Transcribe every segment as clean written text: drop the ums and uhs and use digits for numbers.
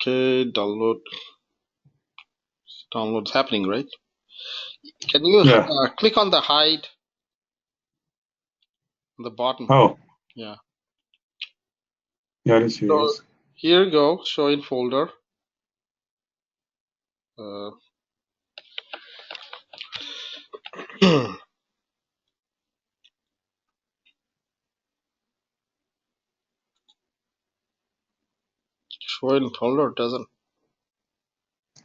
Okay, download's happening, right? Can you Yeah. click on the hide on the bottom? Oh, Yeah. yeah, this So is. here you go, show in folder. Uh, show in folder doesn't.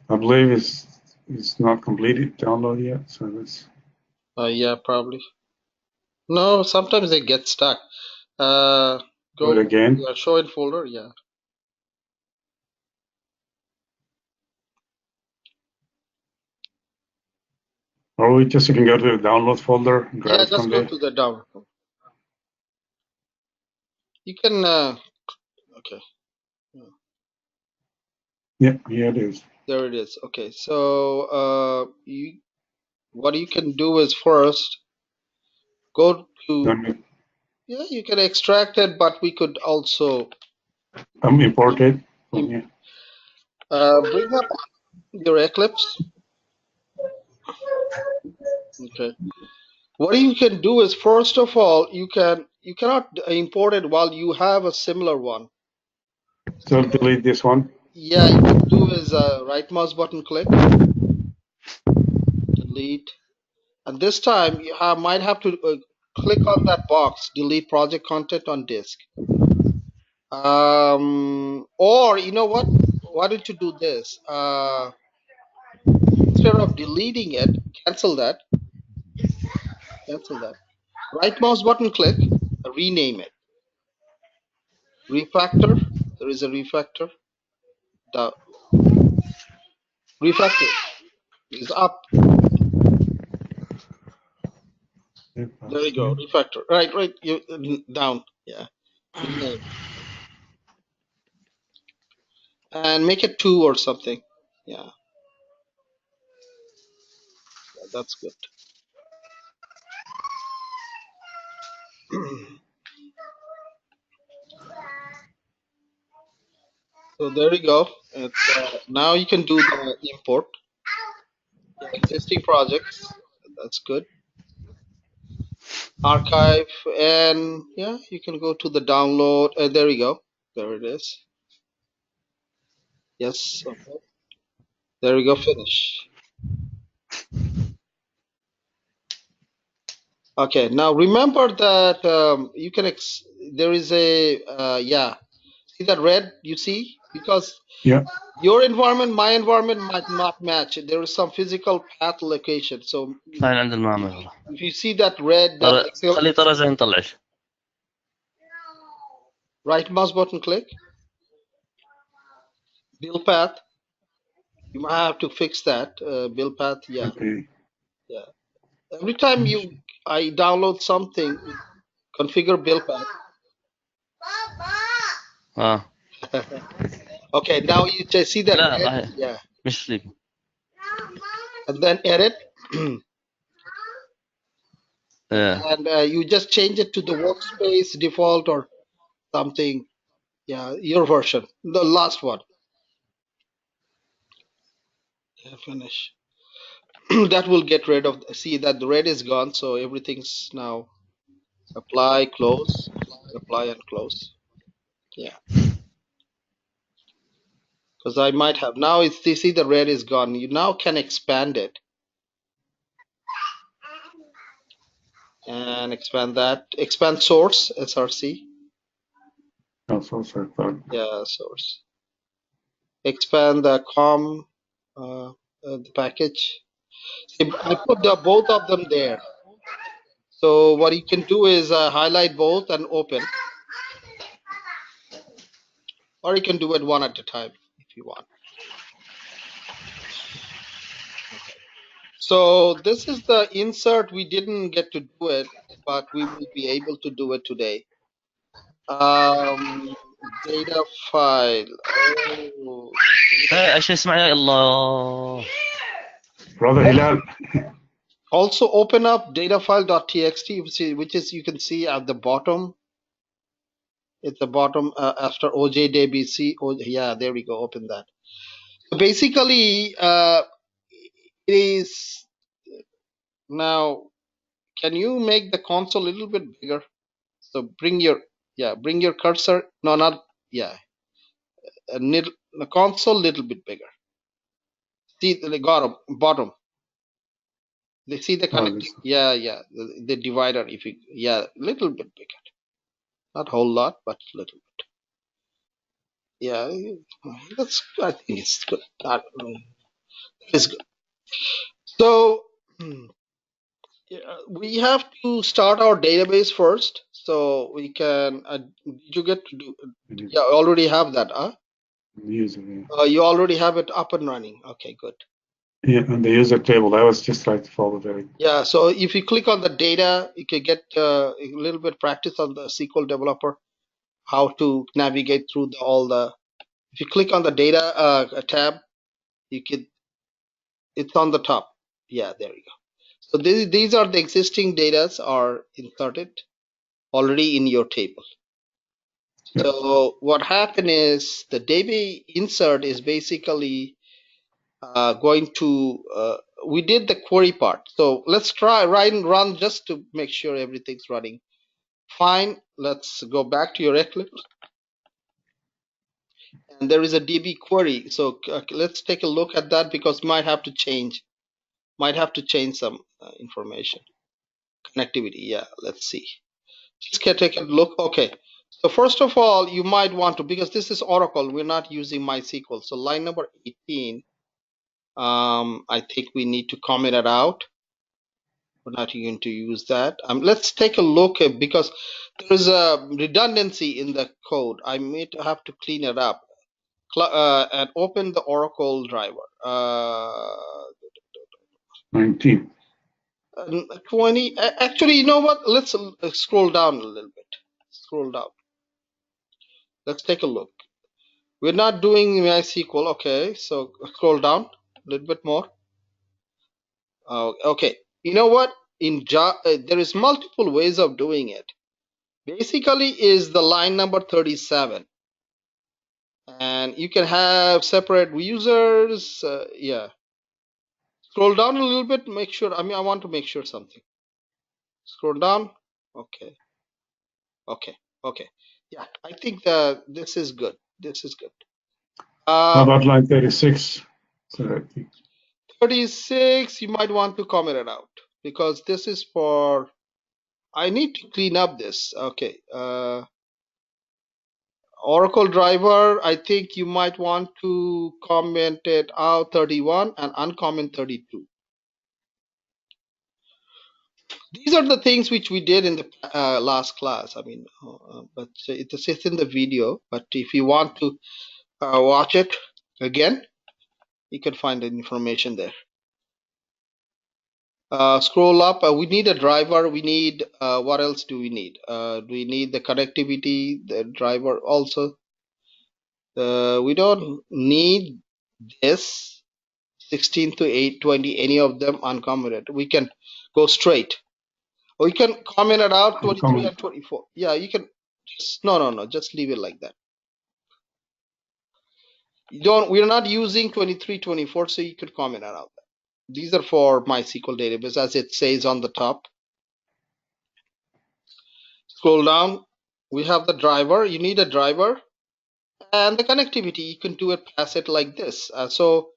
I believe it's not completed download yet, so let's Yeah, probably. No, sometimes they get stuck. do it Go, again. yeah, show in folder. Yeah. Or we just you can go to the download folder and grab Yeah, it just from go there. to the download. You can, okay. Yeah, yeah, it is. There it is. Okay. So, what you can do is first go to, Then yeah, you can extract it, but we could also import it from here. bring up your Eclipse. Okay. What you can do is first of all, you cannot import it while you have a similar one. So So delete this one. yeah, you can do is right mouse button click, delete, and this time you might have to click on that box, delete project content on disk. Or you know what? Why don't you do this? Instead of deleting it, cancel that. Cancel that. Right mouse button click, rename it. Refactor. There is a refactor. The refactor is up. There you go. Refactor. Right. You down. Yeah. Rename and make it 2 or something. Yeah, that's good. So there you go. It's now you can do the import. Yeah, existing projects. That's good. Archive and yeah, you can go to the download. There you go. There it is. Yes. Okay. There we go. Finish. Okay. Now remember that you can. There is a yeah. See that red? You see because Yeah. your environment, my environment might not match. There is some physical path location. So هاي عند المعمل if you see that red, that Excel, خليه ترى زي نطلعش. right mouse button click, build path. You might have to fix that build path. Yeah, Okay. yeah. Every time I download something, configure build path. Okay, now you just see that لا red. راح Yeah, مش sleep. and then edit, Yeah. and you just change it to the workspace default or something. Yeah, your version, the last one. Yeah, finish. That will get rid of. See that the red is gone, so everything's now apply, close, apply and close. Yeah, because I might have now. It's you see the red is gone. You now can expand it and expand that. Expand source src. Also, so I thought. Yeah, source. Expand the com the package. See, I put both of them there. So what you can do is highlight both and open, or you can do it one at a time if you want. So this is the insert. We didn't get to do it, but we will be able to do it today. Um, data file. Oh, هاي ايش اسمع يا الله. Brother Hilal. also open up datafile.txt, which is you can see at the bottom. It's the bottom after OJDBC. Oh, yeah, there we go. Open that. Basically, it is now. Can you make the console a little bit bigger? So bring your cursor. No, not yeah. The console little bit bigger. See the bottom. They see the Oh, connecting. this. Yeah. The divider. If you little bit bigger. Not whole lot, but little. Yeah, that's. I think it's good. It's good. So we have to start our database first, so we can. Did you get to do? Yeah, I already have that. User, yeah. You already have it up and running. Okay, good. Yeah, and the user table. I was just trying to follow there. Yeah, so if you click on the data, you can get a little bit practice on the SQL developer, how to navigate through all the. If you click on the data tab, you can. It's on the top. Yeah, there you go. So these are the existing datas are inserted already in your table. Yeah. So what happened is the DB insert is basically going to, we did the query part. So let's try run just to make sure everything's running fine. Let's go back to your Eclipse. And there is a DB query. So let's take a look at that because might have to change some information. Connectivity. Yeah, let's see. Just take a look. Okay. So first of all, you might want to, because this is Oracle, we're not using MySQL. So line number 18, I think we need to comment it out. We're not going to use that. Let's take a look at, because there is a redundancy in the code. I may have to clean it up. And open the Oracle driver. 19. 20. Actually, you know what? Let's scroll down a little bit. Scroll down. Let's take a look. We're not doing MySQL. Okay, so scroll down a little bit more. Okay, you know what? In Java, there is multiple ways of doing it. Basically, is the line number 37, and you can have separate users. Yeah, scroll down a little bit. Make sure. I want to make sure something. Scroll down. Okay, okay. Yeah, I think that this is good. This is good. How about line 36? So 36, you might want to comment it out because this is for. I need to clean up this. Okay. Oracle driver, I think you might want to comment it out 31 and uncomment 32. These are the things which we did in the last class. But it's in the video. But if you want to watch it again, you can find the information there. Scroll up. We need a driver. We need, what else do we need? Do we need the connectivity, the driver also? We don't need this 16 to 820, any of them uncommented. We can go straight. Or you can comment it out 23 and 24. Yeah, you can. No. Just leave it like that. We're not using 23, 24, so you could comment it out. These are for MySQL database, as it says on the top. Scroll down. We have the driver. You need a driver. And the connectivity, you can do it, pass it like this. So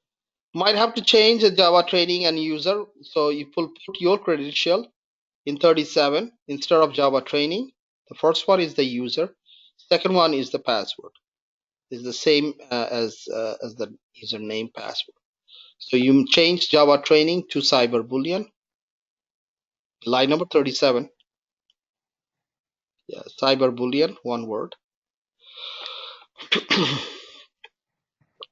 might have to change the Java training and user. So you put your credential in 37 instead of Java training. The first one is the user. Second one is the password. Is the same as the username password. So you change Java training to cyber boolean. Line number 37. Yeah, cyber boolean, one word.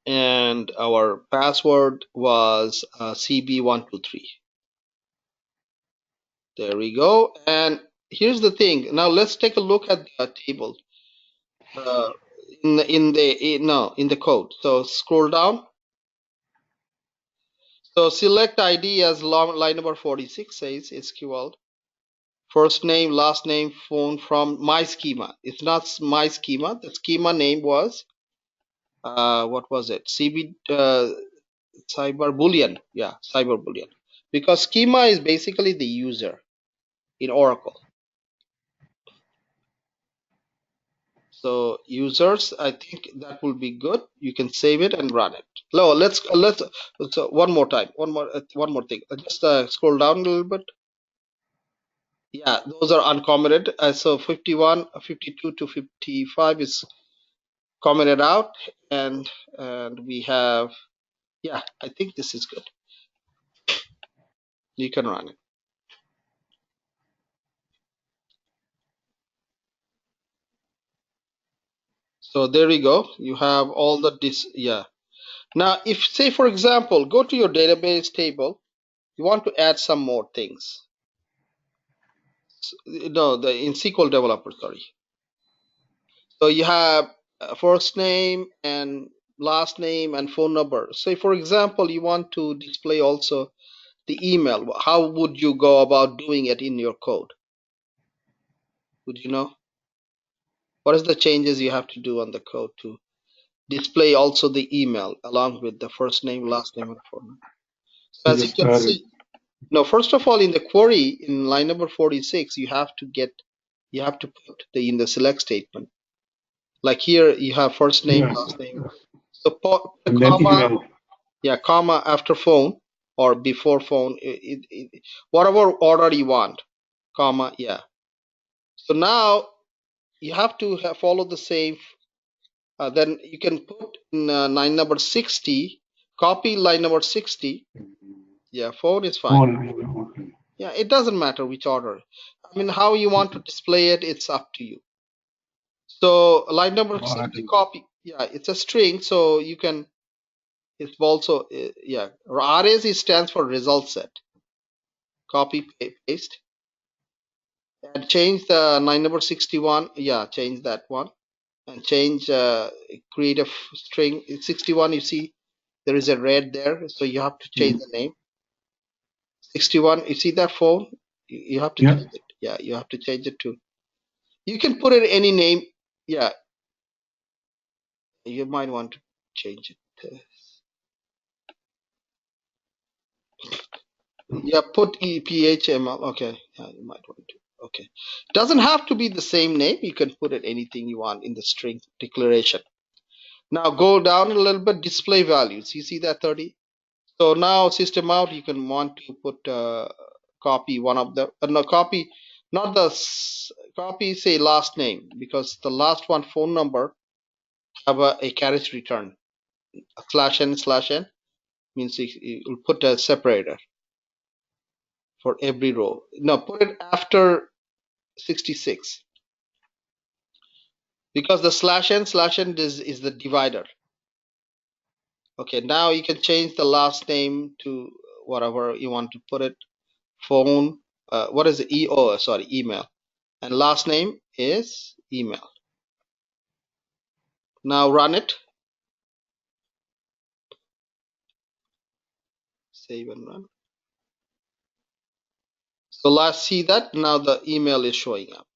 And our password was CB123. There we go. And here's the thing. Now let's take a look at the table in the code. So scroll down. So select ID as line number 46 says SQL. First name, last name, phone from my schema. It's not my schema. The schema name was what was it? Cyber Boolean. Yeah, Cyber Boolean. Because schema is basically the user in Oracle. So users, I think that will be good. You can save it and run it. No, let's so one more time. One more thing. Just scroll down a little bit. Yeah, those are uncommented. So 51, 52 to 55 is commented out, and we have, yeah, I think this is good. You can run it. So there we go. You have all the yeah. Now, if say for example, go to your database table, you want to add some more things. No, the in SQL Developer, sorry. So you have first name and last name and phone number. Say for example, you want to display also the email. How would you go about doing it in your code? Would you know? What is the changes you have to do on the code to display also the email along with the first name, last name, and phone number? So You as you just can add it. see, now first of all, in the query in line number 46, you have to put in the select statement. Like here, you have first name, Yes. last name. So put a And then comma, email. yeah, comma after phone or before phone, whatever order you want, comma, yeah. So now you have to follow the same. Then you can put in line number 60, copy line number 60. Yeah, phone is fine. Okay. Yeah, it doesn't matter which order. I mean, how you want to display it, it's up to you. So line number I'll add 60, it. copy. Yeah, it's a string, so you can. It's also yeah. RS stands for result set. Copy paste and change the line number 61. Yeah, change that one and change create a string. It's 61. You see there is a red there, so you have to change the name. 61. You see that phone? You have to Yeah. change it. Yeah, you have to change it to. You can put it any name. Yeah, you might want to change it. Yeah, put EPHML. Okay, yeah, you might want to. Okay, doesn't have to be the same name. You can put it anything you want in the string declaration. Now go down a little bit. Display values. You see that 30. So now system out. You can want to put copy one of the no copy, not the copy. Say last name because the last one phone number have a carriage return. /n/n means you'll put a separator for every row. No, put it after 66 because the /n/n is the divider. Okay, now you can change the last name to whatever you want to put it. Phone, what is the sorry, email, and last name is email. Now run it, save and run. So let's see that now the email is showing up.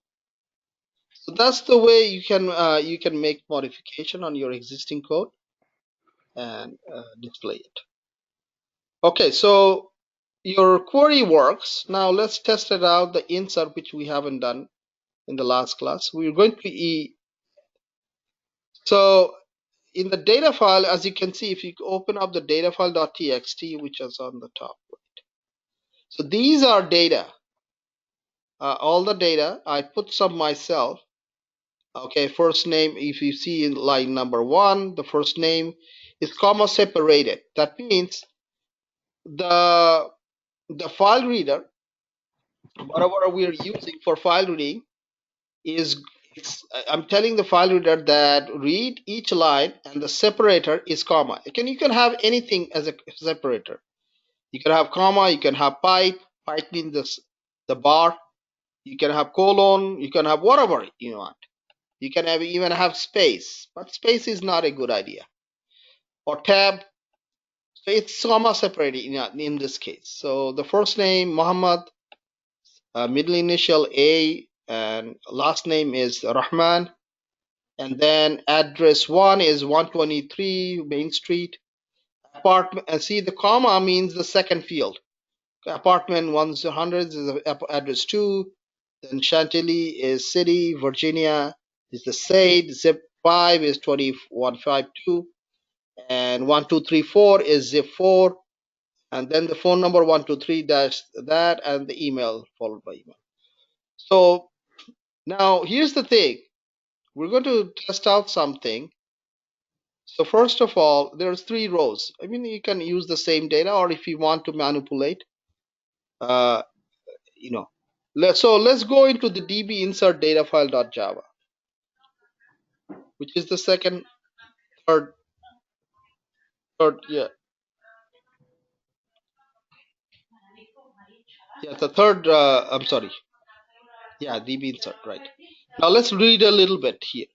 So that's the way you can make modification on your existing code and display it. Okay, so your query works. Now let's test it out, the insert, which we haven't done in the last class. We're going to so in the data file, as you can see, if you open up the data file.txt, which is on the top. So these are data, all the data. I put some myself. Okay, first name, if you see in line number 1, the first name is comma separated. That means the file reader, whatever we are using for file reading, I'm telling the file reader that read each line and the separator is comma. You can have anything as a separator. You can have comma, you can have pipe means the bar, you can have colon, you can have whatever you want. You can even have space, but space is not a good idea. Or tab, so it's comma separated in this case. So the first name Muhammad, middle initial A, and last name is Rahman. And then address 1 is 123 Main Street. Apartment, and see the comma means the second field. Apartment 100 is address 2. Then Chantilly is city. Virginia is the state. Zip 5 is 2152. And 1234 is zip 4. And then the phone number 123 dash that, and the email followed by email. So now here's the thing. We're going to test out something. So first of all, there's 3 rows. I mean, you can use the same data, or if you want to manipulate, uh, you know. Let's go into the db insert data file.java, which is the third, yeah, the third. I'm sorry, yeah, db insert, right. Now let's read a little bit here.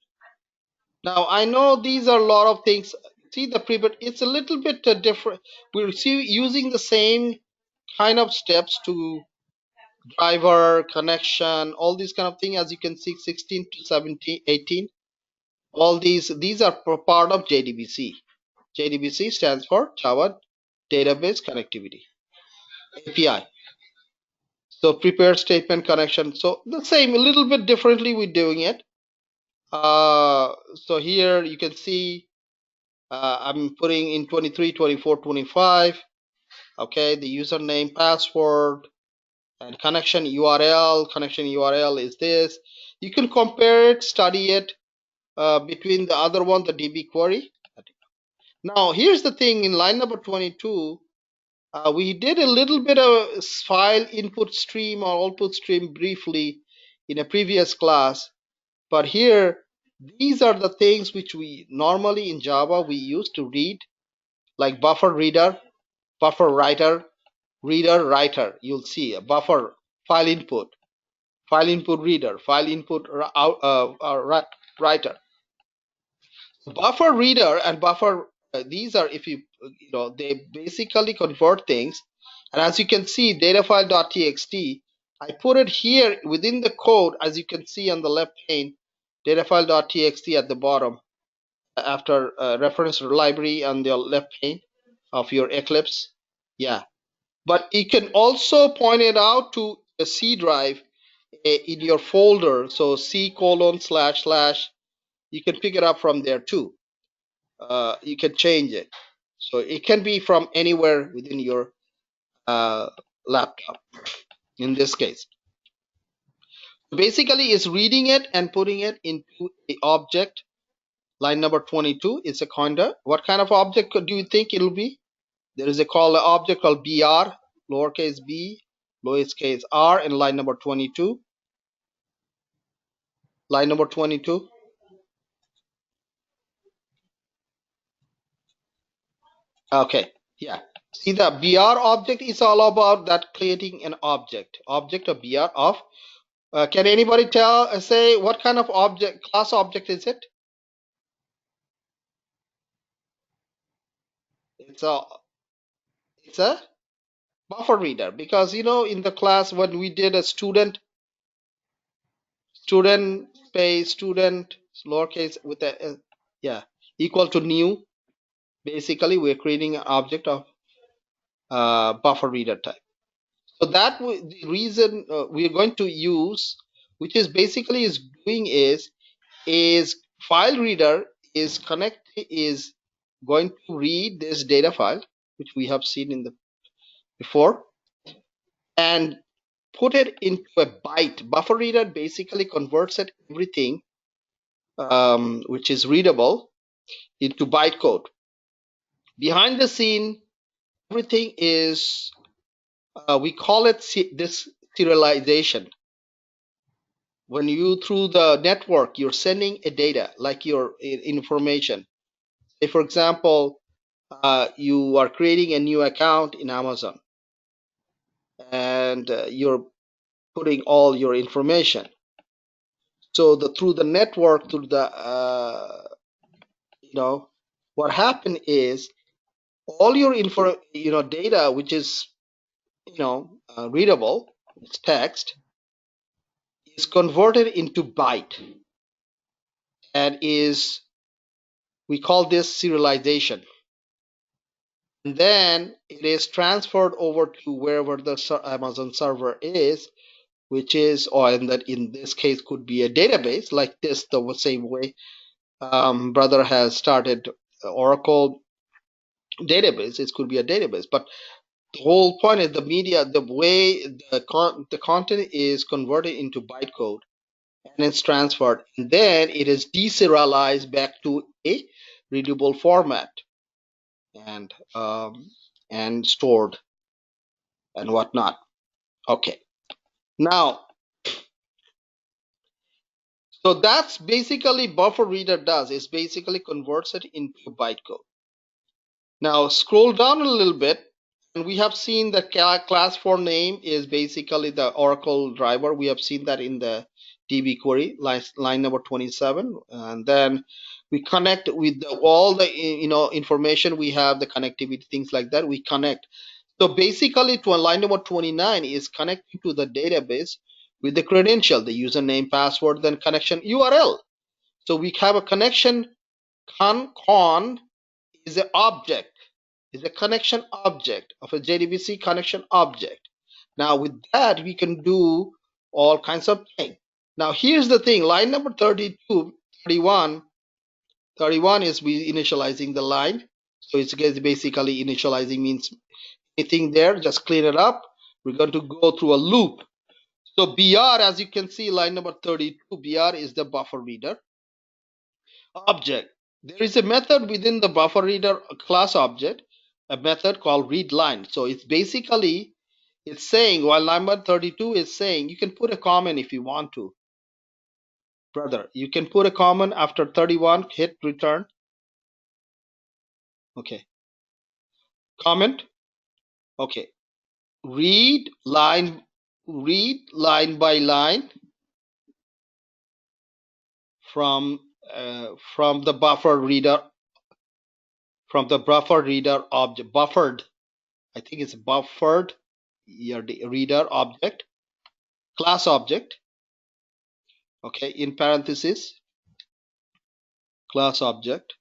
Now I know these are a lot of things. See the pre-bit, it's a little bit different. We're using the same kind of steps to driver connection, all these kind of thing. As you can see, 16 to 17, 18. All these are part of JDBC. JDBC stands for Java Database Connectivity API. So prepare statement connection. So the same, a little bit differently we're doing it. So here you can see I'm putting in 23, 24, 25. Okay, the username, password, and connection URL. Connection URL is this. You can compare it, study it between the other one, the DB query. Now here's the thing, in line number 22, we did a little bit of file input stream or output stream briefly in a previous class, but here these are the things which we normally in Java we used to read, like buffer reader, buffer writer, reader writer. You'll see a buffer file input reader, file input writer. Buffer reader and buffer, these are, if you know, they basically convert things. And as you can see, datafile.txt, I put it here within the code, as you can see on the left pane, datafile.txt at the bottom after reference library on the left pane of your Eclipse. Yeah, but you can also point it out to a C drive in your folder. So C:// you can pick it up from there too. You can change it. So it can be from anywhere within your laptop in this case. Basically, it's reading it and putting it into the object. Line number 22 is a pointer. What kind of object do you think it'll be? There is a object called br, lowercase b, lowercase r, in line number 22. Line number 22. Okay, yeah. See, the br object is all about that creating an object of br of. Can anybody say what kind of object, class object is it? It's a buffer reader, because you know in the class when we did a student space student lowercase with a yeah, equal to new. Basically, we're creating an object of buffer reader type. So that the reason we are going to use, which is basically is doing is file reader is going to read this data file, which we have seen in the before, and put it into a byte. Buffer reader basically converts it everything which is readable into byte code. Behind the scene, everything is we call it this serialization. When you through the network you're sending a data like your information. Say for example, you are creating a new account in Amazon, and you're putting all your information. So through the network, through the you know, what happened is all your data, which is readable, it's text, is converted into byte, and we call this serialization. And then it is transferred over to wherever the Amazon server is, which is, or in this case could be a database like this, the same way brother has started Oracle database. It could be a database, but the whole point is the media, the way the content is converted into bytecode and it's transferred, and then it is deserialized back to a readable format and stored and whatnot. Okay, now so that's basically buffer reader does is basically converts it into bytecode. Now scroll down a little bit, and we have seen the class for name is basically the Oracle driver. We have seen that in the DB query, line number 27, and then we connect with all the information we have, the connectivity, things like that. We connect. So basically, to line number 29 is connecting to the database with the credential, the username, password, then connection URL. So we have a connection con is an object, is a connection object of a JDBC connection object. Now with that, we can do all kinds of things. Now here's the thing, line number 32, 31, 31 is we initializing the line. So it's basically initializing means anything there, just clean it up. We're going to go through a loop. So BR, as you can see, line number 32, BR is the buffer reader object. There is a method within the buffer reader class object, a method called readLine. So it's basically, it's saying, while number 32 is saying, you can put a comment if you want to, brother. You can put a comment after 31, hit return. Okay. Comment. Okay. Read line by line from the buffer reader object. Buffered, I think it's buffered reader object, class object. Okay, in parentheses, class object,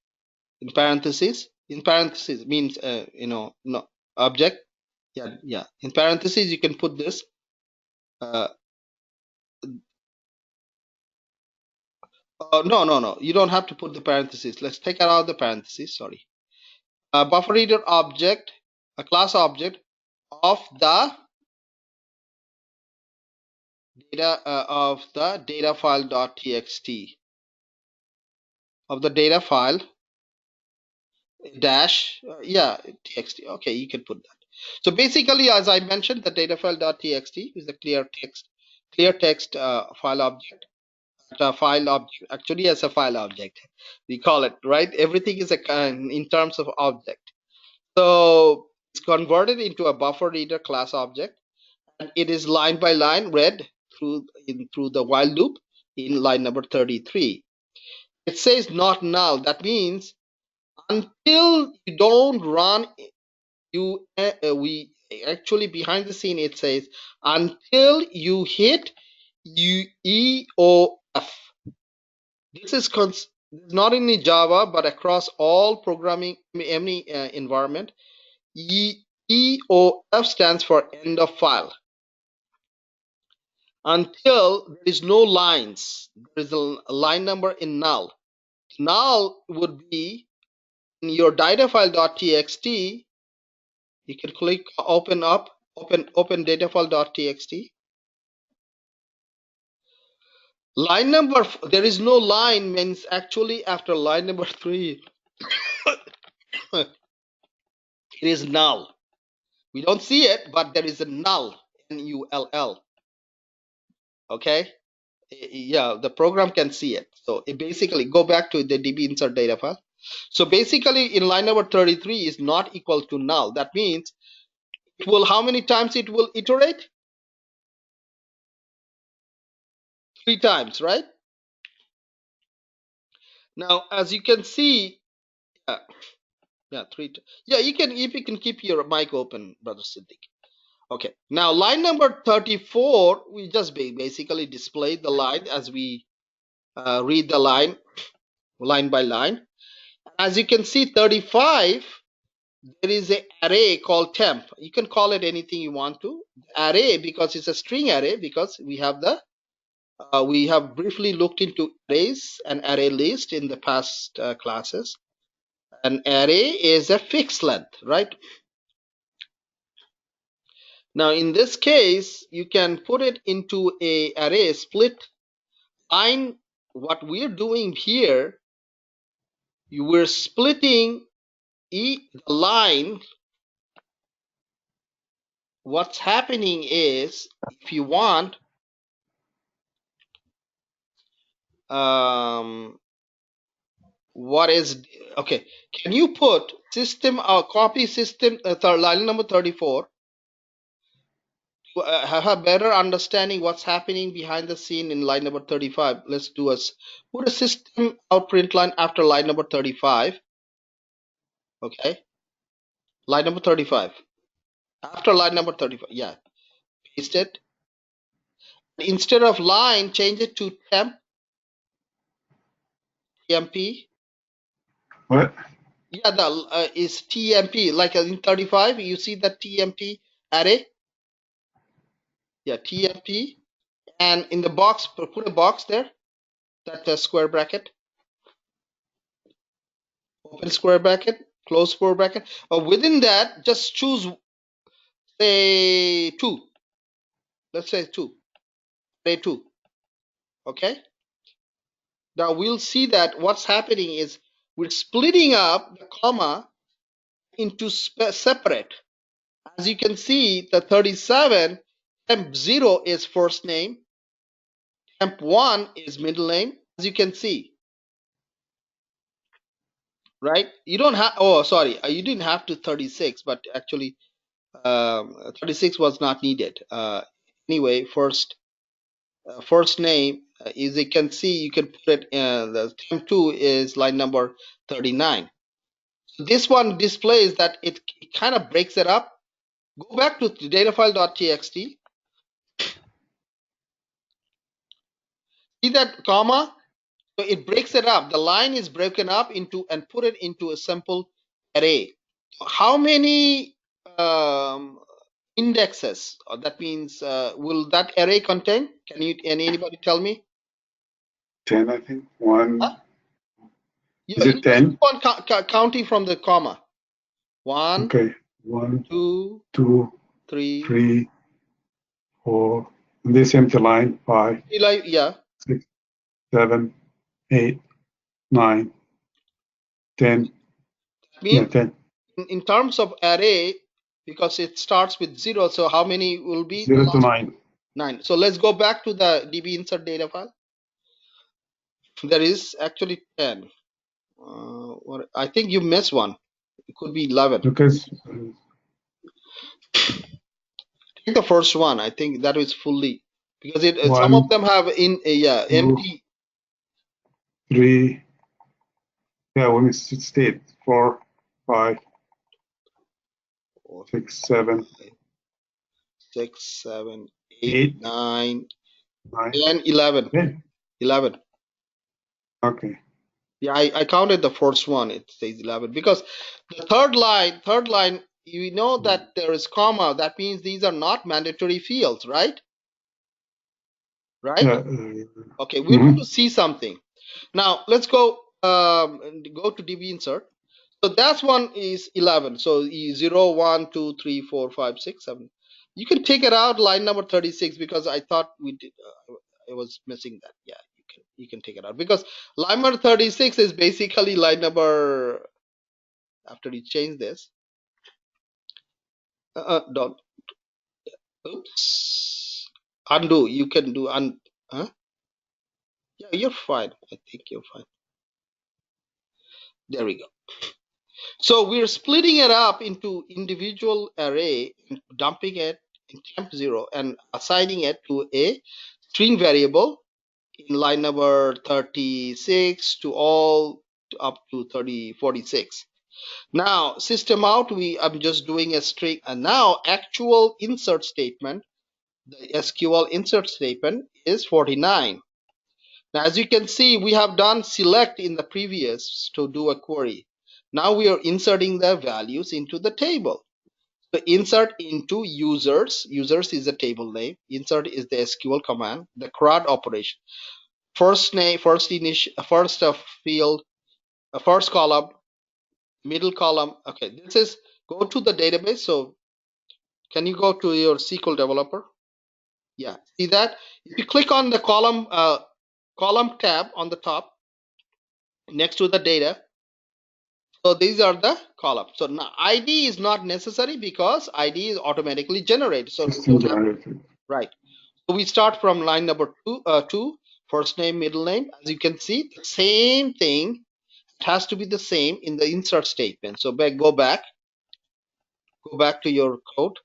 in parentheses means no object. Yeah, in parentheses you can put this no, you don't have to put the parentheses. Let's take out the parentheses, sorry. Buffer reader object, a class object of the data file.txt, of the data file dash txt. Okay, you can put that. So basically, as I mentioned, the data file.txt is a clear text file object. Actually, as a file object, we call it, right? Everything is in terms of object. So it's converted into a buffer reader class object, and it is line by line read through the while loop in line number 33. It says not null. That means until you don't run, we actually behind the scene it says until you hit EOF. This is not only Java but across all programming, any environment. EOF stands for end of file. Until there is no lines, there is a line number in null. Null would be in your data file.txt. You can click open data file.txt. Line number, there is no line means actually after line number 3 it is null. We don't see it, but there is a null, N-U-L-L. Okay, yeah, the program can see it. So it basically go back to the db insert data file. So basically in line number 33 is not equal to null. That means it will, how many times it will iterate? 3 times, right? Now as you can see, you can keep your mic open, brother Siddiq. Okay, now line number 34, we just basically display the line as we read the line. line by line. As you can see, 35, there is an array called temp. You can call it anything you want to. Array, because it's a string array, because we have we have briefly looked into arrays and array list in the past classes. An array is a fixed length, right? Now in this case, you can put it into a array split line. What we're doing here, we're splitting the line. What's happening is, if you want, what is, okay, can you put system copy system line number 34 to have a better understanding what's happening behind the scene in line number 35? Let's do put a system out print line after line number 35. Okay, line number 35 after line number 35. Yeah, paste it. Instead of line, change it to temp, tmp. What? Yeah, the is tmp, like in 35 you see the tmp array. Yeah, tmp. And in the box, put a box there, that square bracket, open square bracket, close square bracket. Within that, just choose, say, 2. Let's say 2, say 2. Okay. Now we'll see that what's happening is we're splitting up the comma into separate. As you can see, the 37, temp 0 is first name, temp 1 is middle name, as you can see. Right? You don't have, oh, sorry, you didn't have to 36, but actually 36 was not needed. Anyway, first name, as you can see, you can put it, the temp 2 is line number 39. So this one displays that it kind of breaks it up. Go back to datafile.txt. See that comma? So it breaks it up. The line is broken up into and put it into a simple array. How many indexes? That means will that array contain? Can anybody tell me? 10, I think. One. Huh? Is it 10? Keep on counting from the comma. 1, okay. 1, 2, 2, 3, 3, 4. And this empty line. 5, yeah. 6, 7, 8, 9, 10. Yeah, 10. In terms of array, because it starts with 0, so how many will be? 0 to 9. 9. So let's go back to the db insert data file. There is actually 10. I think you missed one. It could be 11. Because Take the first one. I think that is fully, because it one, some of them have yeah, 2, empty. 3. Yeah, when it's state 4, 5, 6, 7, 6, 7, 8, 8, 9, 9, 10, 11. 10. 11. Okay. Yeah, I counted the first one. It says 11 because the third line, you know that there is comma. That means these are not mandatory fields, right? Right? Yeah. Okay, we're going to see something. Now let's go to db insert. So that one is 11. So 0, 1, 2, 3, 4, 5, 6, 7. You can take it out line number 36 because I thought we did. I was missing that. Yeah, you can take it out because line number 36 is basically line number. After you change this, don't. Oops. Undo. You can do huh? Yeah, you're fine. I think you're fine. There we go. So we're splitting it up into individual array and dumping it in temp 0 and assigning it to a string variable in line number 36 to all up to 46. Now system out, I'm just doing a string, and now actual insert statement, the SQL insert statement is 49. Now, as you can see, we have done select in the previous to do a query. Now we are inserting the values into the table. So insert into users. Users is the table name. Insert is the SQL command. The CRUD operation. First name, first field, first column, middle column. Okay, this is go to the database. So can you go to your SQL developer? Yeah, see that? If you click on the column tab on the top next to the data, so these are the columns. So now ID is not necessary because ID is automatically generated. So we System don't have, generated. right. So we start from line number two, first name, middle name. As you can see, the same thing. It has to be the same in the insert statement. So go back to your code.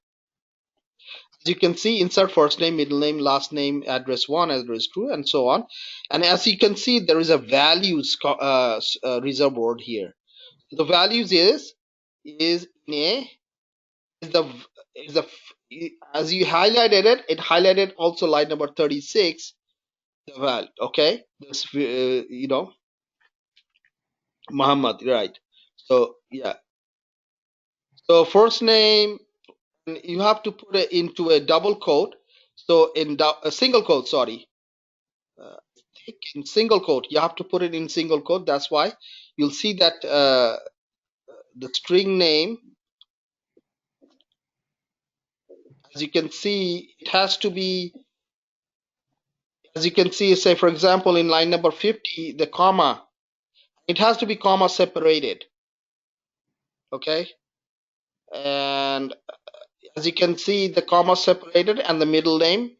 As you can see, insert first name, middle name, last name, address 1, address 2, and so on. And as you can see, there is a values reservoir here. The values is in a is the is the as you highlighted it, it highlighted also line number 36, the value. Okay, this Muhammad, right? So yeah, so first name, you have to put it into a double quote. So in a single quote, sorry, in single quote, you have to put it in single quote. That's why you'll see that the string name, as you can see, it has to be, as you can see, say for example, in line number 50, the comma, it has to be comma separated. Okay, and as you can see, the comma separated and the middle name.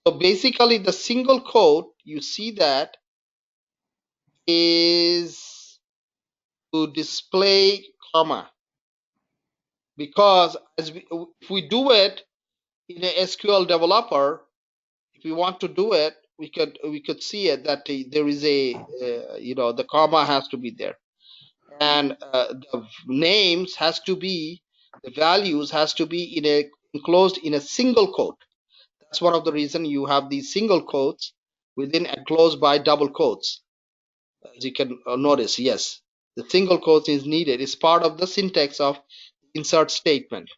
So basically, the single quote, you see that is to display comma, because if we do it in a SQL developer, if we want to do it, we could see it that there is a the comma has to be there, and the names has to be, the values has to be enclosed in a single quote. That's one of the reason you have these single quotes within enclosed by double quotes. As you can notice, yes, the single quote is needed. It's part of the syntax of insert statement.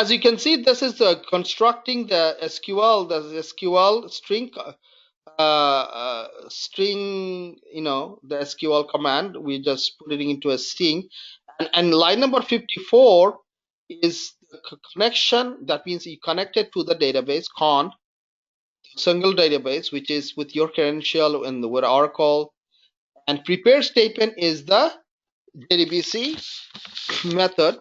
As you can see, this is constructing the SQL string, the SQL command. We just put it into a string, and line number 54 is the connection. That means you connected to the database single database, which is with your credential and with Oracle. And prepare statement is the JDBC method.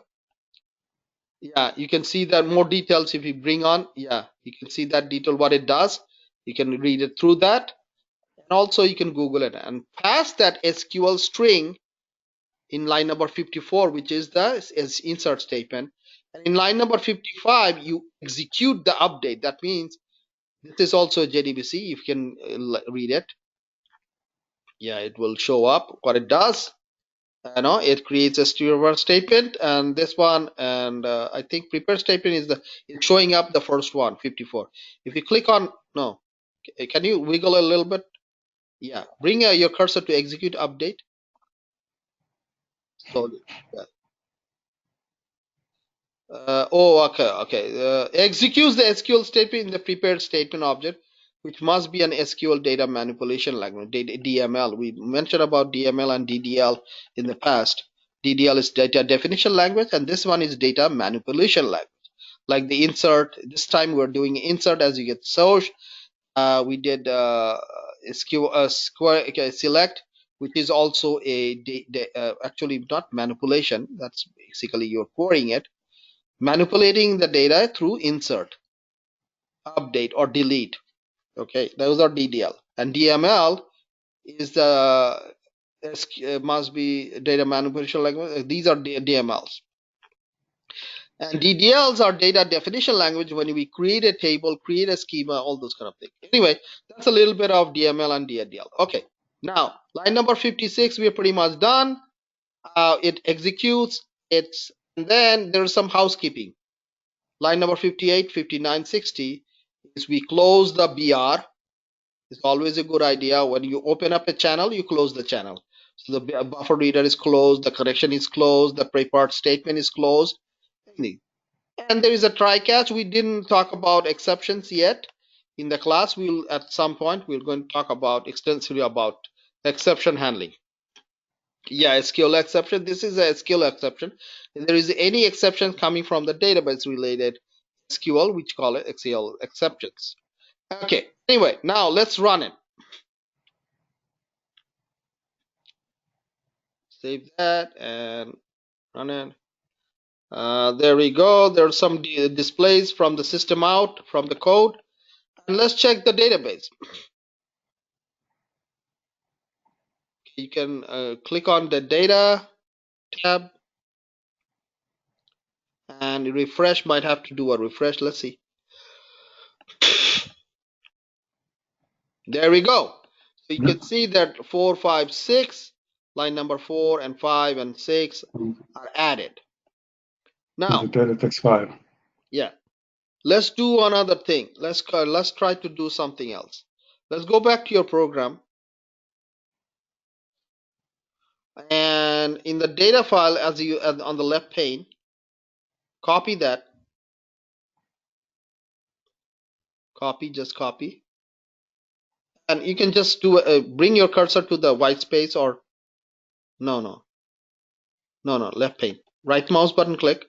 Yeah, you can see that more details if you bring on. Yeah, you can see that detail what it does. You can read it through that, and also you can Google it and pass that SQL string in line number 54, which is the insert statement. And in line number 55, you execute the update. That means this is also JDBC. You can read it. Yeah, it will show up what it does. It creates a steward statement, and this one, and I think prepare statement is it's showing up the first one, 54. If you click on, no, can you wiggle a little bit? Yeah, bring your cursor to execute update. So yeah. Okay. Executes the SQL statement in the prepared statement object, which must be an SQL data manipulation language, DML. We mentioned about DML and DDL in the past. DDL is data definition language, and this one is data manipulation language. Like the insert, this time we're doing insert as you get search. We did select, which is also actually not manipulation. That's basically you're querying it. Manipulating the data through insert, update, or delete. Okay, those are DDL. And DML is the must be data manipulation language. These are DMLs. And DDLs are data definition language when we create a table, create a schema, all those kind of things. Anyway, that's a little bit of DML and DDL. Okay, now line number 56, we're pretty much done. It executes, and then there's some housekeeping. Line number 58, 59, 60 is we close the BR. It's always a good idea. When you open up a channel, you close the channel. So the buffer reader is closed, the connection is closed, the pre-part statement is closed. And there is a try catch. We didn't talk about exceptions yet. In the class, we'll at some point we're going to talk about extensively about exception handling. Yeah, SQL exception. This is a SQL exception. If there is any exception coming from the database related SQL, which call it SQL exceptions. Okay. Anyway, now let's run it. Save that and run it. There we go. There are some displays from the system out from the code. And let's check the database. You can click on the data tab and refresh. Might have to do a refresh. Let's see. There we go. So you Yeah. can see that 4, 5, 6, line number 4 and 5 and 6 are added. The Now, data text file. yeah, let's do another thing. Let's try to do something else. Let's go back to your program, and in the data file, as you on the left pane, copy that. Copy, just copy, and you can just do bring your cursor to the white space or no, left pane. Right mouse button click.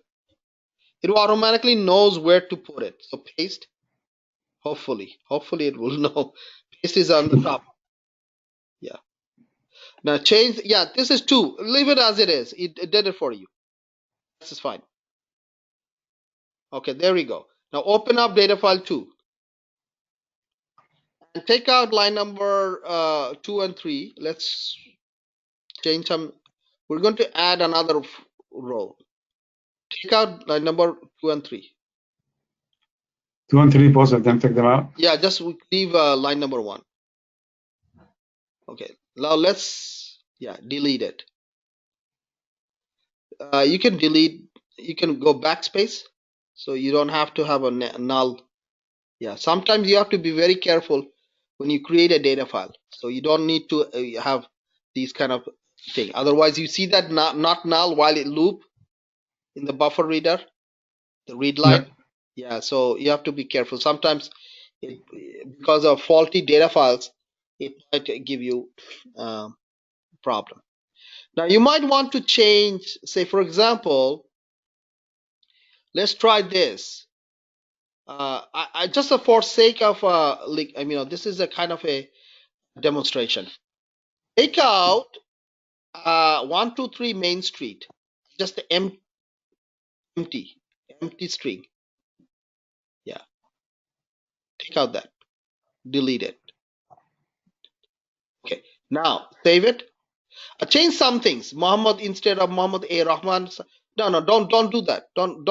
It will automatically knows where to put it. So paste. Hopefully it will know. Paste is on the top. Yeah. Now change. Yeah, this is 2. Leave it as it is. It did it for you. This is fine. Okay, there we go. Now open up data file 2 and take out line number 2 and 3. Let's change some. We're going to add another row. Take out line number 2 and 3. 2 and 3 both of them, take them out. Yeah, just leave line number 1. Okay. Now let's delete it. You can delete. You can go backspace, so you don't have to have a null. Yeah. Sometimes you have to be very careful when you create a data file. So you don't need to have these kind of thing. Otherwise, you see that not null while it loop in the buffer reader, the read line. Yeah. So you have to be careful. Sometimes because of faulty data files, it might give you problem. Now you might want to change, say for example, let's try this. I just for sake of like, I mean, this is a kind of a demonstration. Take out 123 Main Street, just the empty string. Yeah, take out that, delete it. Okay, now save it. Change some things. Muhammad instead of Muhammad A. Rahman. No, don't do that. Don't.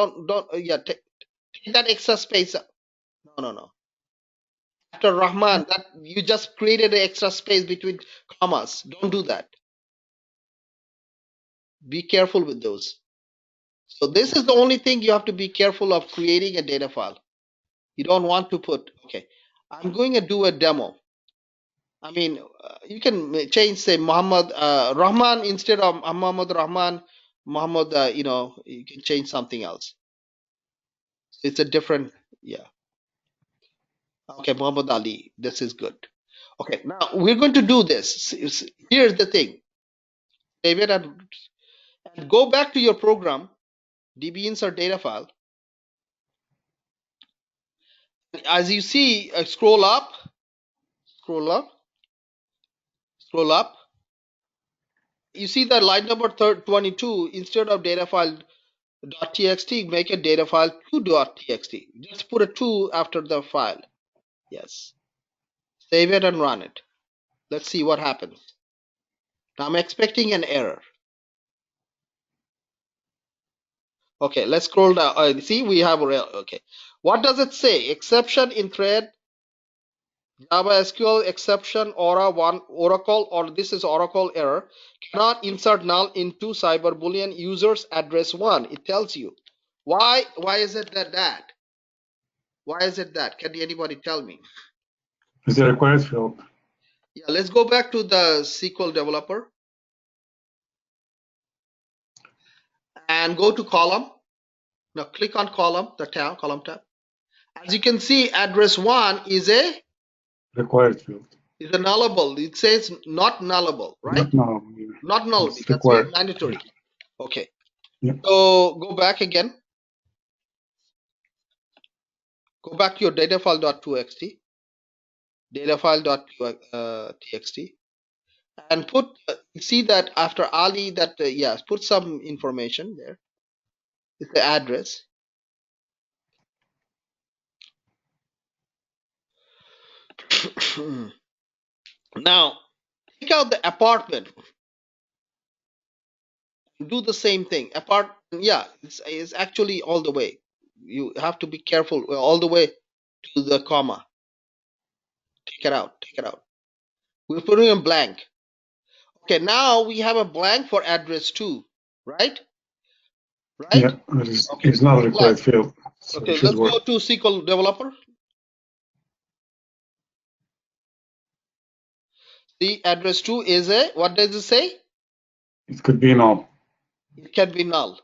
Yeah, take that extra space. No. After Rahman, that you just created an extra space between commas. Don't do that. Be careful with those. So this is the only thing you have to be careful of creating a data file. You don't want to put, okay, I'm going to do a demo. I mean, you can change, say, Muhammad Rahman instead of Muhammad Rahman, Muhammad, you can change something else. It's a different, yeah. Okay, Muhammad Ali, this is good. Okay, now we're going to do this. Here's the thing. Save it and go back to your program, db insert data file. As you see, scroll up. You see that line number 22, instead of data file .txt, make a data file 2.txt. Just put a 2 after the file. Yes. Save it and run it. Let's see what happens. Now I'm expecting an error. Okay, let's scroll down. See, we have okay. What does it say? Exception in thread, Java SQL exception, Oracle, or this is Oracle error. Cannot insert null into cyberbullion users address 1. It tells you. Why is it that? Why is it that? Can anybody tell me? Is it a required field? Yeah, let's go back to the SQL developer and go to column. Now click on column, the tab, column tab. As you can see, address 1 is a Required field. nullable. It says not nullable, right? Not now. Not nullable. It's That's a required. mandatory. Okay. Yeah. So go back again. Go back to your data file.txt, data file.txt, and put. See that after Ali, that yes, put some information there. It's the address. Now take out the apartment. Do the same thing. Yeah, it's actually all the way. You have to be careful all the way to the comma. Take it out. Take it out. We're putting a blank. Okay, now we have a blank for address 2, right? Right? Yeah, it's Okay, not a it's blank. required field, so it Okay, should let's work. go to SQL developer. The address 2 is a, what does it say? It could be null. It can be null.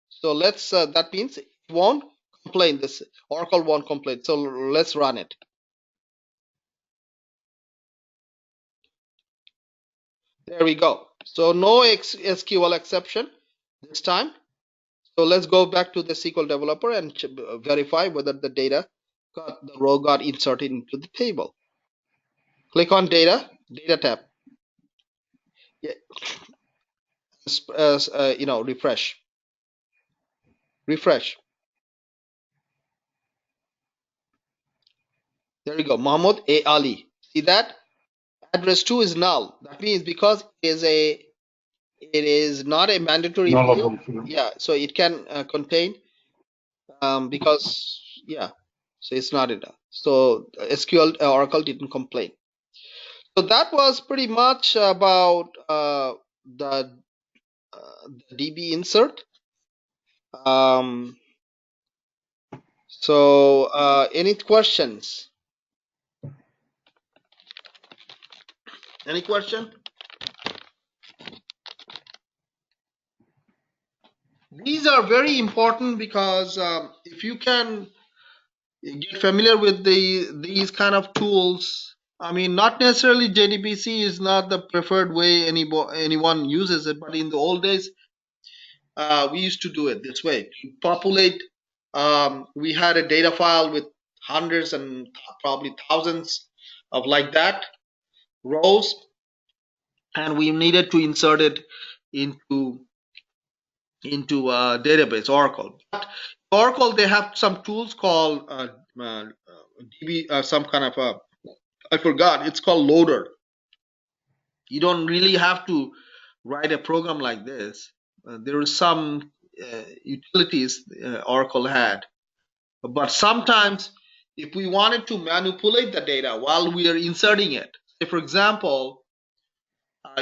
So let's, that means it won't complain. This Oracle won't complain. So let's run it. There we go. So no SQL exception this time. So let's go back to the SQL developer and verify whether the data the row got inserted into the table. Click on data tab. Yeah. Refresh. There you go. Mahmoud A. Ali. See that? Address 2 is null. That means because it is not a mandatory field. Nullable field. Yeah, so it can contain because yeah, so it's not enough. So SQL Oracle didn't complain. So that was pretty much about the DB insert. Any questions? Any question? These are very important because if you can get familiar with these kind of tools, I mean, not necessarily JDBC is not the preferred way anyone uses it, but in the old days, we used to do it this way. To populate, we had a data file with hundreds and probably thousands of like that rows, and we needed to insert it into database Oracle. But Oracle, they have some tools called DB, some kind of a, I forgot, it's called loader. You don't really have to write a program like this. There are some utilities Oracle had, but sometimes if we wanted to manipulate the data while we are inserting it, say for example,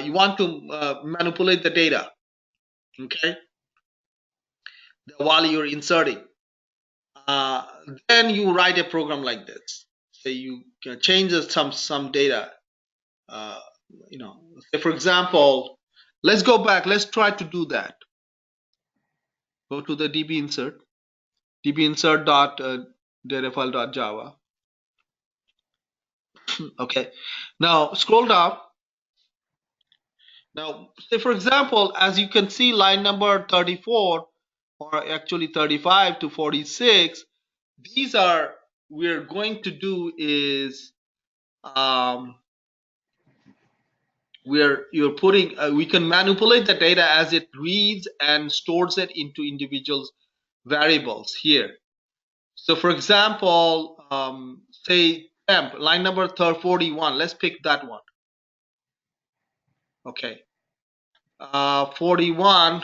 you want to manipulate the data, okay, while you're inserting, then you write a program like this. So you can change some data. Uh, say for example, let's go back. Let's try to do that. Go to the db insert, datafile.java. Okay. Now scroll down. Now, say for example, as you can see, line number 34, or actually 35 to 46, these are, we're going to do is you're putting we can manipulate the data as it reads and stores it into individual variables here. So for example, say temp, line number 41, let's pick that one. Okay. 41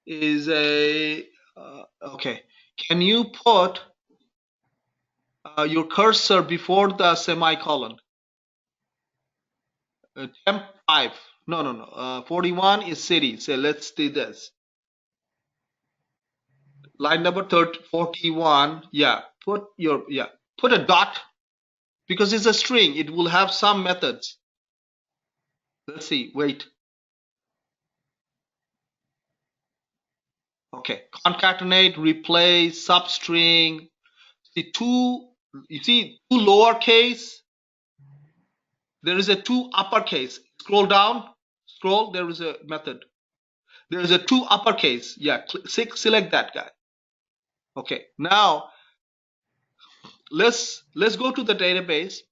is a okay. Can you put your cursor before the semicolon? Temp 5. No. 41 is city. So let's do this. Line number 41. Yeah. Put a dot. because it's a string. It will have some methods. Let's see. Wait. Okay. Concatenate, replace, substring. See two. You see two lowercase. There is a two uppercase. Scroll down. Scroll. There is a method. There is a two uppercase. Yeah. Select that guy. Okay. Now let's go to the database.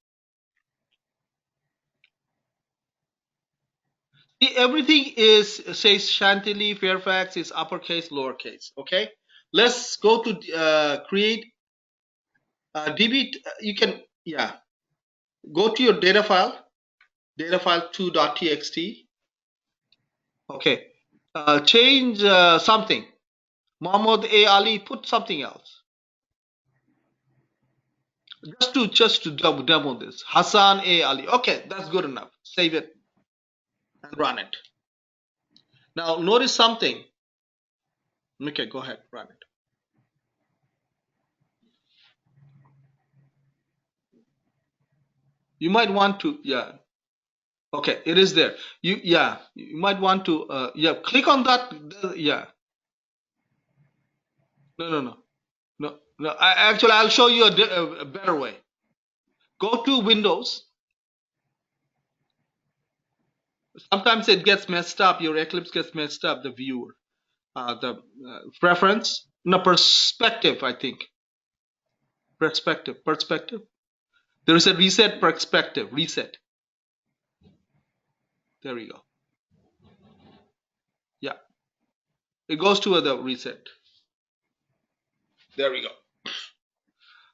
See, everything is says Chantilly, Fairfax is uppercase, lowercase. Okay. Let's go to create DB. You can go to your data file 2.txt. Okay. Change something. Muhammad A. Ali, put something else. Just to demo this. Hassan A. Ali. Okay, that's good enough. Save it and run it. Now notice something. Okay, go ahead, run it. You might want to, okay, it is there. You might want to, click on that. No. Actually, I'll show you a better way. Go to Windows. Sometimes it gets messed up. Your Eclipse gets messed up. The viewer, the preference, no, perspective. I think perspective. There is a reset perspective. Reset. There we go. Yeah, it goes to the reset. There we go.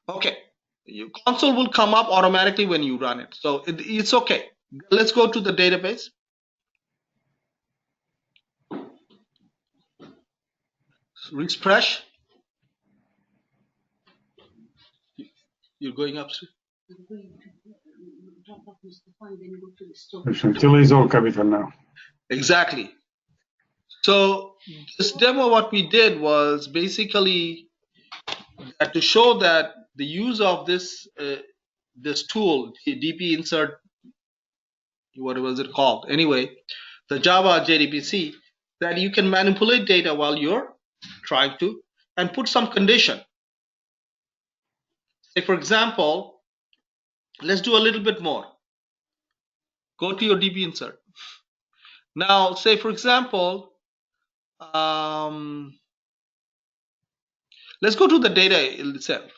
Okay, your console will come up automatically when you run it. So it's okay. Let's go to the database. Refresh. You're going upstairs. Chantilly is all covered for now. Exactly. So this demo, what we did was basically to show that the use of this this tool, DP insert, what was it called? Anyway, the Java JDBC, that you can manipulate data while you're trying to and put some condition. Say, for example, let's do a little bit more. Go to your DB insert. Now, say, for example, let's go to the data itself.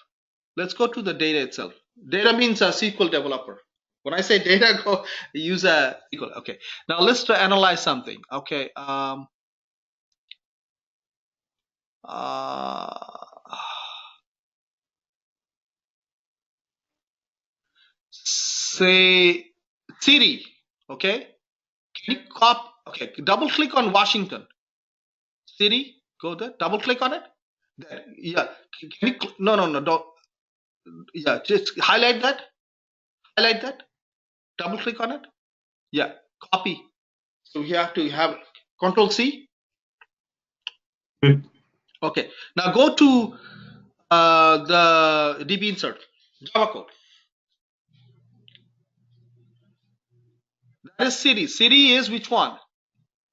Let's go to the data itself. Data means a SQL developer. When I say data, go use a SQL. Okay. Now let's try analyze something. Okay. Say city. Okay. Can you copy? Okay. Double click on Washington. City. Go there. Double click on it. There. Yeah. Can you? No. Don't. Yeah. Just highlight that. Highlight that. Double click on it. Yeah. Copy. So you have to have Control C. Okay. Now go to the DB insert Java code. That is city. City is which one?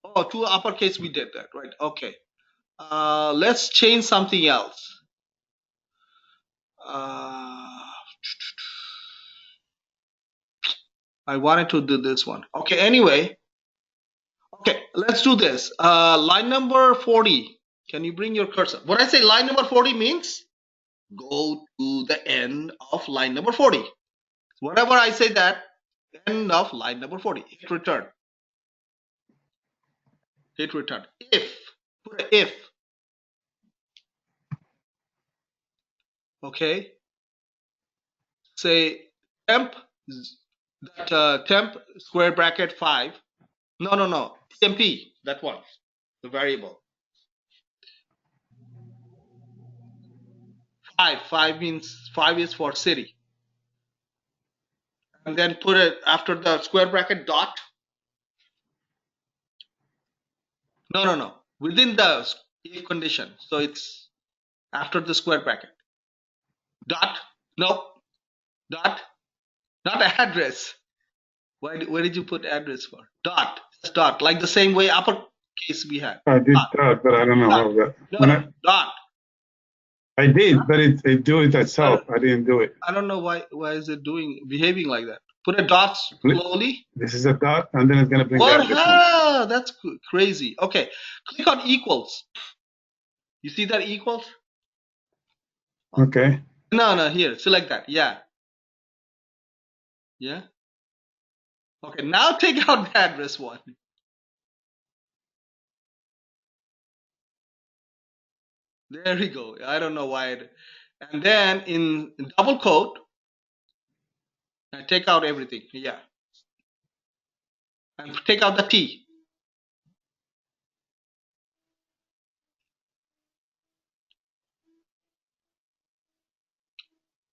Oh, to uppercase we did that, right? Okay. Let's change something else. I wanted to do this one. Okay. Anyway. Okay. Let's do this. Line number 40. Can you bring your cursor? When I say line number 40 means go to the end of line number 40. Whenever I say that, end of line number 40. Hit return. Hit return. If. Put a if. Okay. Say temp, that temp square bracket 5. No. TMP, that one, the variable. 5 means 5 is for city. And then put it after the square bracket dot. No. Within the if condition. So it's after the square bracket. Dot. No. Dot. Not address. Where did you put address for? Dot. Just dot. Like the same way uppercase we had. I did Dot. that, but I don't know Dot. how that. No, When no. Dot. I did, but it do it I itself. don't, I didn't do it. I don't know why is it behaving like that. Put a dot slowly. This is a dot, and then it's gonna bring the What? address in. Ah, that's crazy. Okay. Click on equals. You see that equals? Okay. No, here. Select that. Yeah. Yeah. Okay. Now take out the address one. There we go. I don't know why. And then in double quote, take out everything. Yeah. And take out the T.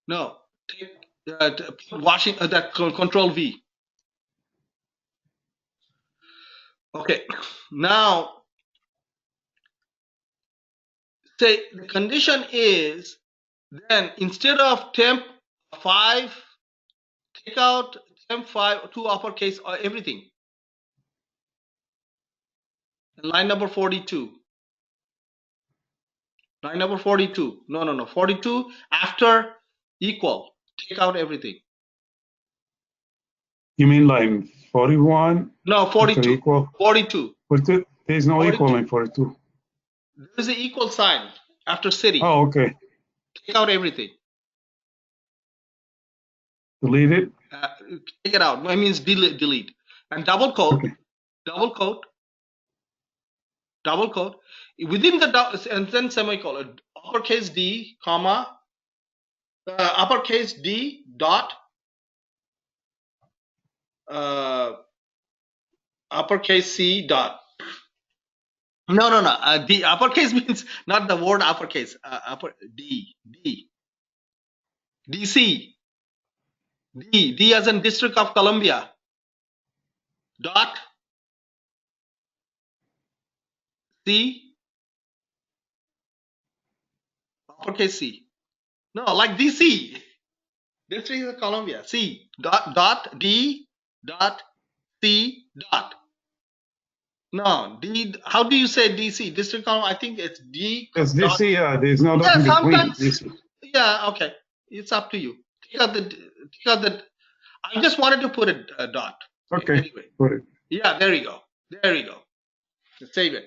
No. Take washing that control V. Okay. Now say the condition is then instead of temp 5, take out temp 5 to uppercase or everything. Line number 42. Line number 42. No. 42 after equal. Take out everything. You mean line 41? No, After 42. equal? 42. 42? There's no 42. equal line 42. There is an equal sign after city. Oh, okay. Take out everything. Delete it. Take it out. That means delete. And double quote. Okay. Double quote. Double quote. Within the and then semicolon. Uppercase D, comma. Uppercase D dot. Uppercase C dot. No. D uppercase means not the word uppercase. Upper D DC D as in District of Columbia. Dot C uppercase C. No, like DC. District of Columbia. C dot D dot C dot. No D. How do you say DC? District of Columbia. I think it's D. Yes, Dot. this here, there's no dot Yeah, in between. sometimes. Yeah, okay. It's up to you. Take out the. I just wanted to put a dot. Okay. Anyway. Put it. Yeah, there you go. There you go. Save it.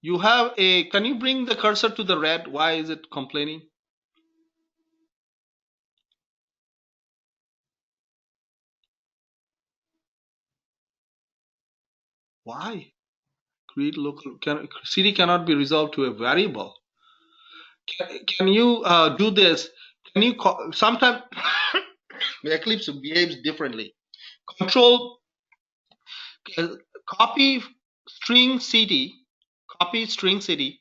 You have a. Can you bring the cursor to the red? Why is it complaining? Why? Create local. CD cannot be resolved to a variable. Can you do this? Can you sometimes Eclipse behaves differently. Control copy string CD. Copy string CD.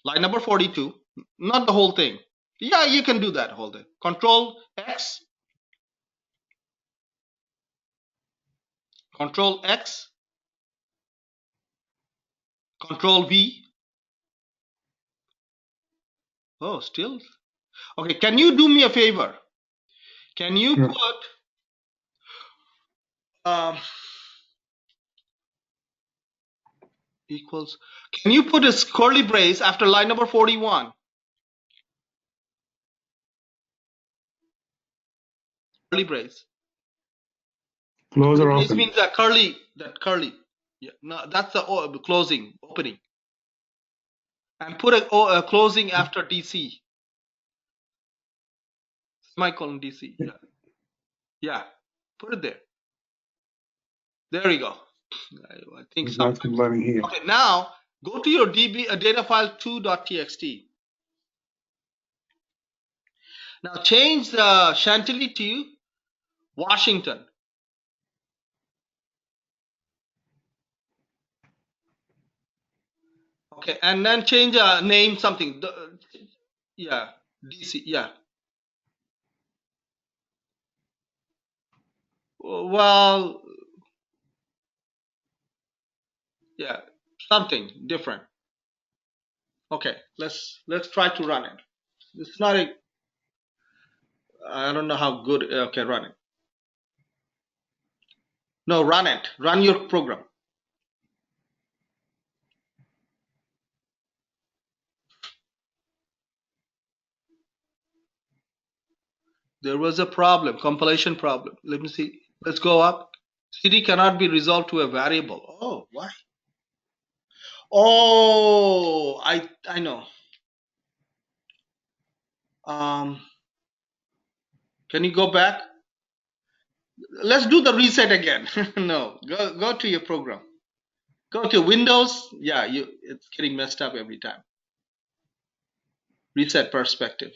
Line number 42. Not the whole thing. Yeah, you can do that whole thing. Control X. Control X. Control V. Oh, still. Okay, can you do me a favor? Can you Yeah. put equals? Can you put a curly brace after line number 41? Curly brace. Close or Brace open? means that curly. Yeah, no, that's the closing, opening. And put a closing after DC. Semicolon DC. Yeah. Put it there. There we go. I think It's not complaining here. Okay, now go to your DB data file 2.txt. Now change the Chantilly to Washington. Okay, and then change name something. Yeah, DC. Yeah. Well, yeah, something different. Okay, let's try to run it. It's not a. I don't know how good. Okay, run it. No, run it. Run your program. There was a problem, compilation problem. Let me see. Let's go up. CD cannot be resolved to a variable. Oh, why? Oh, I know. Can you go back? Let's do the reset again. No, go to your program. Go to Windows. Yeah, it's getting messed up every time. Reset perspective.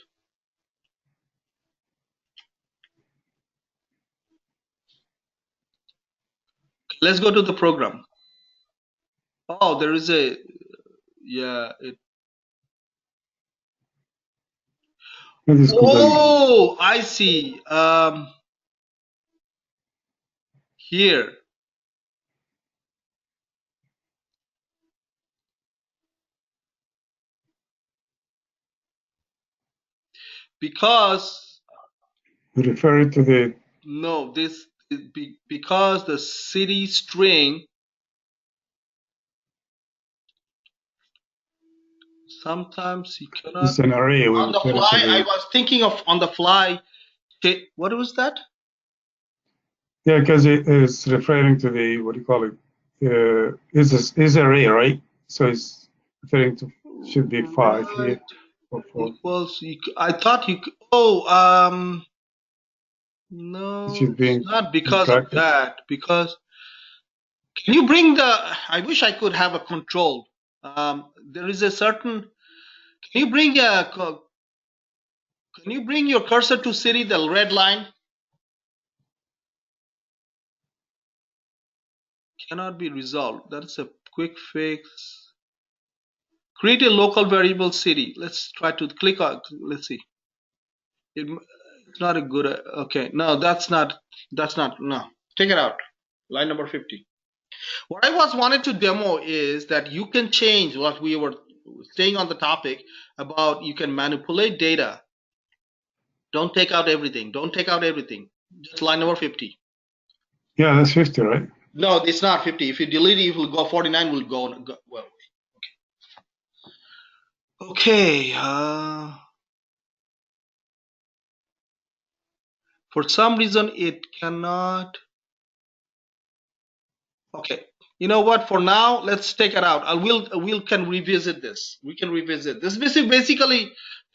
Let's go to the program. Oh, there is a, yeah. Oh, I see. Here. Because. Refer to the. No, this because the city string. Sometimes you cannot. It's an array. On the fly, I was thinking of on the fly. What was that? Yeah, because it is referring to the, what do you call it? Is array, right? So it's referring to, should be 5 here or 4. Equals. I thought you. Oh, no, It should be it's not because of that. Because can you bring the? I wish I could have a control. There is a certain. Can you bring a? Can you bring your cursor to city, the red line? Cannot be resolved. That's a quick fix. Create a local variable city. Let's try to click on. Let's see. It's not a good. Okay, no, that's not. No. Take it out. Line number 50. What I wanted to demo is that you can change what we were staying on the topic about. You can manipulate data. Don't take out everything. Don't take out everything. Just line number 50. Yeah, that's 50, right? No, it's not 50. If you delete it, it will go 49. Will go well. Okay. For some reason, it cannot. Okay. You know what? For now, let's take it out. We can revisit this. We can revisit this. Basically,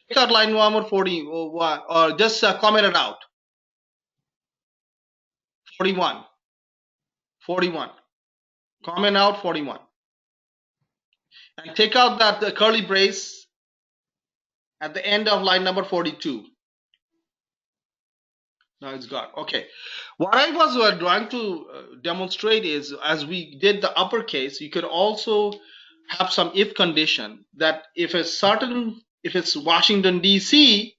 take out line number 41 or just comment it out. 41. 41. Comment out 41. And take out that curly brace at the end of line number 42. Now it's gone. Okay. What I was trying to demonstrate is, as we did the uppercase, you could also have some if condition that if it's Washington DC,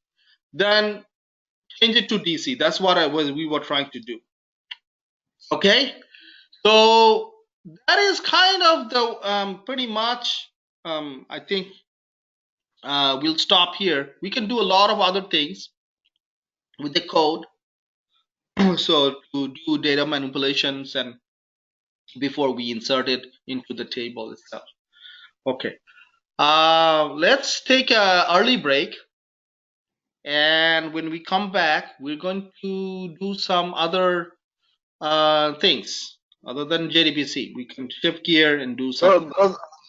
then change it to DC. That's what we were trying to do. Okay. So that is kind of the pretty much. I think we'll stop here. We can do a lot of other things with the code. So to do data manipulations and before we insert it into the table itself. Okay. Let's take an early break. And when we come back, we're going to do some other things other than JDBC. We can shift gear and do some.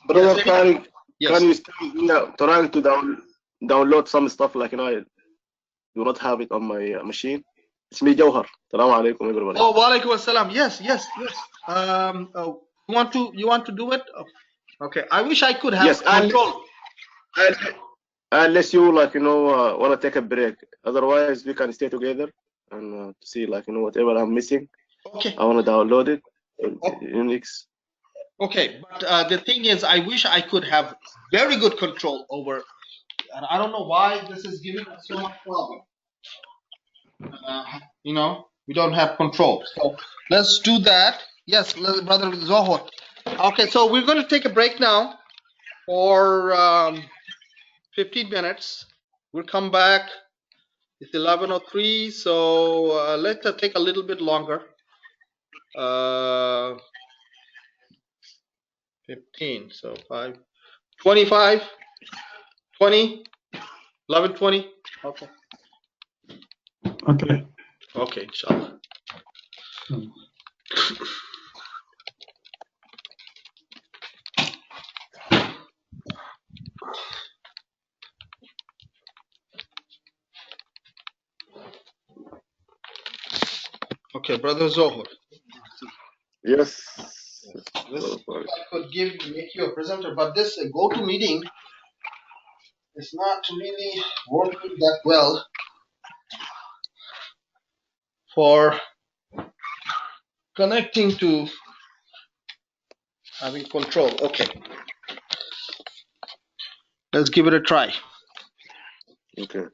Brother Tariq, yes. can you still trying to download some stuff like I do not have it on my machine? It's me, Jawhar. Assalamu alaikum, everybody. Oh, walaikum assalam. Yes. You want to do it? Oh, okay. I wish I could have control. Unless you want to take a break. Otherwise, we can stay together and see whatever I'm missing. Okay. I want to download it. Unix. Okay, but the thing is, I wish I could have very good control over, and I don't know why this is giving us so much problem. We don't have control. So let's do that. Yes, Brother Zohor. Okay, so we're going to take a break now for 15 minutes. We'll come back. It's 11:03, so let's take a little bit longer. 15, so 5, 25, 20, 11:20. Okay. Okay. Okay, inshallah. Hmm. Okay, brother Zohar. Yes. This I could make you a presenter, but this go-to meeting is not really working that well for connecting to having control. Okay, let's give it a try. Okay.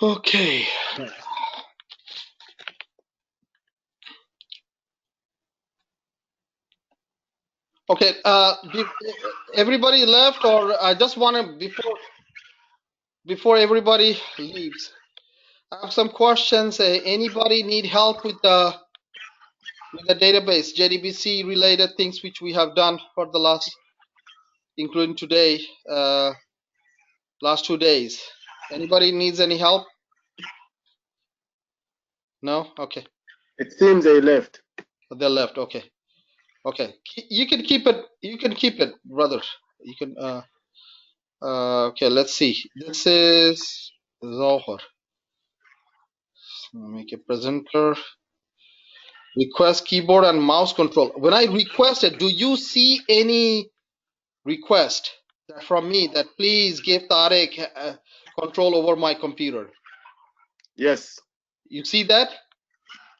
Okay. Okay. Everybody left, or I just want to before everybody leaves, I have some questions. Anybody need help with the database, JDBC related things which we have done for the last, including today, last 2 days? Anybody needs any help? No? Okay. It seems they left. They left. Okay. Okay. You can keep it. You can keep it, brother. You can. Okay. Let's see. This is Zohar. Make a presenter. Request keyboard and mouse control. When I request it, do you see any request from me that please give Tarek control over my computer? Yes. You see that?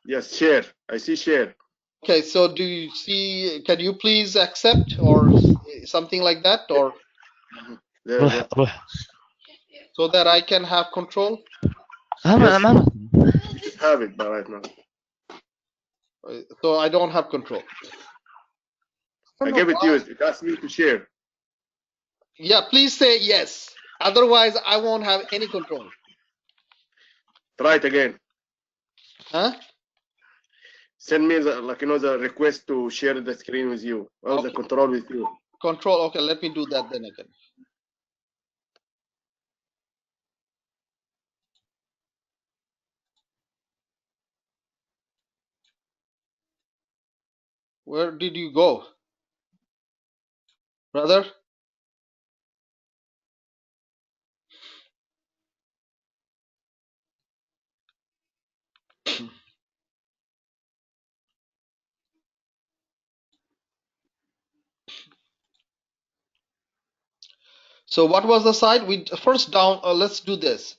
Yes. Share. I see share. Okay, so do you see, can you please accept or something like that, or There. روح روح. so that I can have control? Yes. ما You should have it by right now. So I don't have control. I I don't know gave it to you. why. It asked me to share. Yeah, please say yes. Otherwise, I won't have any control. Try it again. Huh? Send me the request to share the screen with you or the Okay. control with you. Control. Okay, let me do that then again. Where did you go, brother? So what was the site? We first down. Let's do this.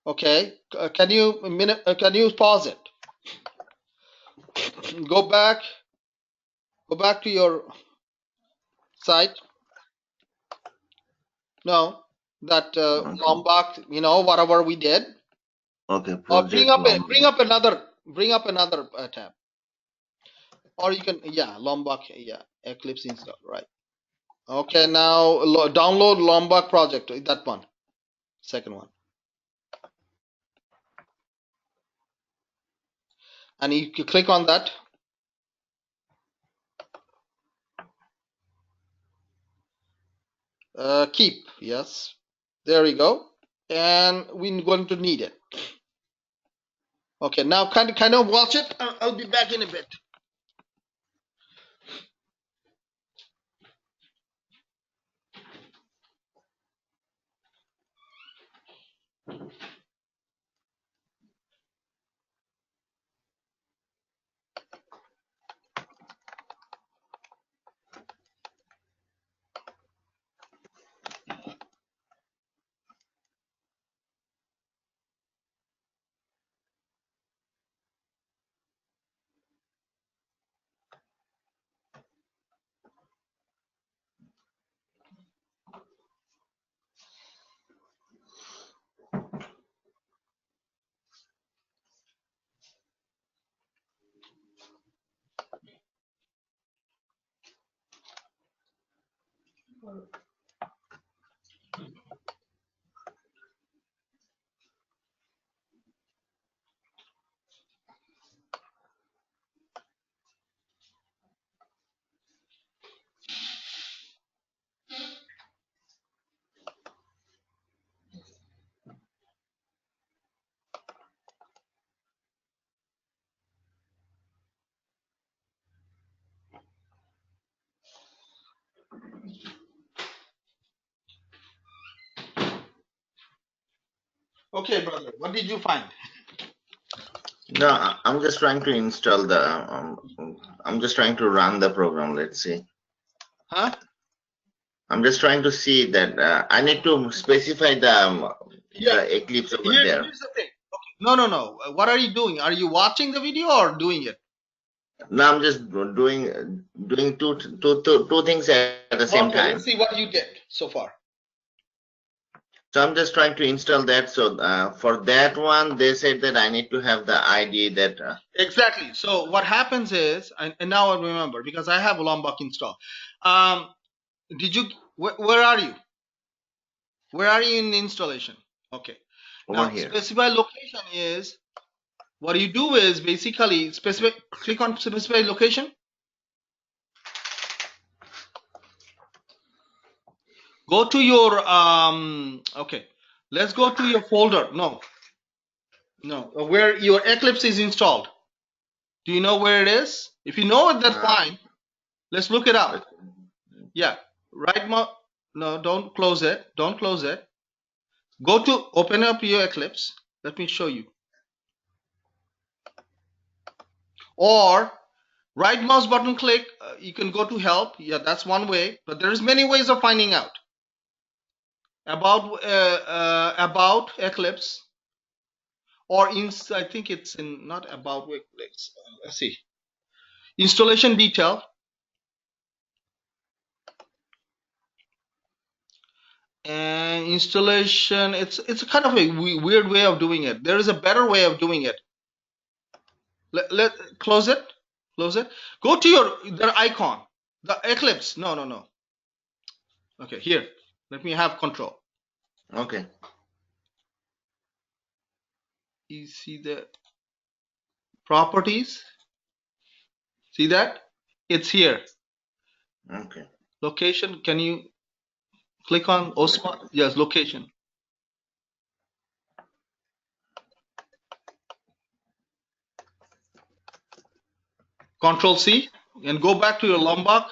Okay. Can you can you pause it? Go back. Go back to your site. No, that Okay. Lombok. You know, whatever we did. Okay, Or project long. bring up another tab. Or you can, yeah, Lombok. Yeah, Eclipse install. Right. Okay. Now download Lombok project. That one. Second one. And you click on that. Keep. Yes. There we go. And we're going to need it. Okay. Now kind of watch it. I'll be back in a bit. Okay, brother. What did you find? No, I'm just trying to install the. I'm just trying to run the program. Let's see. Huh? I'm just trying to see that I need to specify the Eclipse over there. Here's the thing. Okay. No. What are you doing? Are you watching the video or doing it? Now I'm just doing two things at the same Okay, time. let's see what you did so far. So I'm just trying to install that. So for that one, they said that I need to have the ID that. Exactly. So what happens is, and now I remember because I have Lombok installed. Did you? Where are you? Where are you in the installation? Okay. Over Now here. specify location is what you do is basically specify. Click on specify location. Go to your okay. Let's go to your folder. No, where your Eclipse is installed. Do you know where it is? If you know it, that's fine. Let's look it up. Yeah, right mouse. No, don't close it. Don't close it. Go to open up your Eclipse. Let me show you. Or right mouse button click. You can go to help. Yeah, that's one way. But there's many ways of finding out about Eclipse. Or in, I think it's in not about Eclipse. Let's see. Installation detail. And installation, it's kind of a weird way of doing it. There is a better way of doing it. Let close it. Close it. Go to their icon. The Eclipse. No. Okay, here. Let me have control. Okay. You see the properties? See that? It's here. Okay. Location. Can you click on Osman? Yes, location. Control C and go back to your Lombok.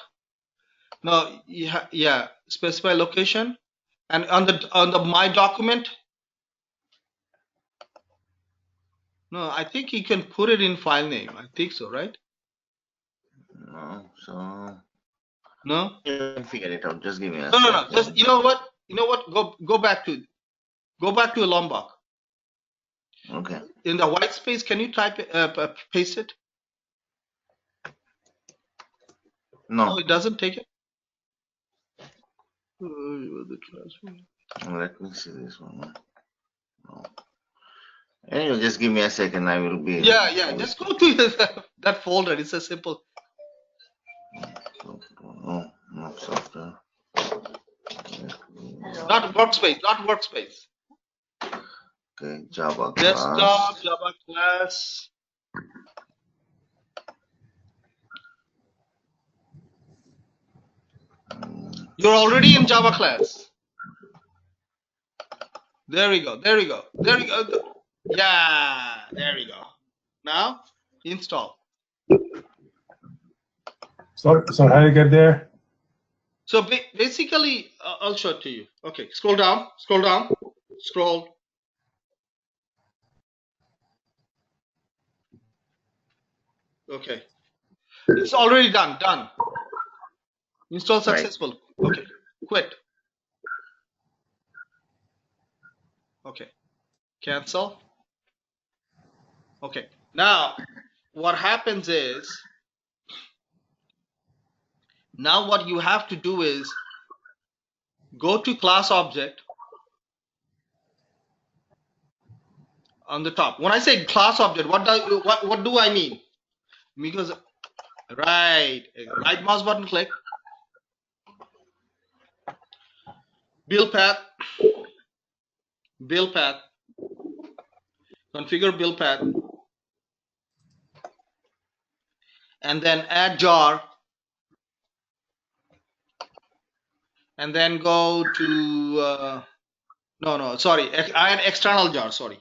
No, yeah, specify location, and on the my document. No, I think you can put it in file name. I think so, right? No, so No. you can figure it out. Just give me a No. second. Just you know what? Go back to a Lombok. Okay. In the white space, can you type paste it? No. It doesn't take it. Let me see this one. No. Anyway, just give me a second. I will be. Yeah. Just go to that folder. It's a simple. No software. Not workspace. Okay, Java class. Desktop, Java class. You're already in Java class. There we go. Yeah, there we go. Now install. So how do you get there? So basically, I'll show it to you. Okay, scroll down. Okay, it's already done. Install successful. Right. Okay, quit. Okay, cancel. Okay, now what happens is, now what you have to do is go to class object on the top. When I say class object, what do I mean? Because right mouse button click, build path, configure build path, and then add jar, and then go to no, sorry, add external jar. Sorry,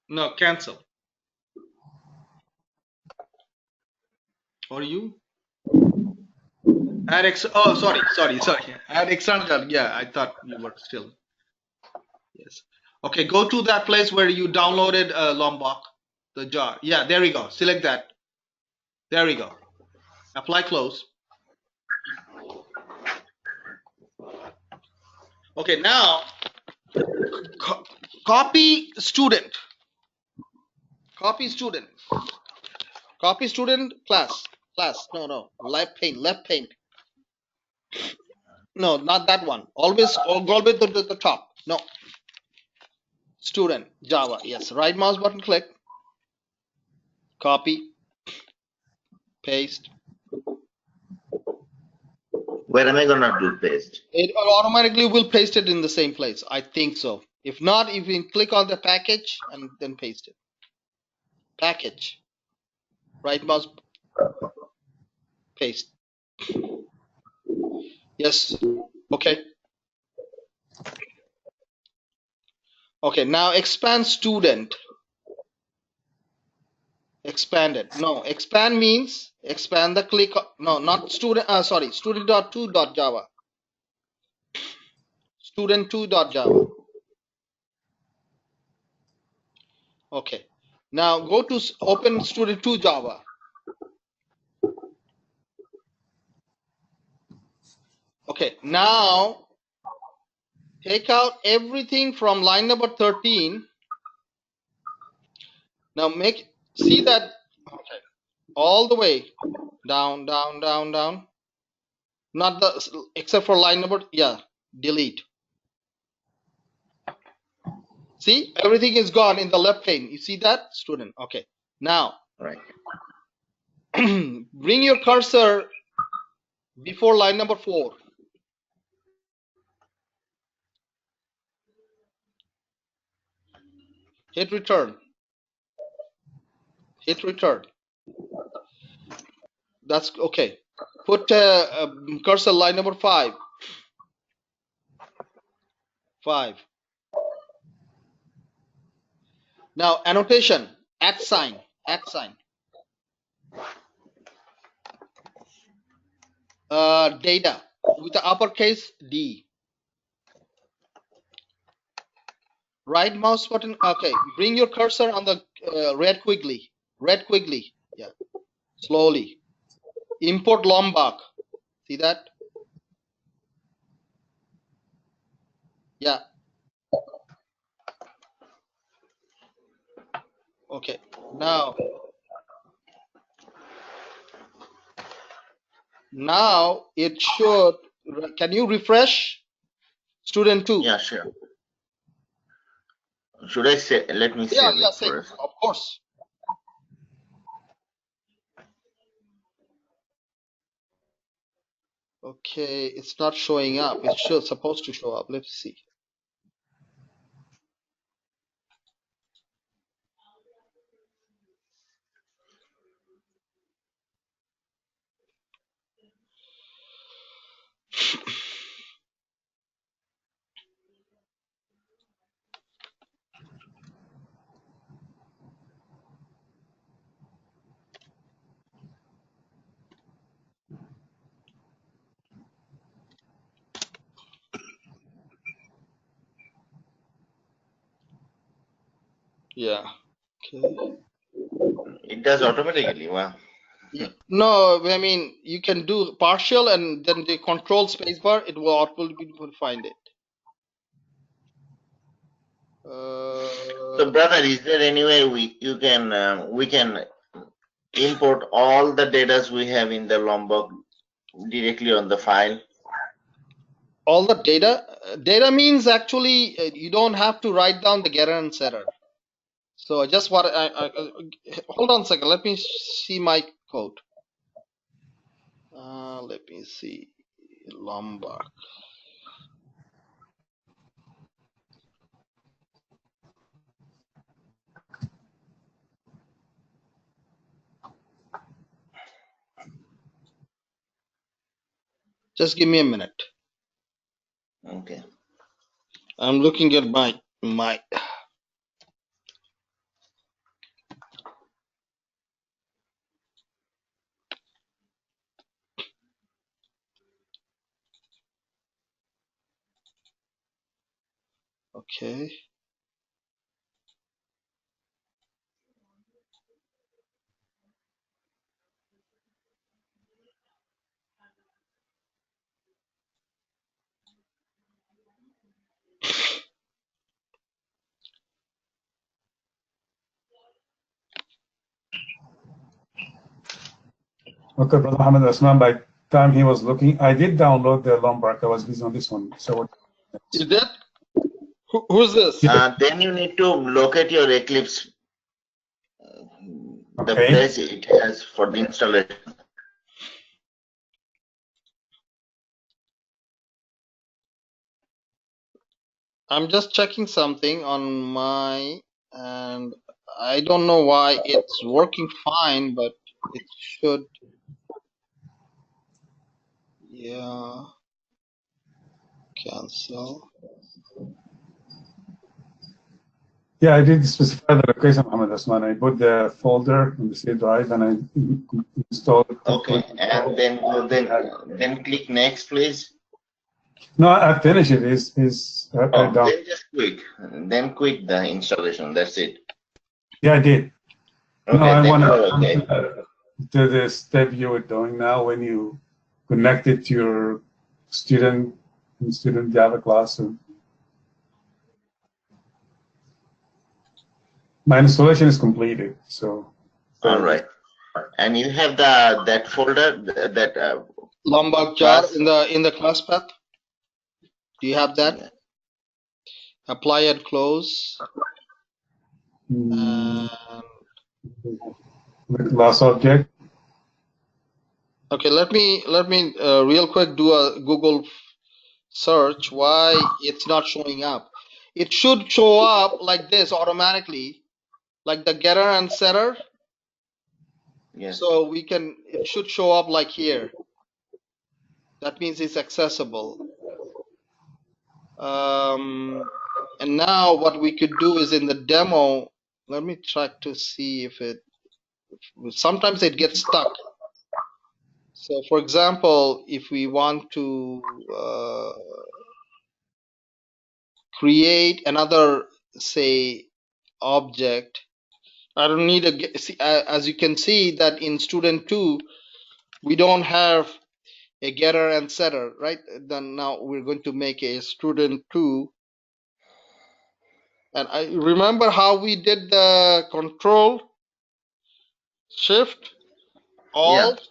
no, cancel. Or you add oh, sorry. Add external jar. Yeah, I thought you were still. Yes. Okay, go to that place where you downloaded Lombok, the jar. Yeah, there we go. Select that. There we go. Apply close. Okay, now copy student. Copy student. Copy student class. No. Left pane. No, not that one. Always go with the top. No. Student Java. Yes. Right mouse button click. Copy. Paste. Where am I gonna do paste? It automatically will paste it in the same place. I think so. If not, you can click on the package and then paste it. Package. Right mouse. Paste. Yes. Okay. Okay. Now expand student. Expanded. No, expand means expand the click. No, not student. Sorry, student.2.java. Student2.java. Okay. Now go to open student2 Java. Okay. Now take out everything from line number 13. Now see that. Okay. All the way down. Not the except for line number. Yeah. Delete. See, everything is gone in the left pane. You see that, student? Okay. Now, Right. bring your cursor before line number 4. Hit return. Hit return. That's okay. Put cursor line number 5. 5. Now, annotation. @ sign. @ sign. Data with the uppercase D. Right mouse button. Okay. Bring your cursor on the red quickly. Yeah. Slowly. Import Lombok. See that? Yeah. Okay. Now it should. Can you refresh? Student 2. Yeah, sure. Should I say? Let me save it Save. first. Of course. Okay, it's not showing up. It's supposed to show up. Let's see. Yeah. Okay. It does automatically. Wow. Yeah. No, I mean you can do partial and then the control spacebar. It will automatically find it. So, brother, is there any way we can import all the data we have in the Lombok directly on the file? All the data. Data means actually you don't have to write down the getter and setter. So just what hold on a second. Let me see my code. Let me me see. Lombok. Just give me a minute. Okay. I'm looking at my okay. Okay, Brother Muhammad Asman, by the time he was looking, I did download the Lombard. I was busy on this one. So what? You did? Who's this? Then you need to locate your Eclipse, the Okay. place it has for the installation. I'm just checking something on my, and I don't know why it's working fine, but it should. Yeah, cancel. Yeah, I did specify the location, Muhammad Asman. I put the folder in the C drive and I installed it. Okay, and then click next, please. No, I finished it. I down. Then just quit the installation. That's it. Yeah, I did. Okay, No, I then want you're okay. to the step you were doing now when you connect it to your student Java class. And my installation is completed. So. All right, and you have that folder that Lombok jar class. in the class path. Do you have that? Yeah. Apply and close. And Class object. okay, let me real quick do a Google search why it's not showing up. It should show up like this automatically, like the getter and setter. Yes. So it should show up like here. That means it's accessible. And now what we could do is in the demo, let me try to see if sometimes it gets stuck. So for example, if we want to create another, say, object, I don't need as you can see that in student 2, we don't have a getter and setter, right? Then now we're going to make a student 2. And I remember how we did the control, shift, Yeah. alt,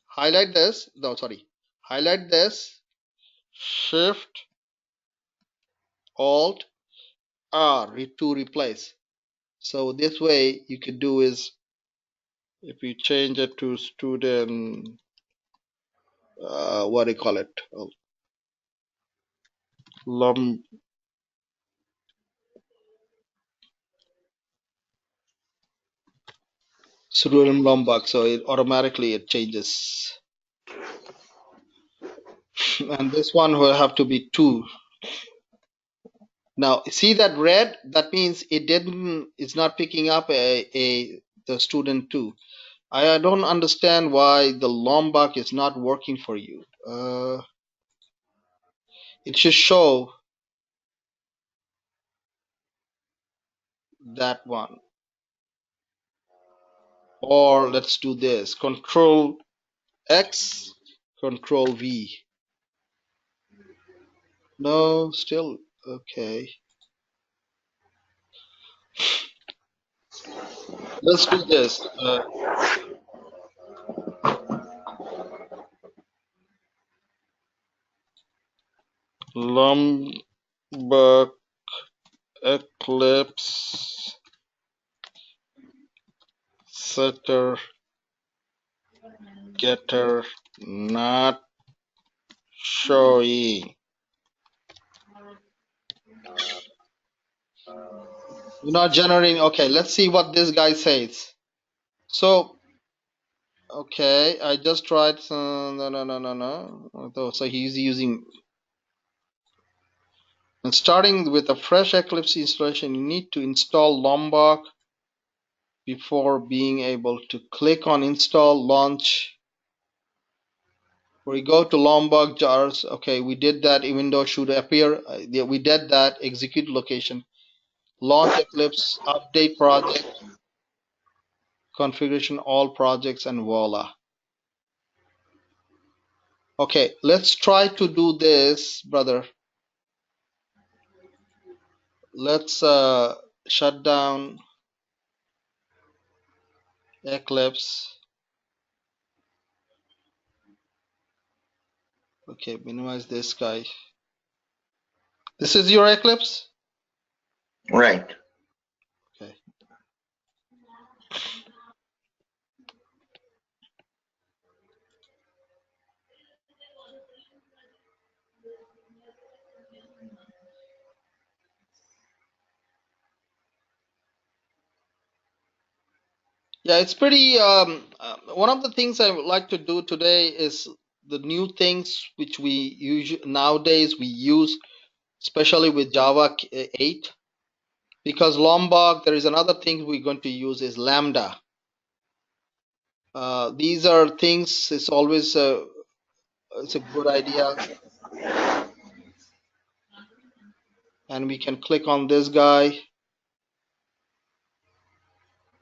highlight this. No, sorry. Highlight this, shift, alt, R to replace. So this way you could do is if you change it to student, what do you call it? Lum, student Lombok. So it automatically it changes. And this one will have to be 2. Now see that red? That means it's not picking up the student 2. I don't understand why the Lombok is not working for you. It should show that one. Or let's do this. Control X, Control V. No, still okay. Let's do this. Lombok Eclipse Setter getter not showing. You're not generating. Okay, let's see what this guy says. So, okay, I just tried. No. So he's using. And starting with a fresh Eclipse installation, you need to install Lombok before being able to click on install launch. We go to Lombok jars. Okay, we did that. A window should appear. Yeah, we did that. Execute location. Launch Eclipse. Update project. Configuration all projects and voila. Okay, let's try to do this, brother. Let's shut down Eclipse. Okay, minimize this guy. This is your Eclipse? Right. Okay. Yeah, it's pretty. One of the things I would like to do today is the new things which we usually nowadays we use, especially with Java 8. Because Lombok, there is another thing we're going to use is Lambda. These are things. It's always it's a good idea, and we can click on this guy.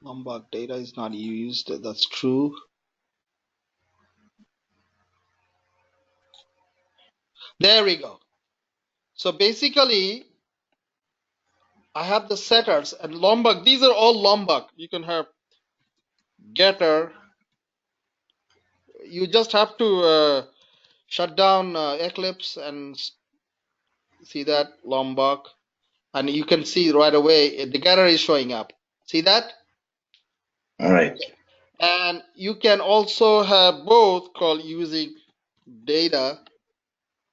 Lombok data is not used. That's true. There we go. So basically, I have the setters and Lombok. These are all Lombok. You can have getter. You just have to shut down Eclipse and see that Lombok, and you can see right away the getter is showing up. See that? All right. And you can also have both called using data,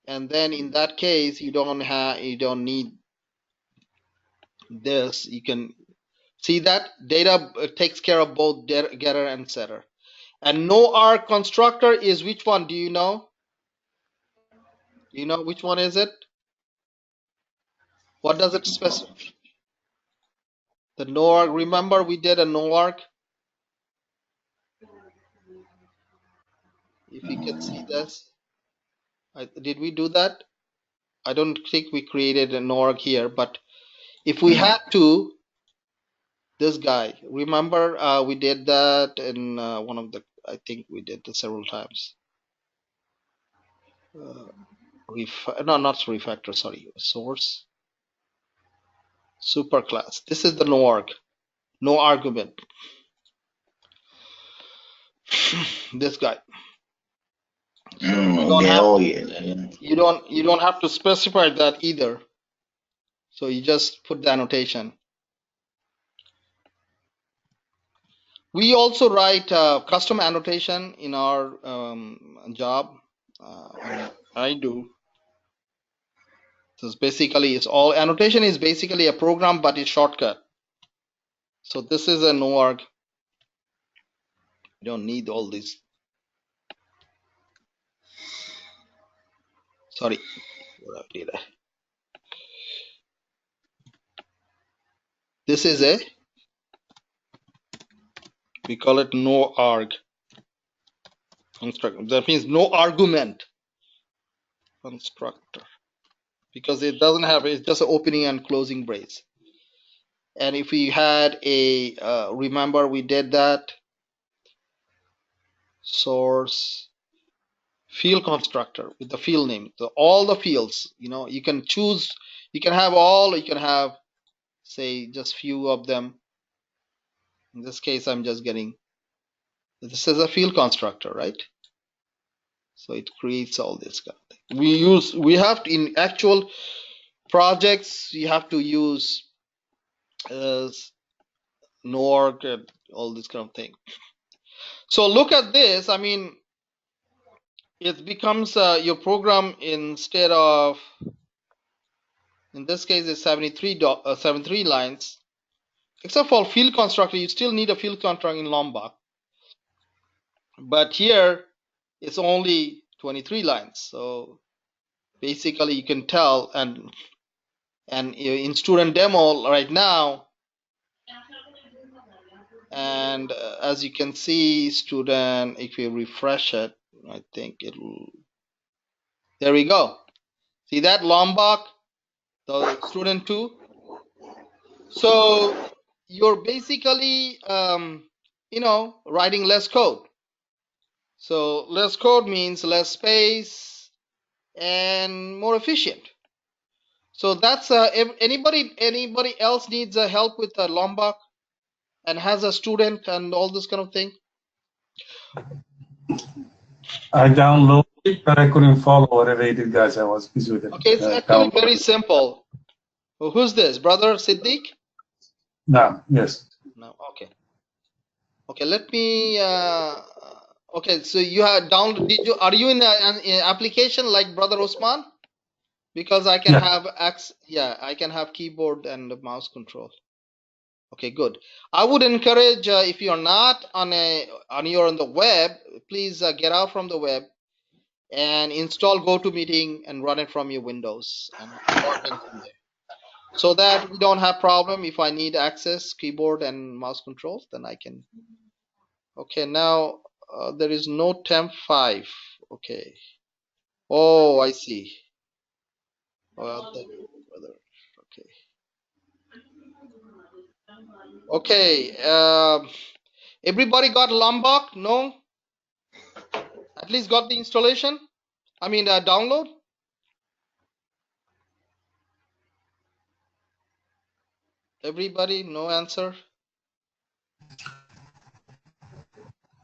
and then in that case you don't need this. You can see that data takes care of both getter and setter. And no arg constructor is which one? Do you know? Do you know which one is it? What does it specify? The no arg. Remember we did a no arg. If you can see this, did we do that? I don't think we created an org here, but if we had to, this guy, remember we did that in one of the, I think we did this several times. No, not refactor, sorry, source, superclass. This is the no arg, no argument. This guy. So you don't Okay. have, Oh, yeah. you don't have to specify that either. So you just put the annotation. We also write custom annotation in our job. I do. So it's basically, it's all annotation is basically a program, but it's shortcut. So this is a no arg. You don't need all this. Sorry, what did I? This is a, we call it no arg constructor. That means no argument constructor, because it doesn't have, it's just an opening and closing brace. And if we had a, remember we did that source field constructor with the field name. So all the fields, you can choose, you can have all, you can have, say, just few of them. In this case, I'm just getting, this is a field constructor, right? So it creates all this kind of thing. We have to, in actual projects, you have to use NORC and all this kind of thing. So look at this. I mean, it becomes your program instead of, in this case, it's 73 lines. Except for field constructor, you still need a field constructor in Lombok. But here, it's only 23 lines. So basically, you can tell, and in student demo right now, and as you can see, student, if you refresh it, I think it'll, there we go. See that Lombok, the student 2. So you're basically, writing less code. So less code means less space and more efficient. So that's anybody else needs help with Lombok and has a student and all this kind of thing. I downloaded it, but I couldn't follow whatever you did, guys. I was busy with it. Okay, it's actually very simple. Well, who's this, brother Siddiq? No, yes. No, okay. Okay, let me. Okay, so you have download. Are you in an application like brother Osman? Because I can have I can have keyboard and mouse control. Okay, good. I would encourage if you're not you're on the web, please get out from the web and install GoToMeeting and run it from your Windows and log in from there, so that we don't have problem. If I need access keyboard and mouse controls, then I can. Okay, now there is no temp 5. Okay. Oh, I see. Well, brother. Okay. Okay. Everybody got Lombok? No? At least got the installation? I mean, download? Everybody? No answer?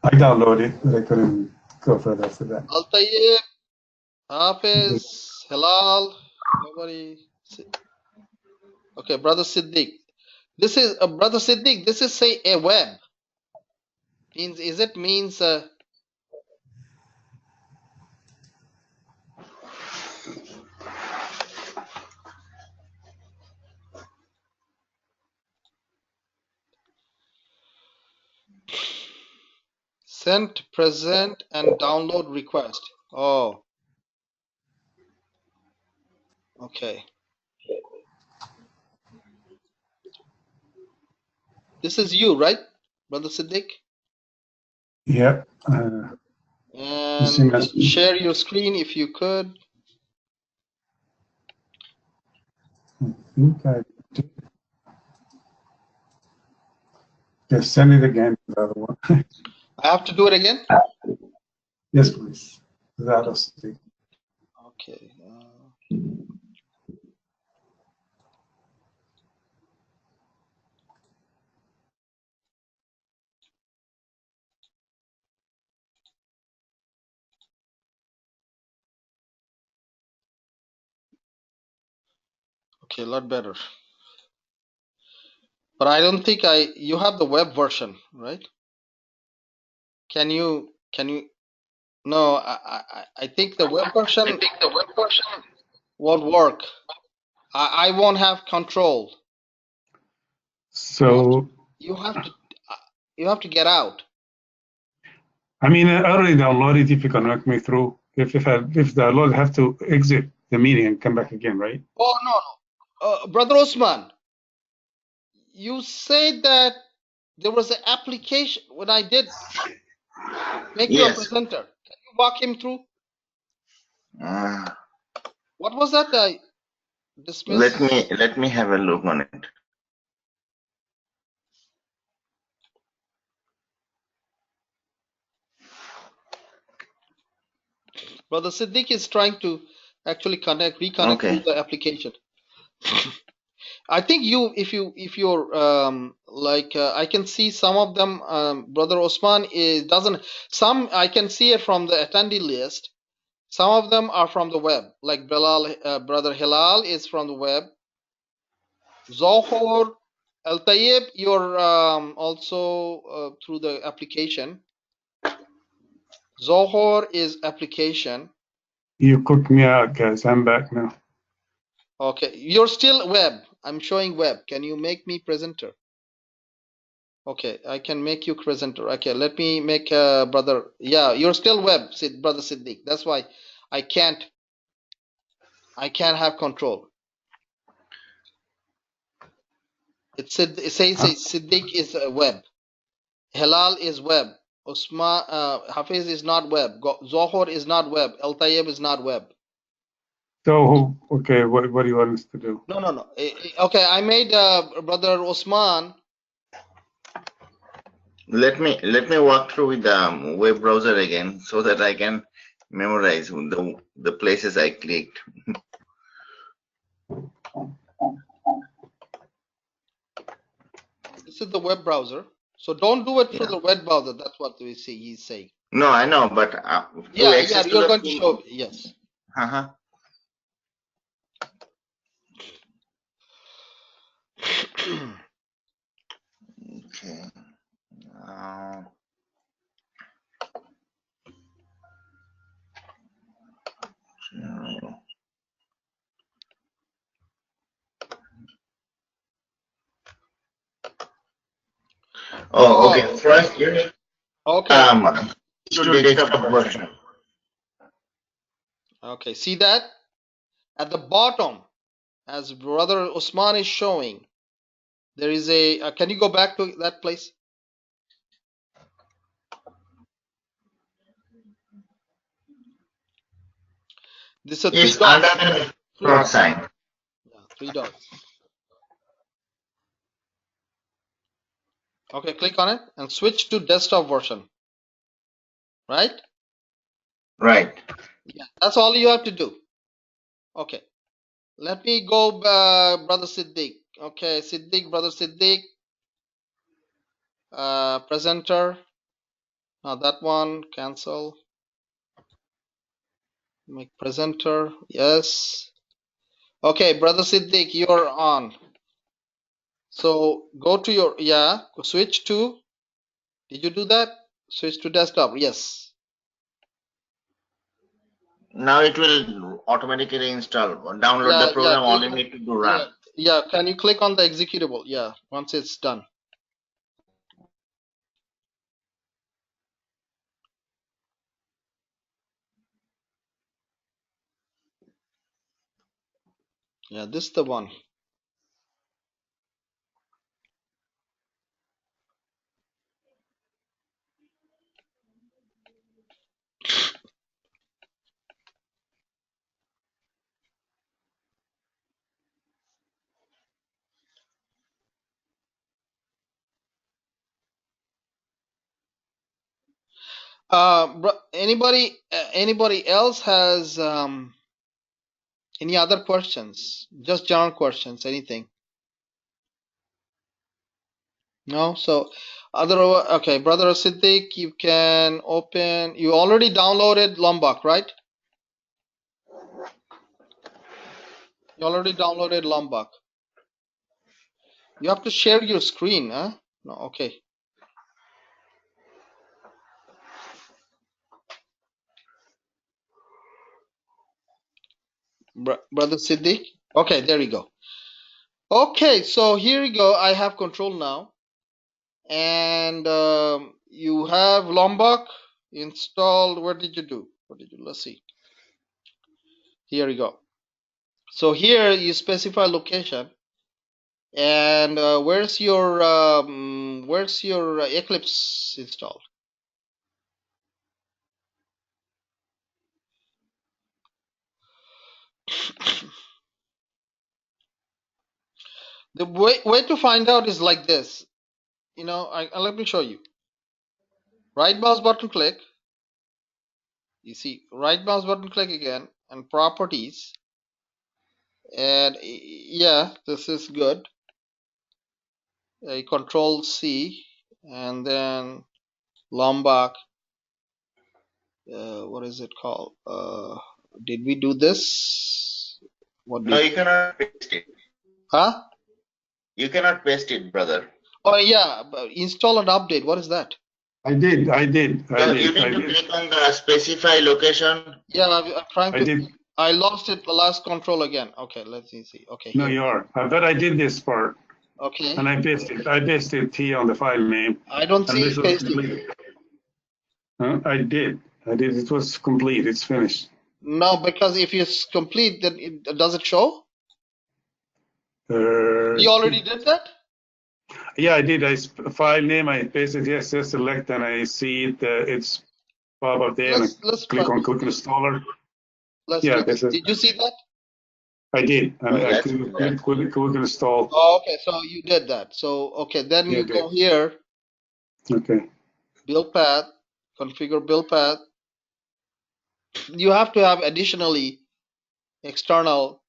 I downloaded it, but I couldn't go further after that. Al-Tayyib, Hafiz, Hilal, nobody. Okay, brother Siddiq. This is brother Siddiq. This is say a web. Means sent, present, and download request. Oh, okay. This is you, right, brother Siddiq? Yep. And share your screen if you could. I think I did. Just send it again, the other one. I have to do it again? Yes, please. That was the. Okay. Okay, a lot better. But I don't think you have the web version, right? Can you, no, I think the web version won't work. I won't have control. So you have to get out. I mean, I already downloaded. If you connect me through, if the download, have to exit the meeting and come back again, right? Oh no, brother Osman, you said that there was an application when I did make you a presenter. Can you walk him through? What was that? Dismiss. Let me have a look on it. Brother Siddiq is trying to actually reconnect to the application. I think if you're I can see some of them. Brother Osman doesn't. Some I can see it from the attendee list. Some of them are from the web. Like brother Hilal is from the web. Zohor, Al Tayyib, you're also through the application. Zohor is application. You cooked me out, guys. I'm back now. Okay, you're still web. I'm showing web. Can you make me presenter? Okay, I can make you presenter. Okay, let me make brother. Yeah, you're still web, brother Siddiq. That's why I can't have control. It says Siddiq is web. Halal is web. Usman Hafiz is not web. Zohor is not web. El Tayyib is not web. So, okay, what do you want us to do? No. Okay, I made brother Osman. Let me walk through with the web browser again so that I can memorize the places I clicked. This is the web browser. So don't do it through the web browser. That's what we see. He's saying. No, I know, but to Yeah, access to you're the going to show. Yes. Uh-huh. Okay. Okay. First, you need to desktop version. Okay. See that at the bottom, as brother Usman is showing, there is a. Can you go back to that place? This is It's under the cross sign. Yeah, 3 dots. Okay, click on it and switch to desktop version. Right? Right. Yeah, that's all you have to do. Okay. Let me go, brother Siddiq. Okay, brother Siddiq. Presenter. Now that one, cancel. Make presenter. Yes. Okay, brother Siddiq, you're on. So go to your, switch to, did you do that? Switch to desktop. Yes. Now it will automatically install. Download the program, all you need to do run. Yeah, can you click on the executable? Yeah, once it's done. Yeah, this is the one. Anybody else has any other questions? Just general questions, anything? No? So okay, brother Siddiq, you can open, you already downloaded Lombok, right? You already downloaded Lombok. You have to share your screen, huh? No, okay. Brother Siddiq? Okay, there you go. Okay, so here you go. I have control now. And you have Lombok installed. What did you do? Let's see. Here you go. So here you specify location. And where's your Eclipse installed? The way to find out is like this. You know, let me show you. Right mouse button click. You see, right mouse button click again, and properties. And yeah, this is good. Control C, and then Lombok. What is it called? Did we do this? No, you cannot paste it. Huh? You cannot paste it, brother. Oh yeah, install and update. What is that? I did. You need to click on the specify location. Yeah, I'm trying I to. did. I lost it. The last control again. Okay, let's see. Okay, No, here. you are. But I did this part, Okay. and I pasted T on the file name, I don't and see this was pasting. complete. I did. It was complete. It's finished. No, because if it's complete, then does it show? You already did that? Yeah, I did. File name. I pasted yes, select, and I see it. It's pop up there, and Let's click try. on quick installer. Let's Yeah, do this. this is. Did you see that? I did, and Oh, I that's click quick install. Oh, okay. So you did that. So okay, then Yeah, you go here, okay. build path, configure build path. You have to have additionally external,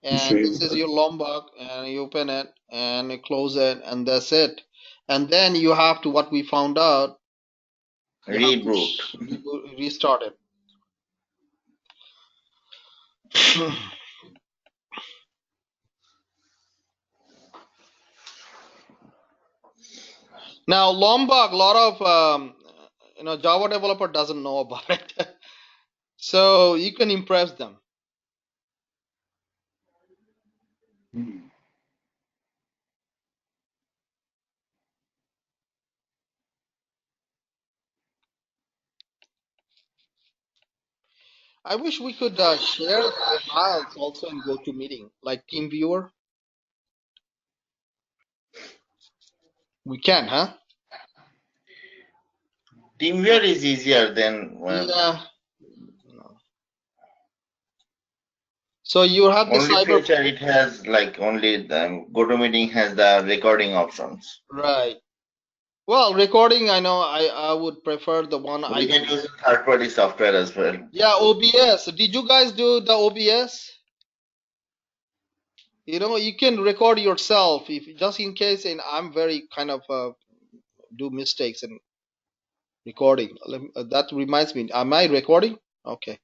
Let's and see. this is your Lombok, and you open it and you close it, and that's it. And then you have to what we found out. You have to reboot. restart it. Now Lombok, a lot of Java developer doesn't know about it, so you can impress them. I wish we could share files also in GoToMeeting, like TeamViewer. We can, huh? TeamViewer is easier than Yeah. No. So you have the only cyber, feature it has like only the GoToMeeting has the recording options. right? Well, recording, I know I would prefer the one I We can use. use third-party software as well. Yeah, OBS. Did you guys do the OBS? You can record yourself if just in case. And I'm very kind of do mistakes in recording. That reminds me. Am I recording? Okay.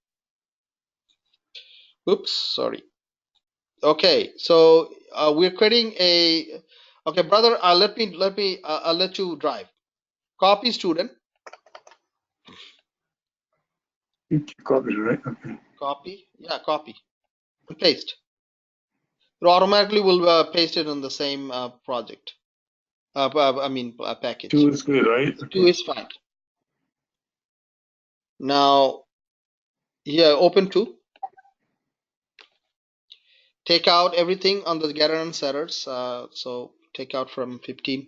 Oops. Sorry. Okay. So we're creating a. Okay, brother. Let me. I'll let you drive. Copy student. You copied it, right? Okay. Copy. Yeah. Copy. And paste. It automatically will paste it in the same project. Package. 2 is good, right? Two Okay. is fine. Now, here, open two. Take out everything on the getter and setters. So take out from 15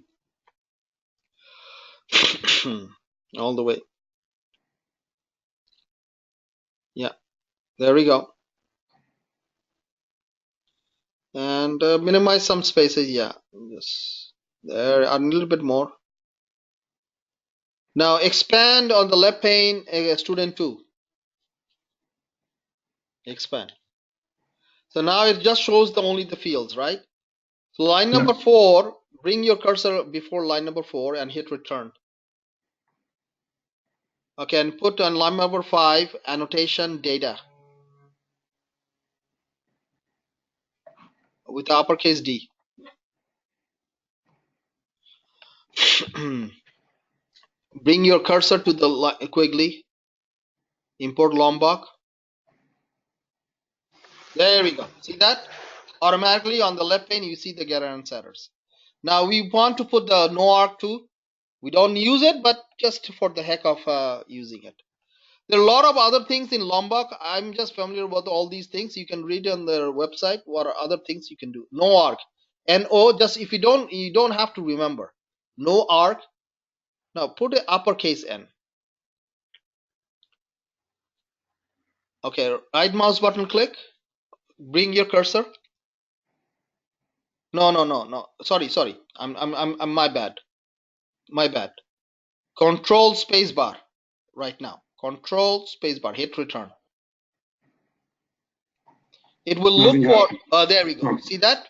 all the way. Yeah, there we go. And minimize some spaces. Yeah, yes. There, a little bit more. Now expand on the left pane, student 2. Expand. So now it just shows only the fields, right? So line Yeah. number 4, bring your cursor before line number 4 and hit return. Okay, and put on line number 5, annotation data with uppercase D. Bring your cursor to the quickly. Import Lombok. There we go. See that? Automatically on the left pane, you see the getter and setters. Now we want to put the no arc too. We don't use it, but just for the heck of using it. There are a lot of other things in Lombok. I'm just familiar with all these things. You can read on their website what are other things you can do. No arc. No, just if you don't have to remember. No arc. Now put a uppercase N. Okay, right mouse button click. Bring your cursor. No. Sorry. I'm my bad. My bad. Control space bar right now. Control space bar. Hit return. It will look Nothing for. happened. There we go. Oh, See that?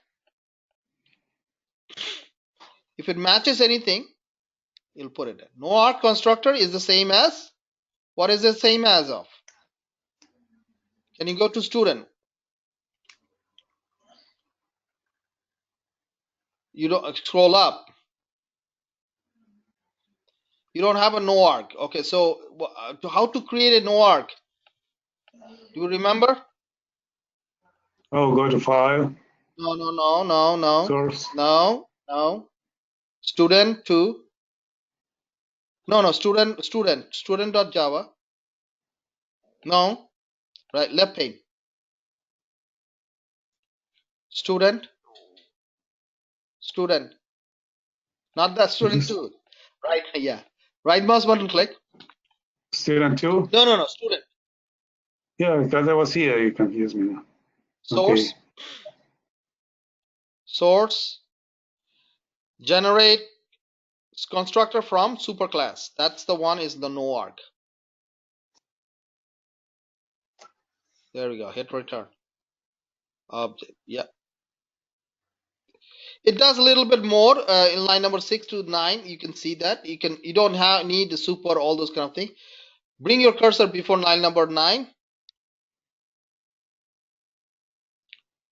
If it matches anything, you'll put it in. No arc constructor is the same as. What is the same as of? Can you go to student? You don't scroll up. You don't have a no arg. Okay, so how to create a no arg? Do you remember? Oh, go to file, source. No. Student to student.java. No, right, left pane. Student, not that student This two. Right, yeah. Right mouse button click. student two. No, student. Yeah, because I was here, you confused me now. Source, Okay. source, generate constructor from superclass. That's the one is the no arg. There we go. Hit return. Object. Yeah. It does a little bit more in line number 6 to 9. You can see that you don't have need the super all those kind of things. Bring your cursor before line number 9.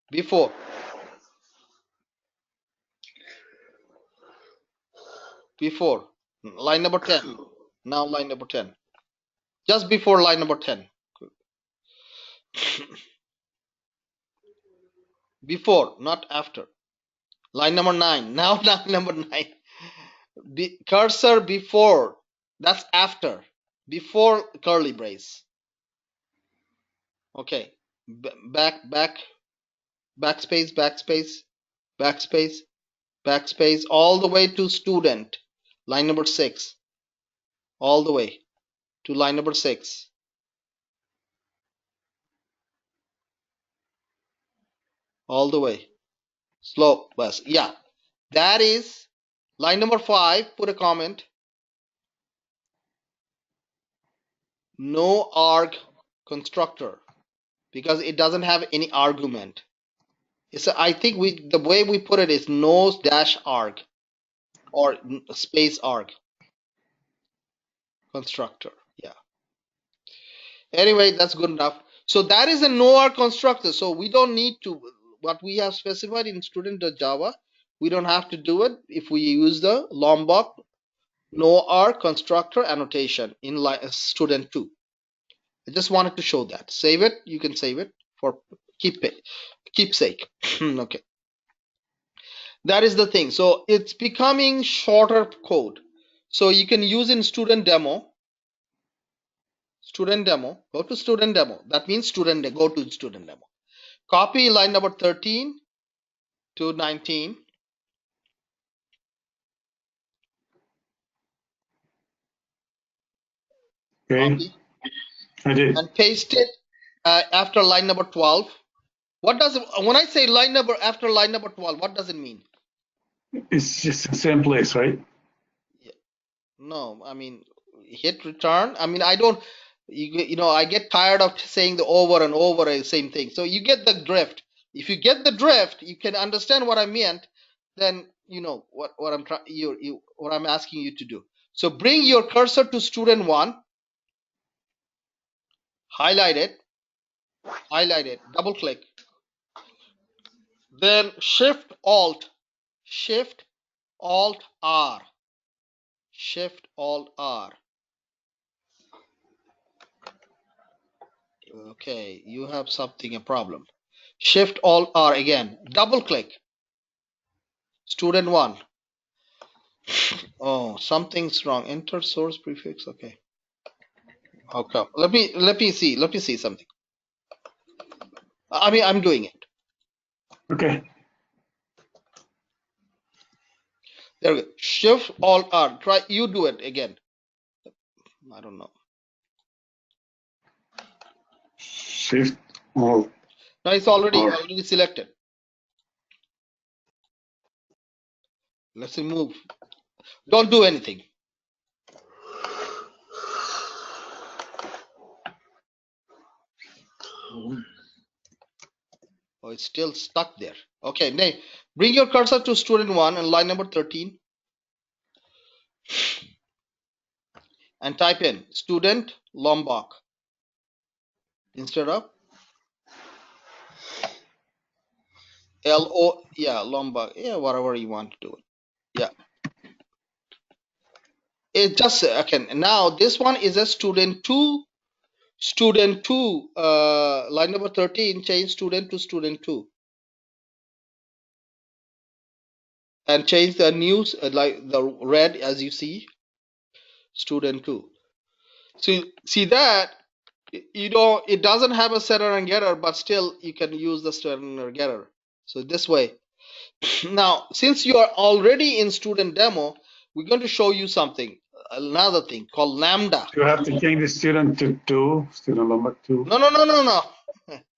Before line number 10. Now line number 10. Just before line number 10. Before, not after. Line number 9. Now line number 9. Cursor before. That's after. Before curly brace. Okay. Backspace, all the way to student. Line number 6. All the way to line number 6. All the way. Slow. Bus. Yeah. That is line number 5. Put a comment. No arg constructor. Because it doesn't have any argument. I think the way we put it is no dash arg or space arg constructor. Yeah. Anyway, that's good enough. So that is a no arg constructor. So we don't need to, what we have specified in student.java, we don't have to do it if we use the Lombok no arg constructor annotation in student 2. I just wanted to show that. Save it. You can save it for keepsake. Okay. That is the thing. So it's becoming shorter code. So you can use in student demo. Go to student demo. That means go to student demo. Copy line number 13 to 19. Okay. Copy I did. and paste it after line number 12. What does it, when I say line number after line number 12, what does it mean? It's just the same place, right? No, I mean, hit return. I mean, I don't, I get tired of saying the over and over the same thing. So you get the drift. If you get the drift, you can understand what I meant. Then you know what I'm trying what I'm asking you to do. So bring your cursor to student 1, highlight it, double click, then Shift Alt R, Shift Alt R. Okay, you have a problem. Shift Alt R again. Double click. Student 1. Oh, something's wrong. Enter source prefix. Okay. How come? Let me see. Let me see something. I mean, I'm doing it. Okay. There we go. Shift Alt R. Try. You do it again. I don't know. Shift Alt. No, it's already selected. Let's remove. Don't do anything. Oh, it's still stuck there. Okay, now bring your cursor to student 1 and line number 13 and type in student Lombok instead of Lombok. Yeah, whatever you want to do it. Yeah. it just okay. Now this one is a student 2. Student 2, line number 13, change student to student 2 and change the news like the red as you see, student 2. So see that you know it doesn't have a setter and getter, but still you can use the setter and getter. So this way. Now, since you are already in student demo, we're going to show you something, another thing called lambda. You have to change the student to 2, student number 2. No, no, no, no, no.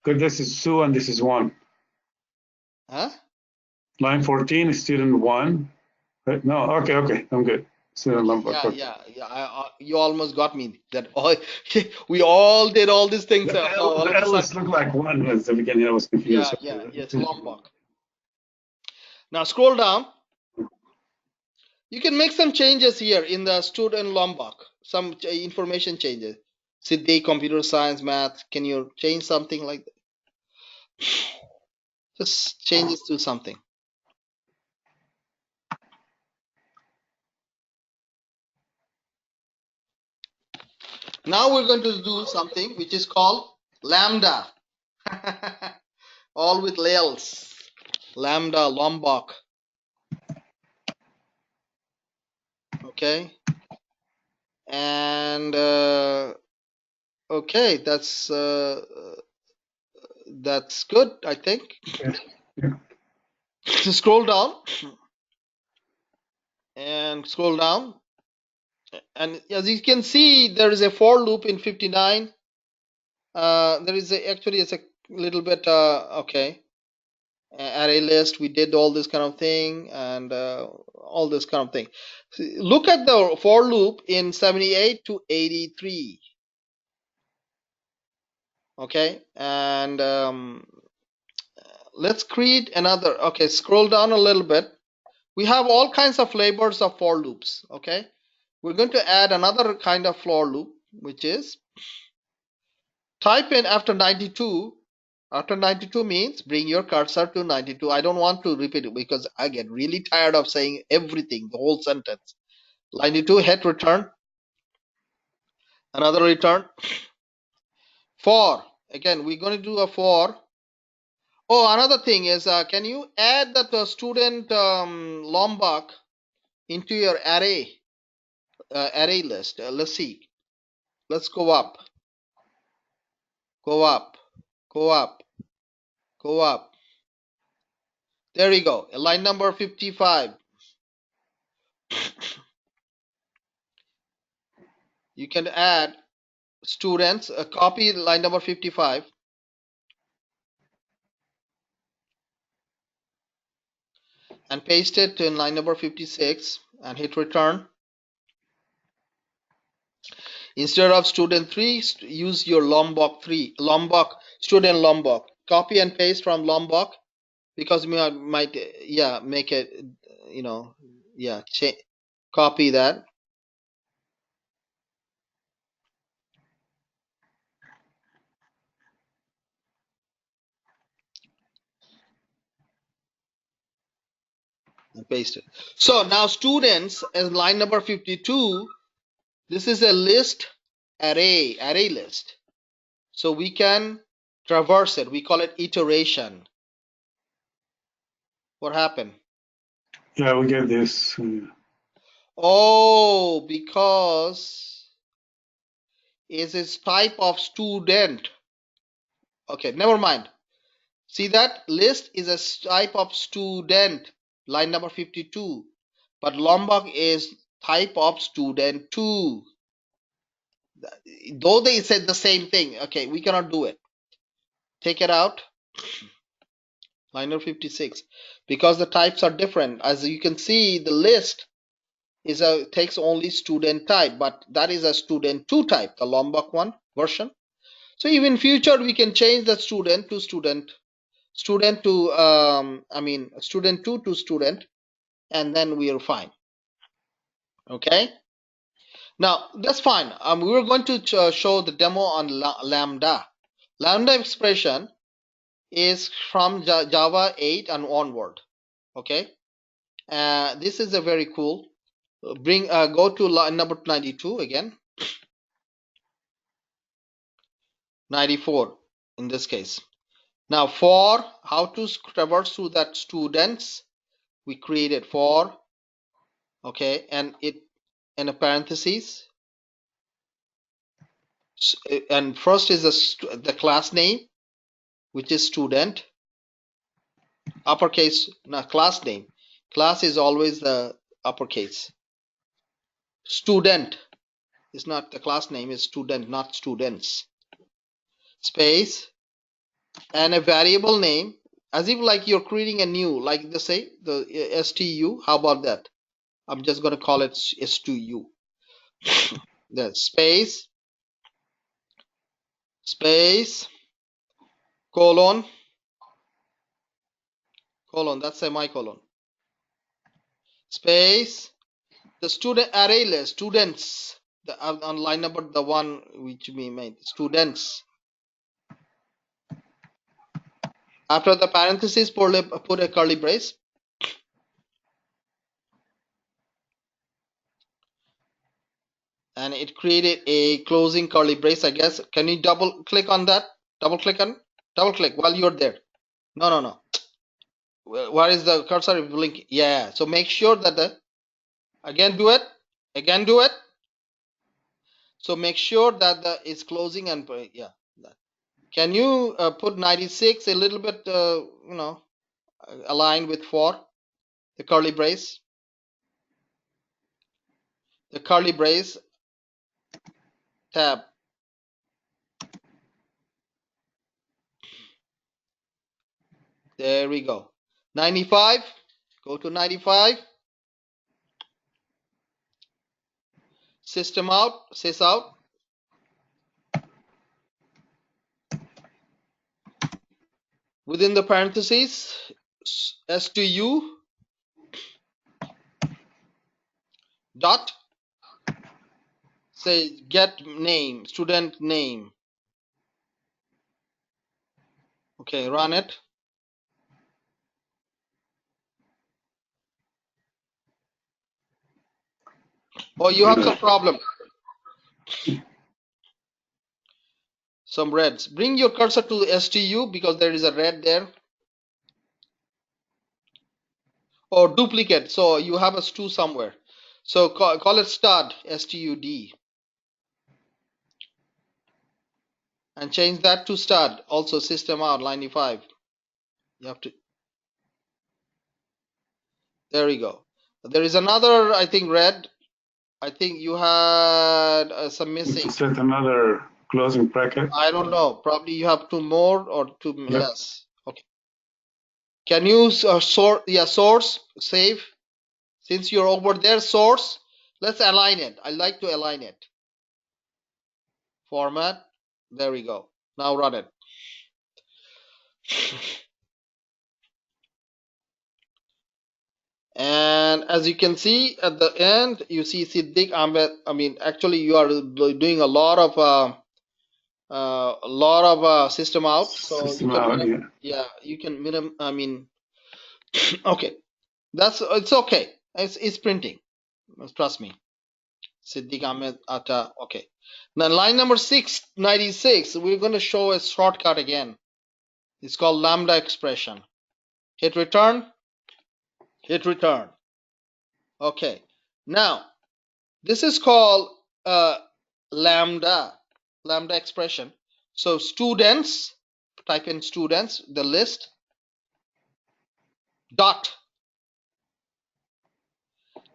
Because this is 2 and this is 1. Huh? Line 14 is student 1. Right? No, okay, I'm good. Student number. Yeah, Okay. yeah. You almost got me. That all, we all did all these things. The All of a L sudden, looked like 1 at the beginning. I was confused. yes, Lombok. Now scroll down. You can make some changes here in the student Lombok. Some information changes. Siddi, computer science, math. Can you change something like that? Just changes to something. Now we're going to do something which is called lambda. All with L's. Lambda, Lombok. Okay. And okay, that's good, I think. Yeah. So scroll down and scroll down. And as you can see, there is a for loop in 59. There is actually it's a little bit okay. Array list, we did all this kind of thing and all this kind of thing. Look at the for loop in 78 to 83. Okay, and let's create another. Okay, scroll down a little bit. We have all kinds of flavors of for loops. Okay, we're going to add another kind of for loop, which is type in after 92. After 92 means bring your cursor to 92. I don't want to repeat it because I get really tired of saying everything, the whole sentence. 92, hit return. Another return. For. Again, we're going to do a for. Oh, another thing is, can you add that student Lombok into your array list? Let's see. Let's go up. Go up. Go up. Go up. There we go. Line number 55. You can add students, copy line number 55 and paste it in line number 56 and hit return. Instead of student 3, use your Lombok 3, student Lombok. Copy and paste from Lombok because we might make it, copy that. And paste it. So now students in line number 52, this is a list array list. So we can traverse it. We call it iteration. What happened? Yeah, we get this. Oh, because it's a type of student. Okay, never mind. See that list is a type of student, line number 52. But Lombok is type of student 2. Though they said the same thing. Okay, we cannot do it. Take it out. Line number 56. Because the types are different. As you can see, the list takes only student type, but that is a student 2 type, the Lombok one version. So even in future we can change the student to student to student 2 to student, and then we are fine. Okay, now that's fine. We are going to show the demo on lambda. Lambda expression is from Java 8 and onward. Okay, this is a very cool. Go to line number 92 again. 94 in this case. Now for how to traverse through that students, we created for, okay, and it in a parentheses, and first is the class name, which is student, uppercase, not class name. Class is always the uppercase. Student is not the class name, is student, not students. Space and a variable name, as if like you're creating a new, like they say the STU. How about that? I'm just going to call it STU. The space, colon, that's semicolon. Space, the student array list, students, on line number the one which we made, students. After the parentheses, put a curly brace. And it created a closing curly brace, I guess. Can you double click on that? Double click while you're there. No. Where is the cursor blinking? Yeah. So make sure that again do it. So make sure that it's closing and yeah. Can you put 96 a little bit, aligned with 4, the curly brace? The curly brace tab. There we go. 95. Go to 95. System out. Sys out. Within the parentheses, STU dot, say get name, student name. Okay, run it. Oh, you have some problem. Some reds. Bring your cursor to the STU because there is a red there. Or duplicate. So you have a stu somewhere. So call it stud, STUD. And change that to stud. Also system out, 95. You have to. There we go. There is another, I think, red. I think you had some missing. Set another closing bracket. I don't know. Probably you have 2 more or 2 less. Okay. Can you sort? Yeah, source, save. Since you're over there, source. Let's align it. I like to align it. Format. There we go. Now run it. And as you can see at the end, you see Siddiq Ahmed. I mean, actually, you are doing a lot of system out. So System out, yeah, you can okay, it's okay. It's printing. Trust me. Siddiq Ahmed Atta. Okay. Now line number 696, we're going to show a shortcut again. It's called lambda expression. Hit return. Okay. Now this is called lambda expression. So students, type in students, the list dot.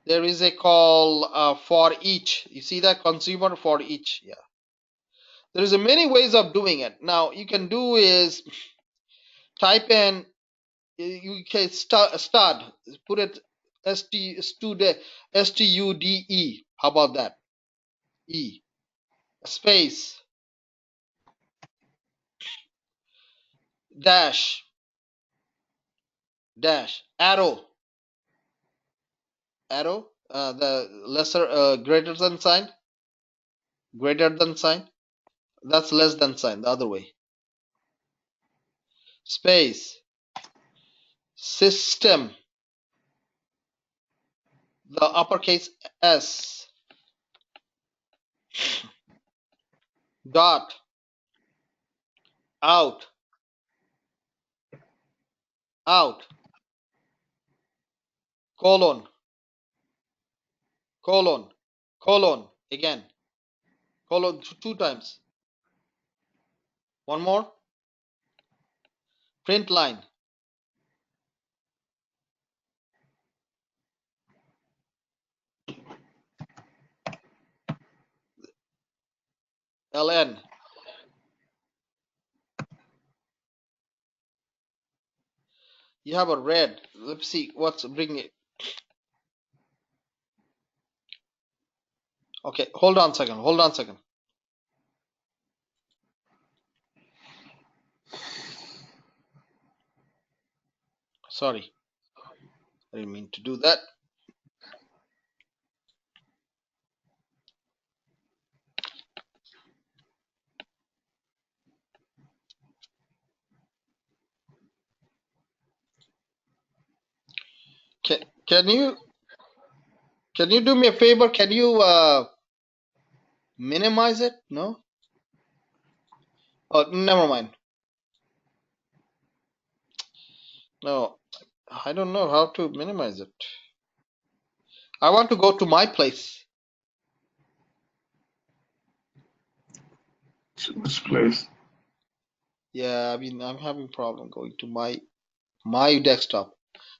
There is a call for each. You see that consumer for each. Yeah. There is a many ways of doing it. Now you can do is type in, you can stud, put it stude, stude. How about that? E space dash arrow, the lesser greater than sign, that's less than sign, the other way. Space system the uppercase S dot out colon again colon two times. One more. Print line ln. You have a red. Let's see what's bringing it. Okay, hold on a second. Sorry, I didn't mean to do that. Can you do me a favor? Can you minimize it? No? Oh, never mind. No, I don't know how to minimize it. I want to go to my place. Which place? Yeah, I mean, I'm having problem going to my desktop.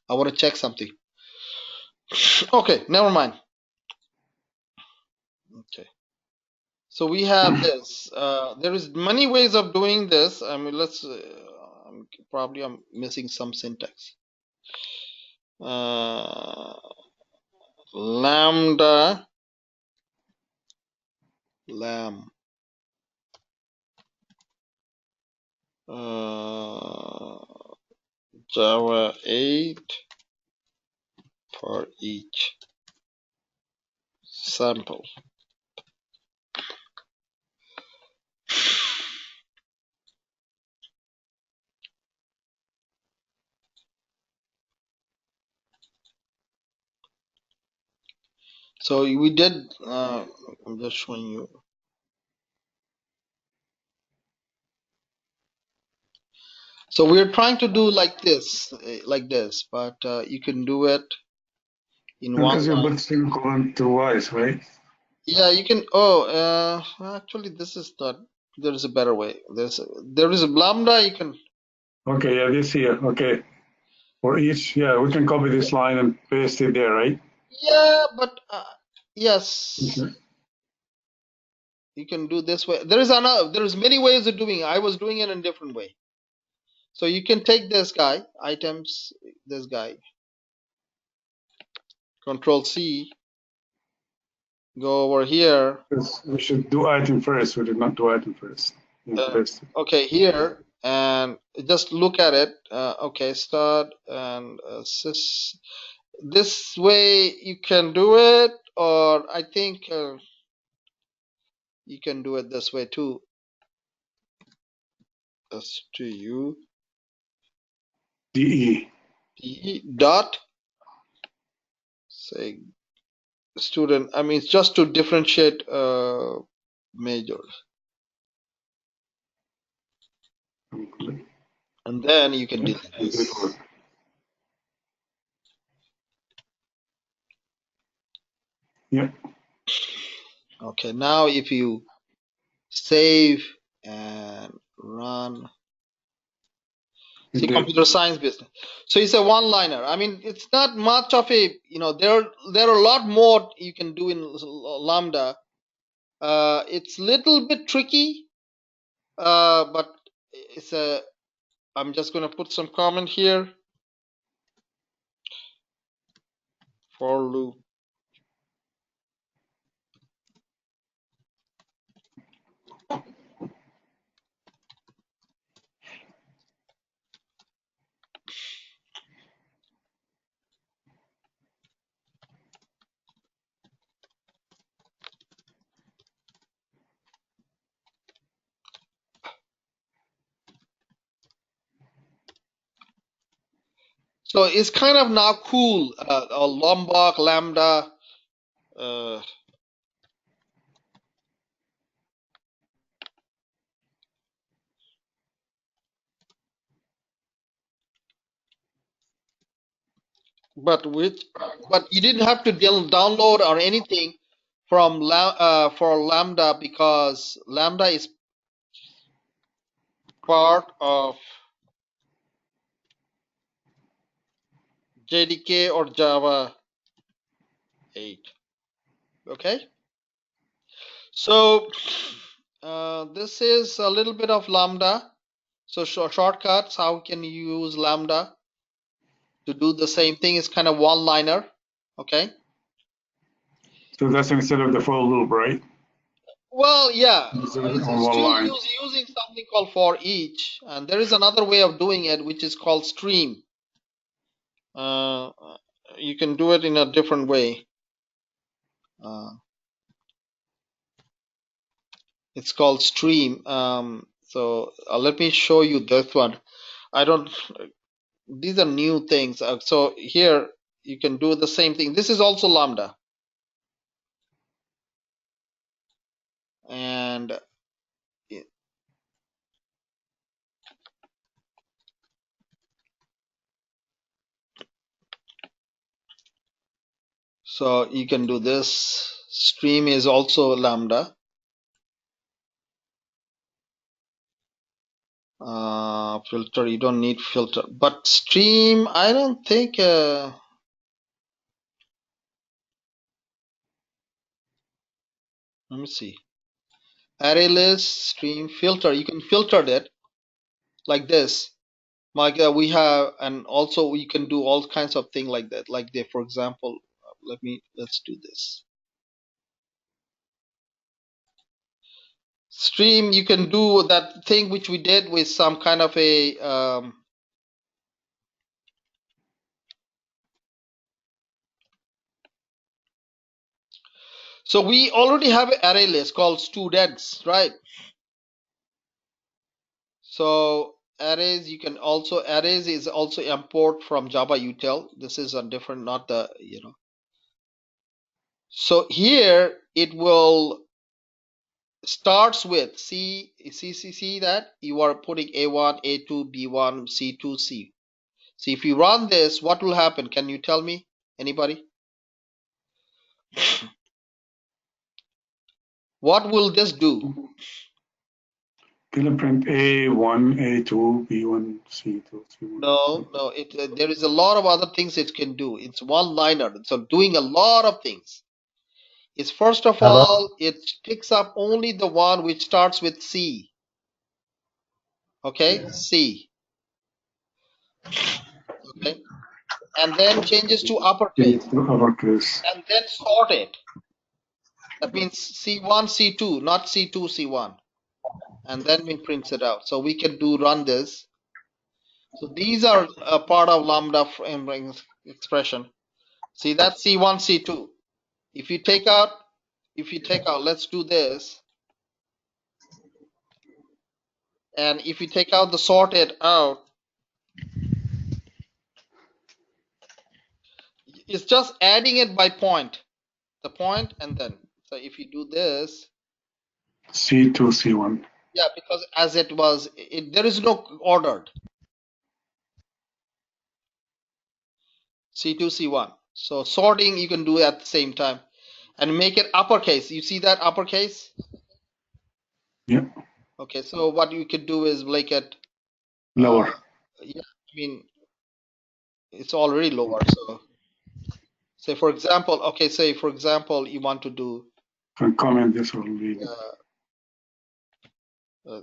I want to check something. Okay, never mind. Okay. So we have this. There is many ways of doing this. I mean, let's. I'm missing some syntax. Lambda lam. Java 8 for each sample. So we did. I'm just showing you. So we're trying to do like this, but you can do it in one Because you line. put semicolon twice, right? Yeah, you can. Oh, actually, this is not. There is a better way. There is a lambda. You can. Okay, yeah, this here. Okay. For each, yeah, we can copy this line and paste it there, right? Yeah, but yes, Okay. you can do this way. There is another. There is many ways of doing it. I was doing it in a different way. So you can take this guy, items, this guy, Control C, go over here. Because we should do item first. We did not do item first. Yeah, Uh, paste it. okay, here, and just look at it. Okay, start and this way you can do it, or I think you can do it this way too. STU DE. dot say student. I mean, it's just to differentiate majors, and then you can delete this. Yeah. Okay, now if you save and run. See, Okay. computer science business. So it's a one-liner. I mean, it's not much of a, there are a lot more you can do in Lambda. It's little bit tricky, but I'm just gonna put some comment here. For loop. So it's kind of now cool, Lombok, Lambda. But you didn't have to download or anything from for Lambda, because Lambda is part of JDK or Java 8. Okay, so this is a little bit of Lambda. So shortcuts, how can you use Lambda to do the same thing? Is kind of one-liner. Okay. So that's instead of the for loop, right? Well, yeah, It's it's on one still line. using something called for each, and there is another way of doing it, which is called stream. Uh, you can do it in a different way. It's called stream. So let me show you this one. I don't. These are new things. So here you can do the same thing. This is also Lambda, and so you can do this. Stream is also Lambda. Filter, you don't need filter, but stream, I don't think. Let me see. Array list, stream, filter. You can filter it like this. Like we have, and also we can do all kinds of things like that. Like for example, let's do this. Stream, you can do that thing which we did with some kind of a so we already have an array list called students, right? So arrays, you can also, arrays is also import from Java util. This is a different, not the, So here it will starts with see that you are putting A1, A2, B1, C2, C. So if you run this, what will happen? Can you tell me? Anybody? What will this do? It'll print A1, A2, B1, C2, C1. No. There is a lot of other things it can do. It's one liner, so doing a lot of things. Is first of all, it picks up only the one which starts with C. Okay, C. Okay, and then changes to uppercase, Uppercase. and then sort it. That means C1, C2, not C2, C1, and then we prints it out. So we can run this. So these are a part of lambda expression. See that C1, C2. If you take out, let's do this. And if you take out the sorted out, it's just adding it by point. The point, and then, so if you do this, C2, C1. yeah, because as it was, there is no ordered. C2, C1. So sorting you can do at the same time and make it uppercase. You see that uppercase? Yeah. Okay, so what you could do is make it Lower. yeah, I mean, it's already lower. So say for example, you want to do Can comment this or leave it.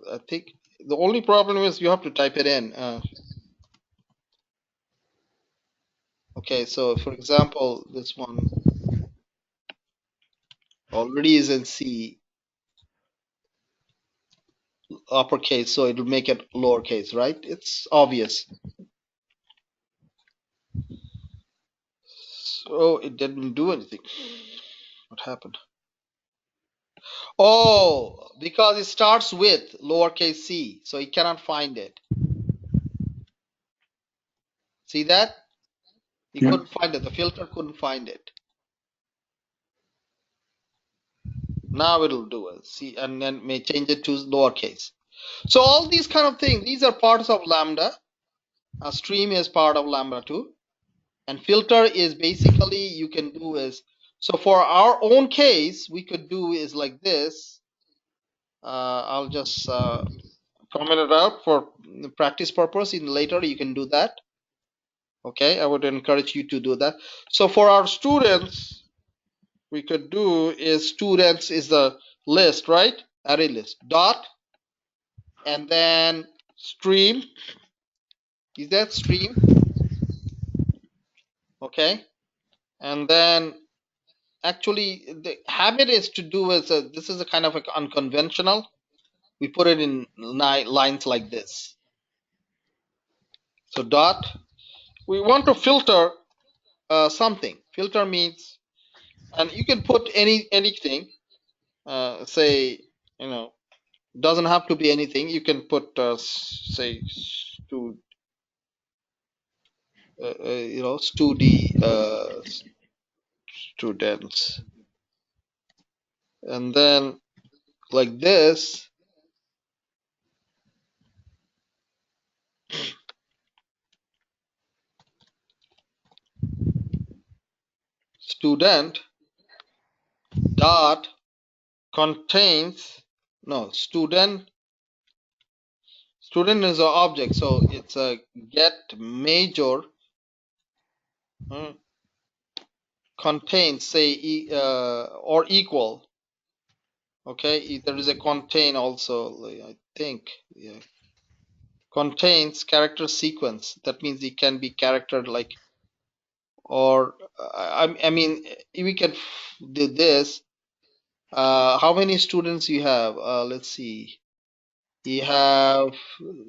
I think the only problem is you have to type it in. Okay, so for example, this one already is in C uppercase, so it'll make it lowercase, right? It's obvious. So it didn't do anything. What happened? Oh, because it starts with lowercase c, so it cannot find it. See that? You Yeah. couldn't find it. The filter couldn't find it. Now it'll do it. See, and then may change it to lowercase. So all these kind of things, these are parts of Lambda. A stream is part of Lambda too. And filter is basically you can do is, so for our own case, we could do is like this. I'll just comment it out for practice purpose. In later, you can do that. Okay, I would encourage you to do that. So for our students, we could do is students is the list, right? Array list dot, and then stream. Is that stream? Okay, and then actually the habit is to do is this is a kind of unconventional. We put it in lines like this. So dot. We want to filter something. Filter means, and you can put anything. Say, you know, doesn't have to be anything. You can put say you know, students, and then like this, student dot contains, no, student is an object, so it's a get major contains, say or equal. Okay, there is a contain also, I think. Yeah, contains character sequence. That means it can be character like, or I mean, we can do this. How many students you have? Let's see. You have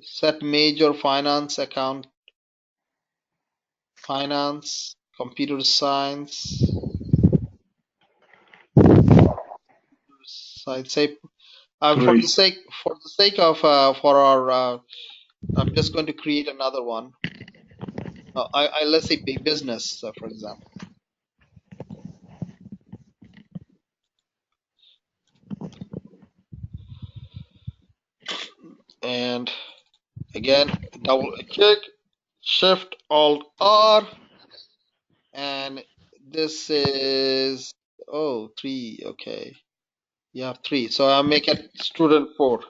set major finance account, finance, computer science, science. Say, for the 3. sake of for our, I'm just going to create another one. Let's say big business, for example. And again, double click, Shift Alt R, and this is, oh, 3. Okay, you have 3. So I'll make it student 4.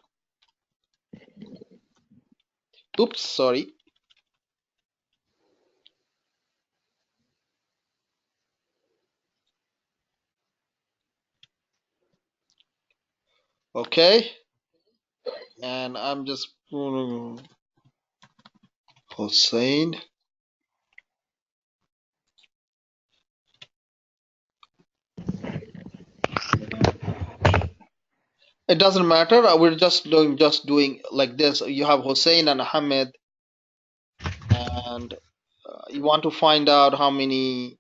Oops, sorry. Okay, and I'm just Hossein. It doesn't matter. We're just doing like this. You have Hossein and Ahmed, and you want to find out how many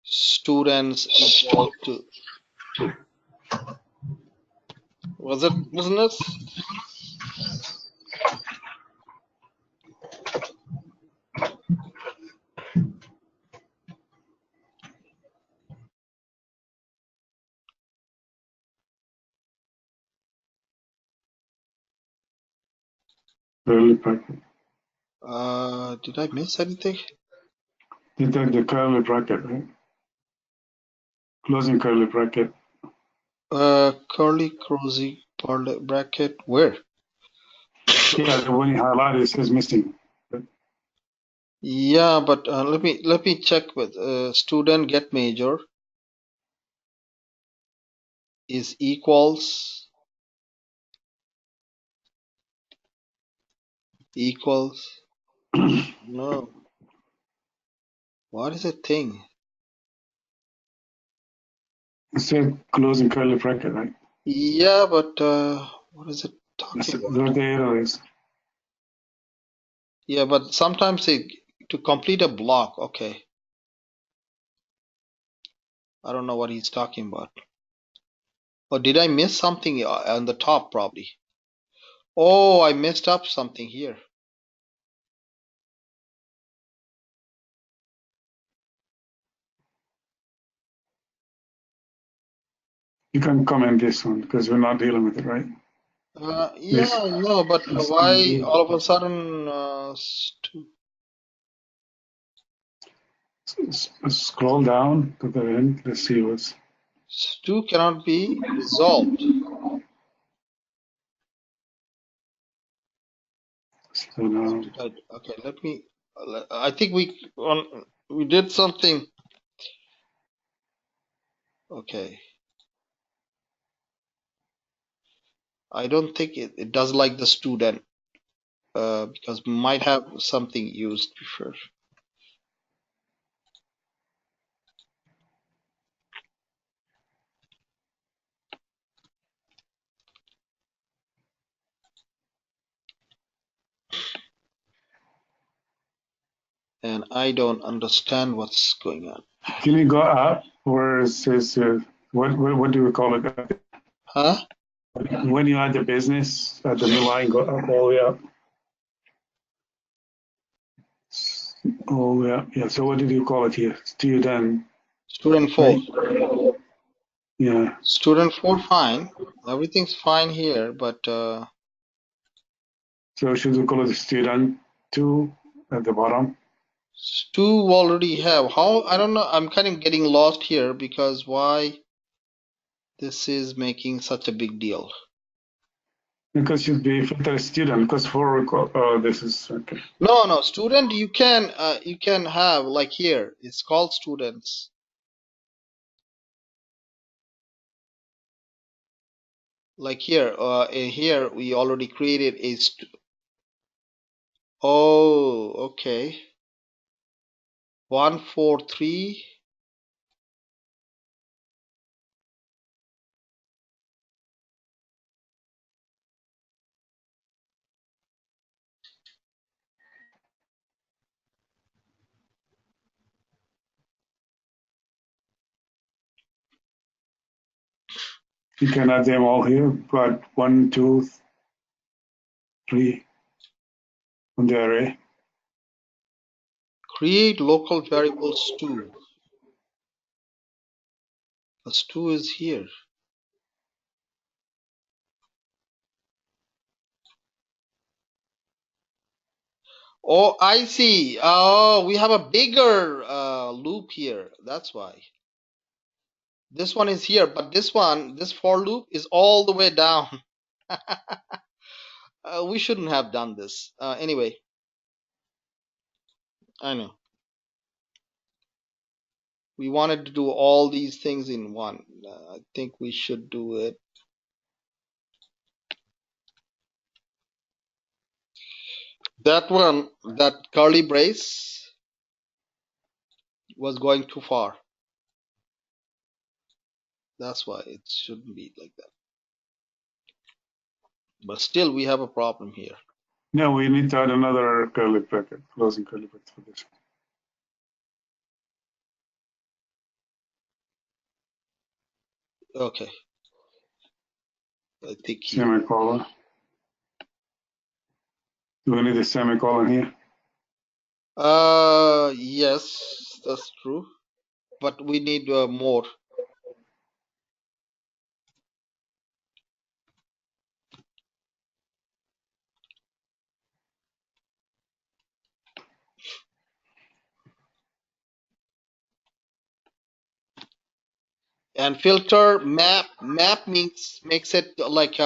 students equal to, was it business? Curly bracket. Did I miss anything? Detect the curly bracket, right? Closing curly bracket. Curly closing bracket, where? Yeah, the one you highlighted says missing. Yeah, but let me check with student get major is equals no. What is a thing? It said closing curly bracket, right? Yeah, but what is it That's talking about? what the error is. Yeah, but sometimes to complete a block. Okay, I don't know what he's talking about. Or did I miss something on the top? Probably. Oh, I messed up something here. You can comment this one because we're not dealing with it, right? Yeah, I know, but this why all of a sudden scroll down to the end. Let's see what's. Stu cannot be resolved? So now, Okay, let me. I think we did something. Okay, I don't think it does like the student because might have something used before. And I don't understand what's going on. can you go up where it says what do we call it? Huh? When you add the business at the new line, go up all the way up. Oh yeah, yeah. So what did you call it here? Student, Student 4. right? Yeah. Student 4, fine. Everything's fine here, but So should we call it student 2 at the bottom? Stu already have. How? I don't know. I'm kind of getting lost here because why this is making such a big deal. Because should be filter student because for this is okay. No, student you can have like here. It's called students. Like here, here we already created a. Oh, okay. 143. You can add them all here, but 1, 2, 3 on the array. Create local variable stu. The stu is here. Oh, I see. Oh, we have a bigger loop here. That's why. This one is here, but this for loop is all the way down. We shouldn't have done this. Anyway, I know. We wanted to do all these things in one. I think we should do it. That one, that curly brace was going too far. That's why it shouldn't be like that. But still, we have a problem here. No, we need to add another curly bracket, closing curly bracket for this. Okay. I think here. Semicolon. Do we need a semicolon here? Yes, that's true. But we need more. And filter map makes it like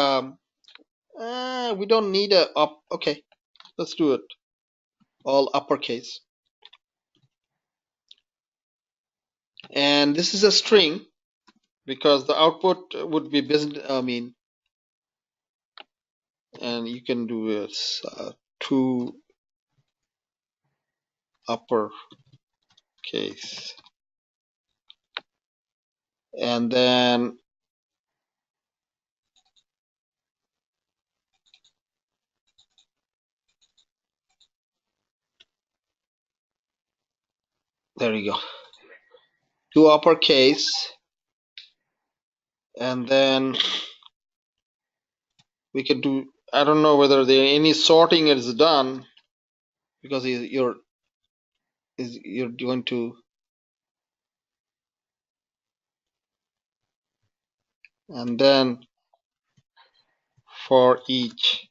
we don't need a up. Okay, let's do it. All uppercase. And this is a string because the output would be business. I mean, and you can do it to uppercase, and then there you go. To uppercase, and then we can do. I don't know whether there any sorting is done because you're going to. and then for each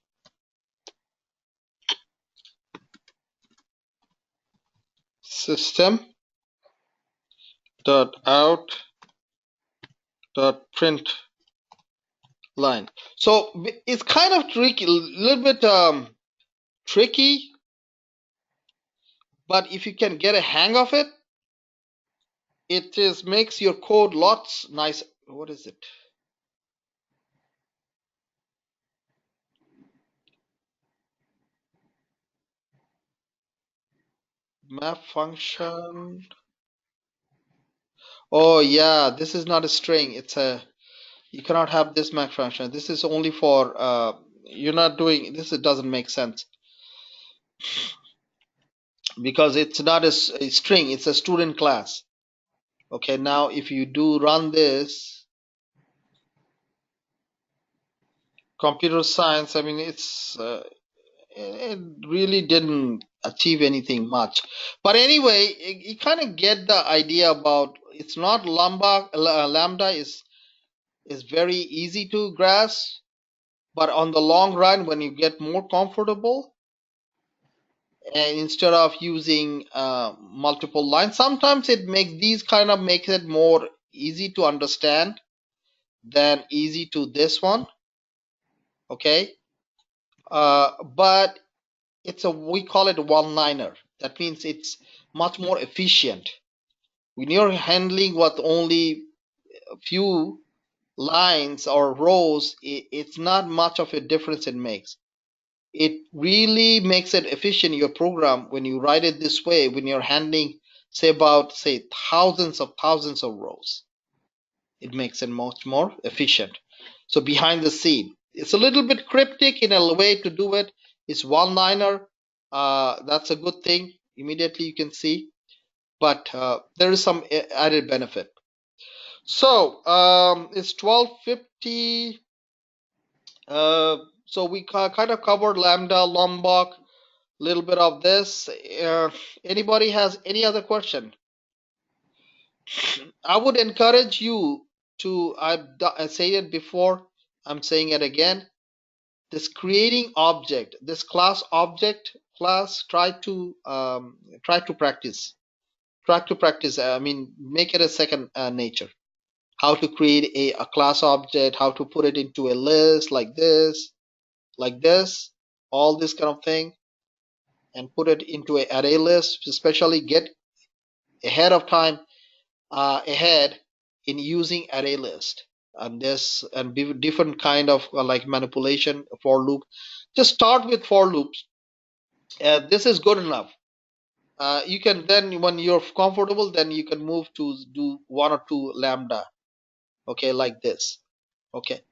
system dot out dot print line. So it's kind of tricky, a little bit tricky, but if you can get a hang of it, it just makes your code lots nicer. What is it? Map function. Oh yeah, this is not a string. It's a, you cannot have this map function. This is only for you're not doing this. It doesn't make sense because it's not a string. It's a student class. Okay, now if you do run this computer science, I mean it's it really didn't achieve anything much. But anyway, you kind of get the idea about it's not lambda is very easy to grasp, but on the long run, when you get more comfortable, and instead of using multiple lines, sometimes it makes these kind of makes it more easy to understand than easy to this one. Okay, but it's a, we call it a one-liner. That means it's much more efficient when you're handling what only a few lines or rows. It's not much of a difference it makes. It really makes it efficient, your program, when you write it this way, when you're handling say about say thousands of rows. It makes it much more efficient. So behind the scene, it's a little bit cryptic in a way to do it. It's one-liner. That's a good thing. Immediately you can see, but there is some added benefit. So it's 12:50. So we kind of covered Lambda, Lombok, a little bit of this. Anybody has any other question? I would encourage you to, I said it before, I'm saying it again. This creating object, this class object class, try to practice. Try to practice. I mean, make it a second nature. How to create a class object, how to put it into a list like this, all this kind of thing, and put it into an array list. Especially get ahead of time, ahead in using array list and this and different kind of like manipulation for loop. Just start with for loops. This is good enough. You can then, when you're comfortable, then you can move to do one or two lambda. Okay, like this. Okay.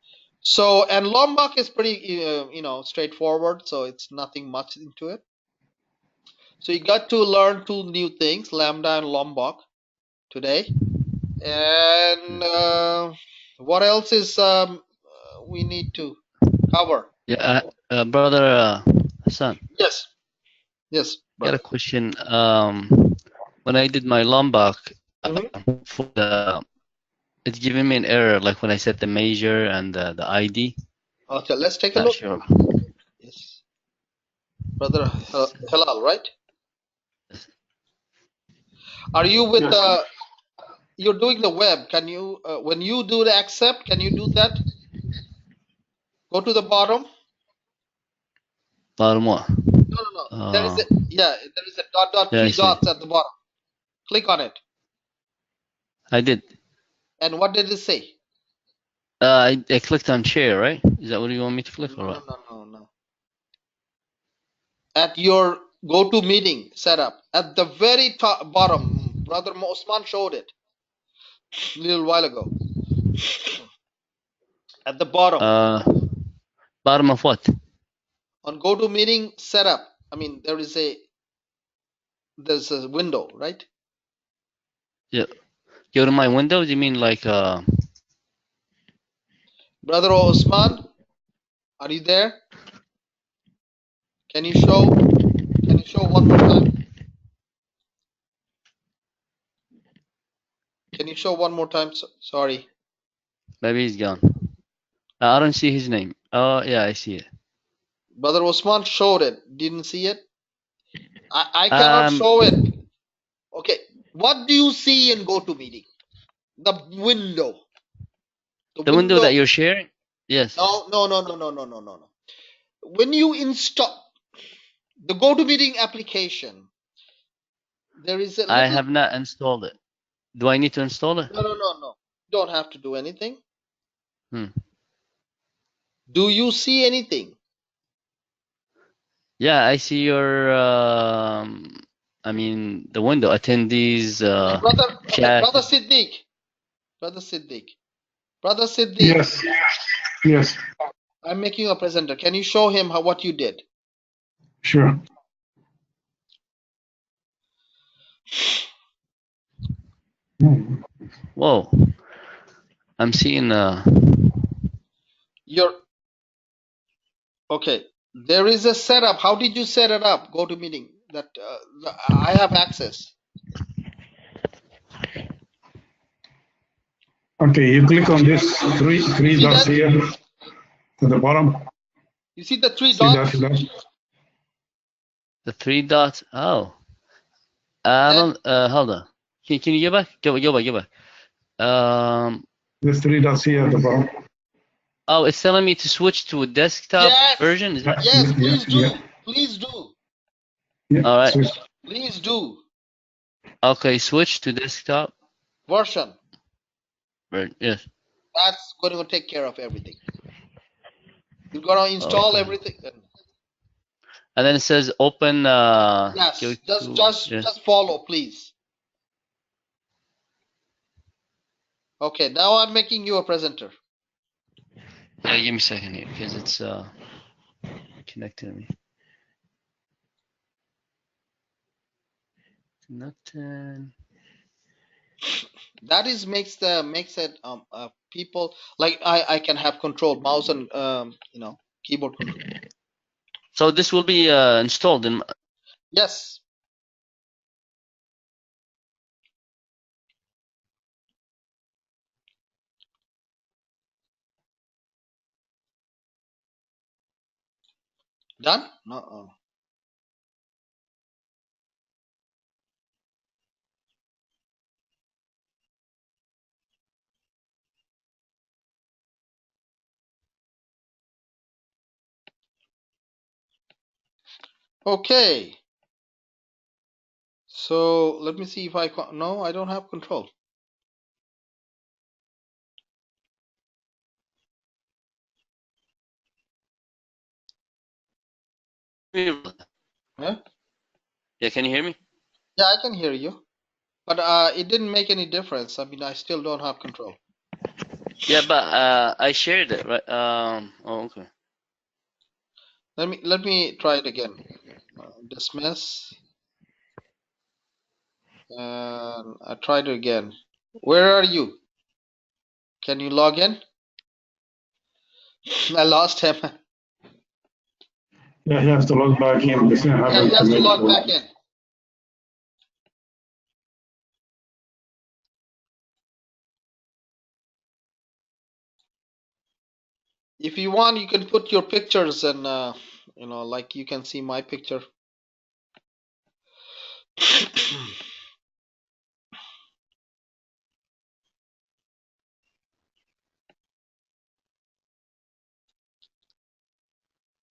So, and Lombok is pretty, straightforward. So it's nothing much into it. So you got to learn two new things, Lambda and Lombok, today. And what else is we need to cover? Yeah, brother Hassan, Yes, got brother. a question. When I did my Lombok, for the, it's giving me an error, like when I set the major and the ID. Okay, let's take a Not look. sure. Yes, brother Halal, right? Are you with Yes. you're doing the web? Can you when you do the accept? Can you do that? Go to the bottom. Bottom what? No. There is a, yeah. There is a dot Yeah, I three see. dots at the bottom. Click on it. I did. And what did it say? I clicked on share, right? Is that what you want me to click or what? No. At your go-to meeting setup, at the very top bottom, brother Osman showed it a little while ago. At the bottom, Bottom of what? on go-to meeting setup, I mean there's a window, right? Yeah. Go to my windows. You mean like Brother Osman, are you there? Can you show one more time? Can you show one more time? Sorry. maybe he's gone. I don't see his name. Oh, yeah, I see it. Brother Osman showed it. Didn't see it? I cannot Um, show it. Okay. What do you see in GoToMeeting? The window. The the window window. that you're sharing? Yes. No. When you install the GoToMeeting application, there is a I little. have not installed it. Do I need to install it? No. Don't have to do anything. Hmm. Do you see anything? Yeah, I see your, I mean, the window, attendees, chat. Brother Siddiq. Brother Siddiq. Brother Siddiq. Yes. Yes. I'm making a presenter. Can you show him what you did? Sure. Hmm. Whoa. I'm seeing, Your okay. There is a setup. How did you set it up? GoToMeeting. That I have access. Okay, you click on this three See dots that? here to the bottom. You see the three See that? dots? the three dots. Oh, I Then don't, hold on. Can you go back? Go back. There's three dots here at the bottom. Oh, it's telling me to switch to a desktop yes, version. Is that? yes. Please do. Yeah. Please do. Yeah. All right. Switch. Please do. Okay, switch to desktop. Version. Yes. That's going to take care of everything. You're gonna install Okay. everything. And then it says open. Go Yes. to. Yeah. Just follow, please. Okay. Now I'm making you a presenter. Yeah, give me a second here because it's connecting to me. Nothing. That is makes it people like I can have control mouse and keyboard control. So this will be installed in. Yes. Done? No. Okay. So let me see if no, I don't have control. Huh? Yeah, can you hear me? Yeah, I can hear you. But it didn't make any difference. I mean, I still don't have control. Yeah, but I shared it, right? Oh, okay. Let me try it again. Dismiss. And I tried it again. Where are you? Can you log in? I lost him. Yeah, you have to log back in. This thing Yeah, he happened to has to me log before. back in. If you want, you can put your pictures and like you can see my picture.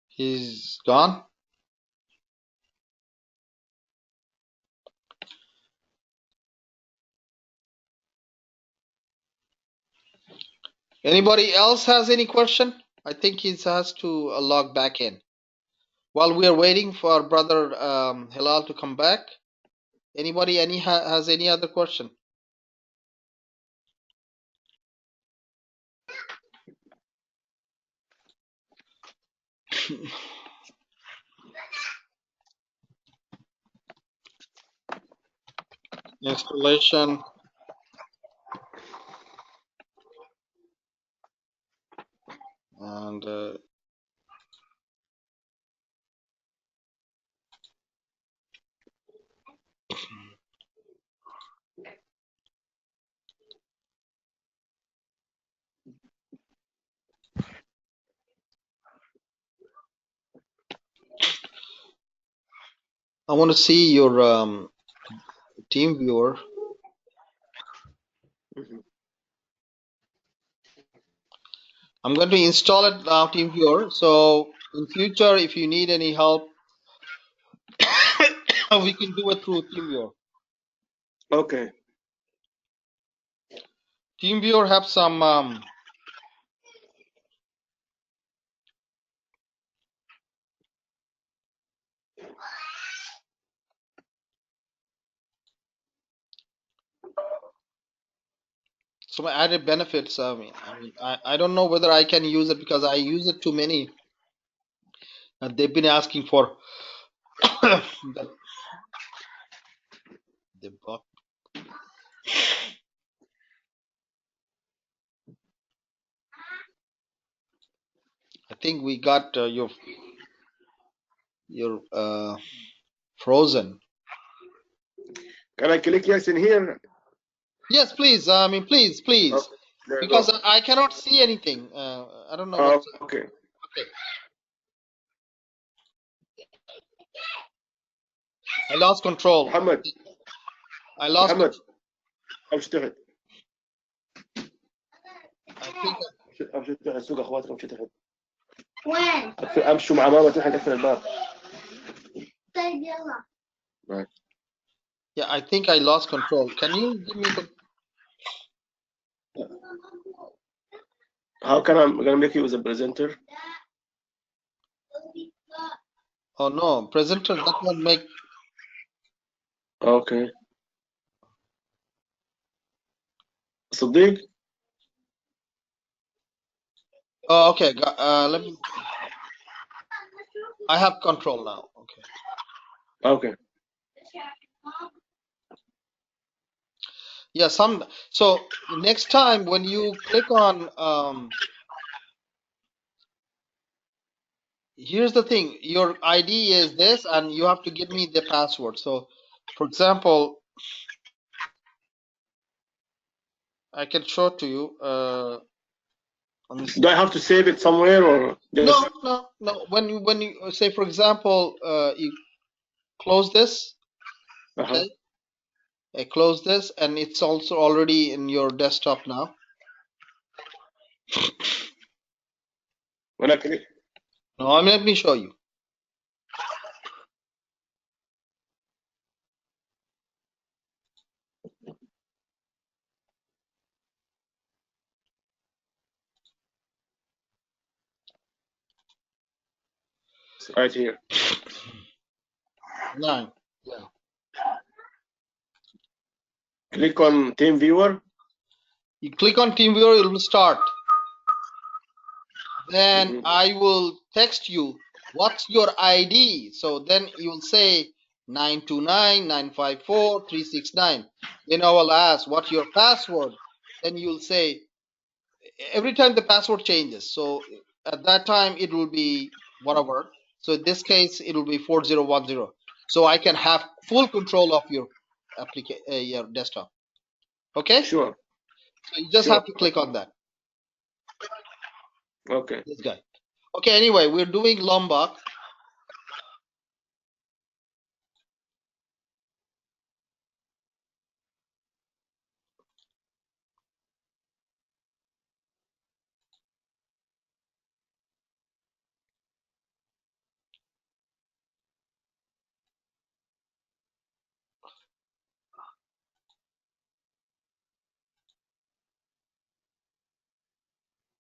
He's gone. Anybody else has any question? I think he has to log back in. While we are waiting for brother Hilal to come back, anybody has any other question? Installation and I want to see your team viewer. I'm going to install it now, team viewer. So in future, if you need any help, we can do it through team viewer. Okay. Team viewer have some added benefits. I don't know whether I can use it because I use it too many. They've been asking for the block. I think we got your frozen. Can I click yes in here? Yes, please. Please, Okay. There you because go. I cannot see anything. I don't know what's. Okay. Okay. I lost control. محمد I lost. محمد امشي تحت I think. امشي تحت سوق اخواتك امشي تحت وين؟ امشوا مع ماما تحت اقفل الباب طيب يلا Yeah, I think I lost control. Can you give me? How can I'm gonna make you as a presenter? Oh no, presenter. That won't make. Okay. صديق Oh, okay. Let me. I have control now. Okay. Okay. Yeah. So next time when you click on here's the thing. Your ID is this, and you have to give me the password. So, for example, I can show it to you. Let me see. Do I have to save it somewhere or just No. When you say, for example, you close this. Okay. I close this, and it's also already in your desktop now. when I click? No, let me show you. Right here. 9. Yeah. Click on Team Viewer. You click on TeamViewer, it will start. Then I will text you, what's your ID? So then you will say 929-954-369. Then I will ask, what's your password? Then you'll say, every time the password changes. So at that time, it will be whatever. So in this case, it will be 4010. So I can have full control of your your desktop. Okay? Sure. So you just have to click on that. Okay. This guy. Okay, anyway, we're doing Lombok.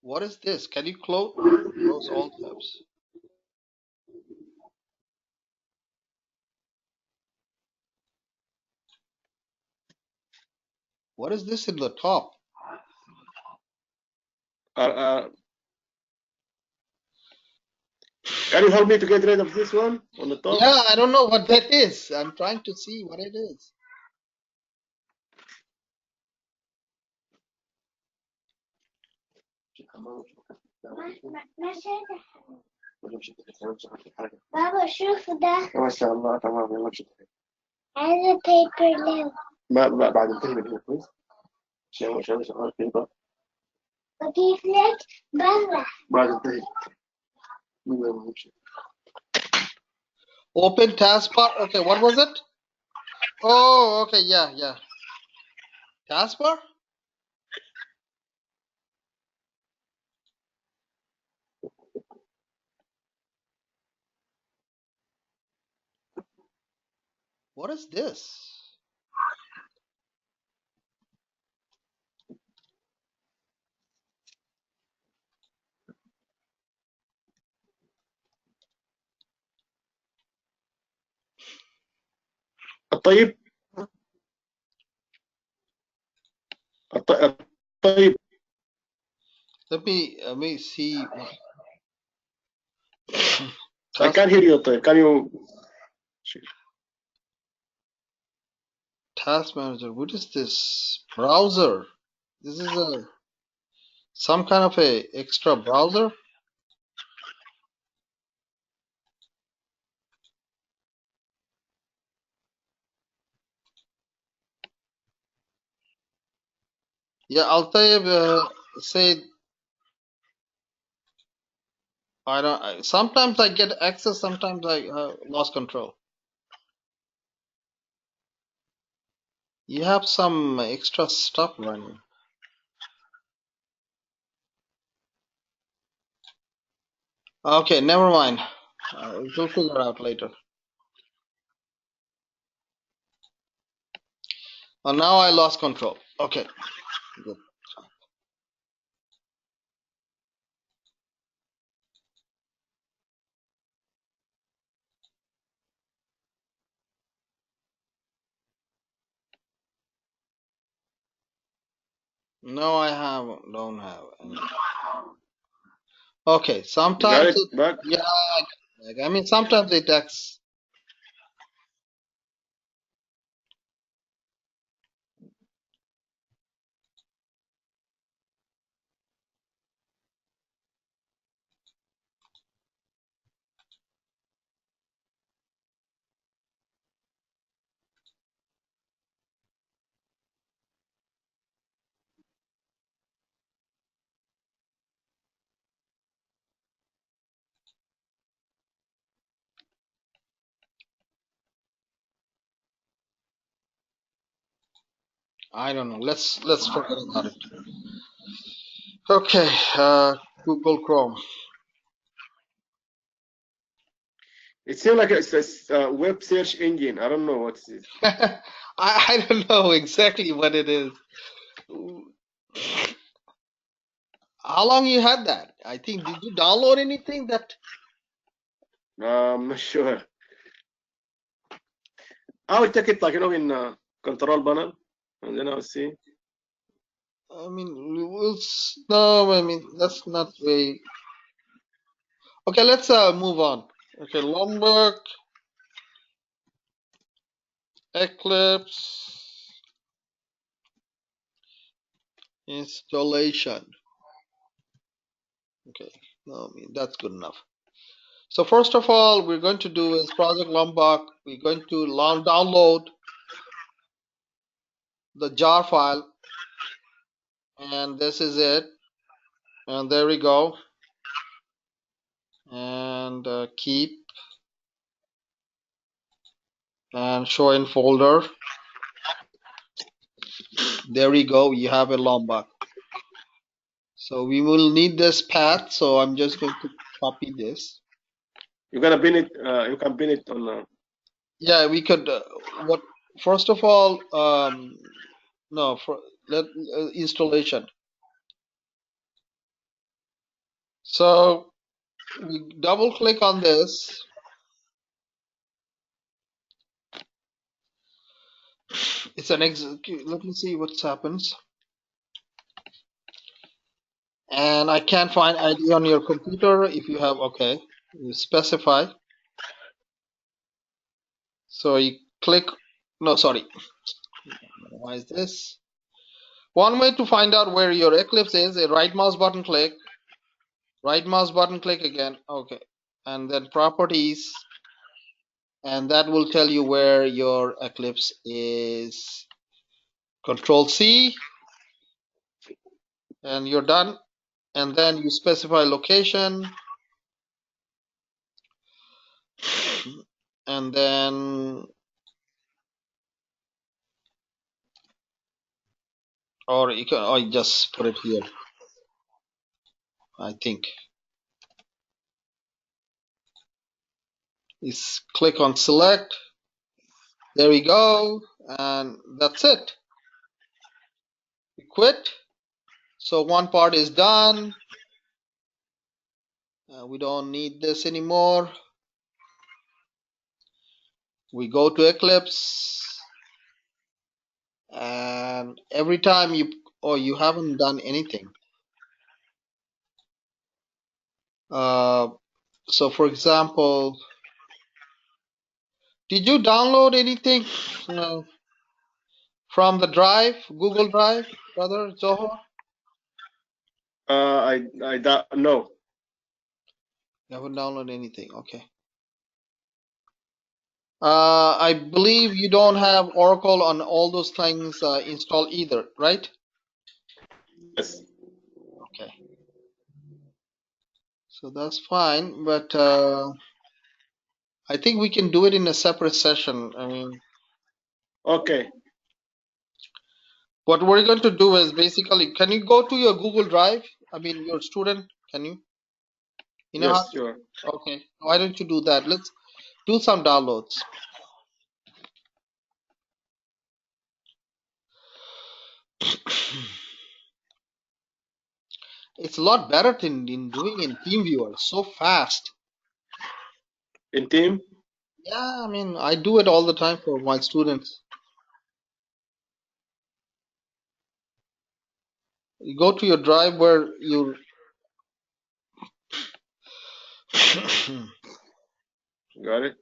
What is this? Can you close all tabs? What is this in the top? Can you help me to get rid of this one on the top? Yeah, I don't know what that is. I'm trying to see what it is. بابا شوف ده ما شاء الله تمام يلا شوف عايزة بيبر لو ما بعد انتهي من هنا كويس عشان شغال بيبر بضيف لك برا بعد انتهي Open taskbar. Okay, what was it? Oh, okay, yeah. Taskbar? What is this? الطيب الطيب Let me see. I can't hear you. الطيب. Can you? Task manager. What is this? Browser. This is some kind of a extra browser. Yeah, Altayeb said I don't. Sometimes I get access. Sometimes I lost control. You have some extra stuff running. Okay, never mind. We'll figure out later. Oh, now I lost control. Okay, good. No, don't have any. Okay, Got sometimes it it, back. yeah, I mean, sometimes it acts. I don't know. Let's forget about it. Okay, Google Chrome. It seems like it's a web search engine. I don't know what's it. I don't know exactly what it is. How long you had that? I think did you download anything that? I'm not sure. I will check it like in control panel, and then I'll see. I mean, no. I mean, that's not very. Okay, let's move on. Okay, Lombok, Eclipse installation. Okay, no, I mean that's good enough. So first of all, we're going to do is Project Lombok. We're going to download the jar file, and this is it. And there we go. And keep and show in folder. There we go. You have a Lombok. So we will need this path. So I'm just going to copy this. You're gonna pin it. You can pin it on. Yeah, we could. What? First of all, no. For let installation. So we double click on this. It's an let me see what happens. And I can't find ID on your computer. If you have, okay, you specify. So you click. No, sorry. Why is this? One way to find out where your Eclipse is, a right mouse button click. Right mouse button click again. Okay, and then properties, and that will tell you where your Eclipse is. Control C, and you're done. And then you specify location. and then, or you can, or you just put it here. I think is click on select. There we go, and that's it. We quit. So one part is done. We don't need this anymore. We go to Eclipse, and every time you haven't done anything. So for example, did you download anything from the drive, Google Drive, brother Zohar? No. You haven't downloaded anything. Okay. I believe you don't have Oracle on all those things installed either, right? Yes. Okay. So that's fine, but I think we can do it in a separate session. I mean, Okay. what we're going to do is basically, can you go to your Google Drive? I mean, your student, can you? You know how Yes, to? sure. Okay. Why don't you do that? Let's do some downloads. It's a lot better in doing in TeamViewer. So fast. In team? Yeah, I mean, I do it all the time for my students. You go to your drive where you Got it.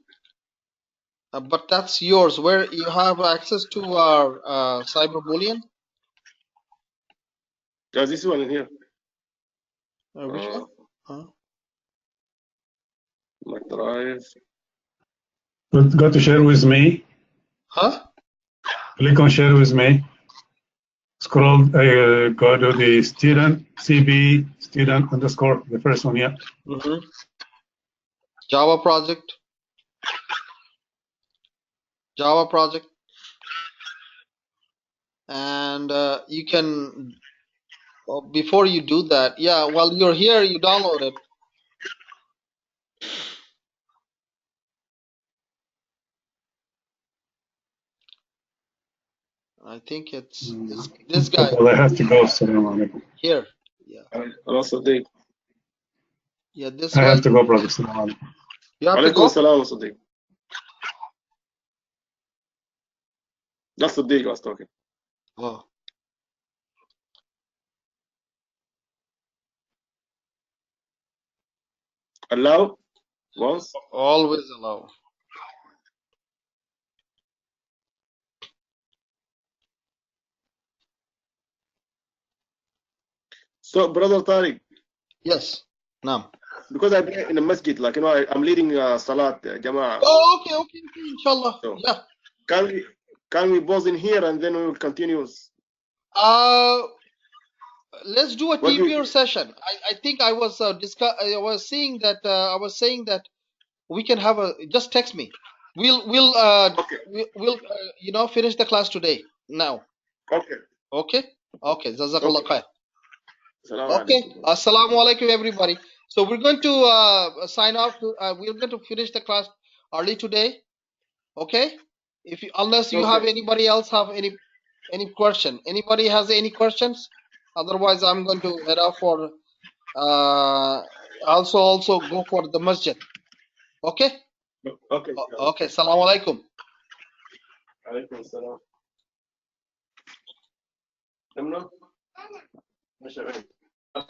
but that's yours where you have access to our cyberbullion. There's this one in here. Which one? Huh? My drive. Go to share with me. Huh? Click on share with me. Scroll, go to the student, CB, student underscore, the first one, yeah. Mm-hmm. Java project. And you can, before you do that, yeah, while you're here, you download it. I think it's this guy. Well, I have to go. Assalamu alaikum. Here. Yeah. Also, Sadiq. Yeah, this I guy. have to go, brother. Assalamu alaikum. You have to Alaikum go? salam, Sadiq. That's Sadiq I was talking. Oh. Allow? Once? Always allow. So, Brother Tariq, Yes. Now. because I'm in a masjid, like, I'm leading Salat, Jama'ah. Oh, okay, inshallah. So, yeah. Can we pause in here and then we will continue? Let's do a TeamViewer session. I think I was I was saying that we can have a, just text me. We'll Okay. we'll finish the class today now. Okay. Okay. Jazakallah khair. Assalamu Okay. alaikum. Assalamu alaikum, everybody. So we're going to sign off. We're going to finish the class early today. Okay. Unless you have anybody else have any question. Anybody has any questions? Otherwise, I'm going to head off for also go for the masjid. Okay. Okay. Okay. Assalamu alaikum. Alaikum salam.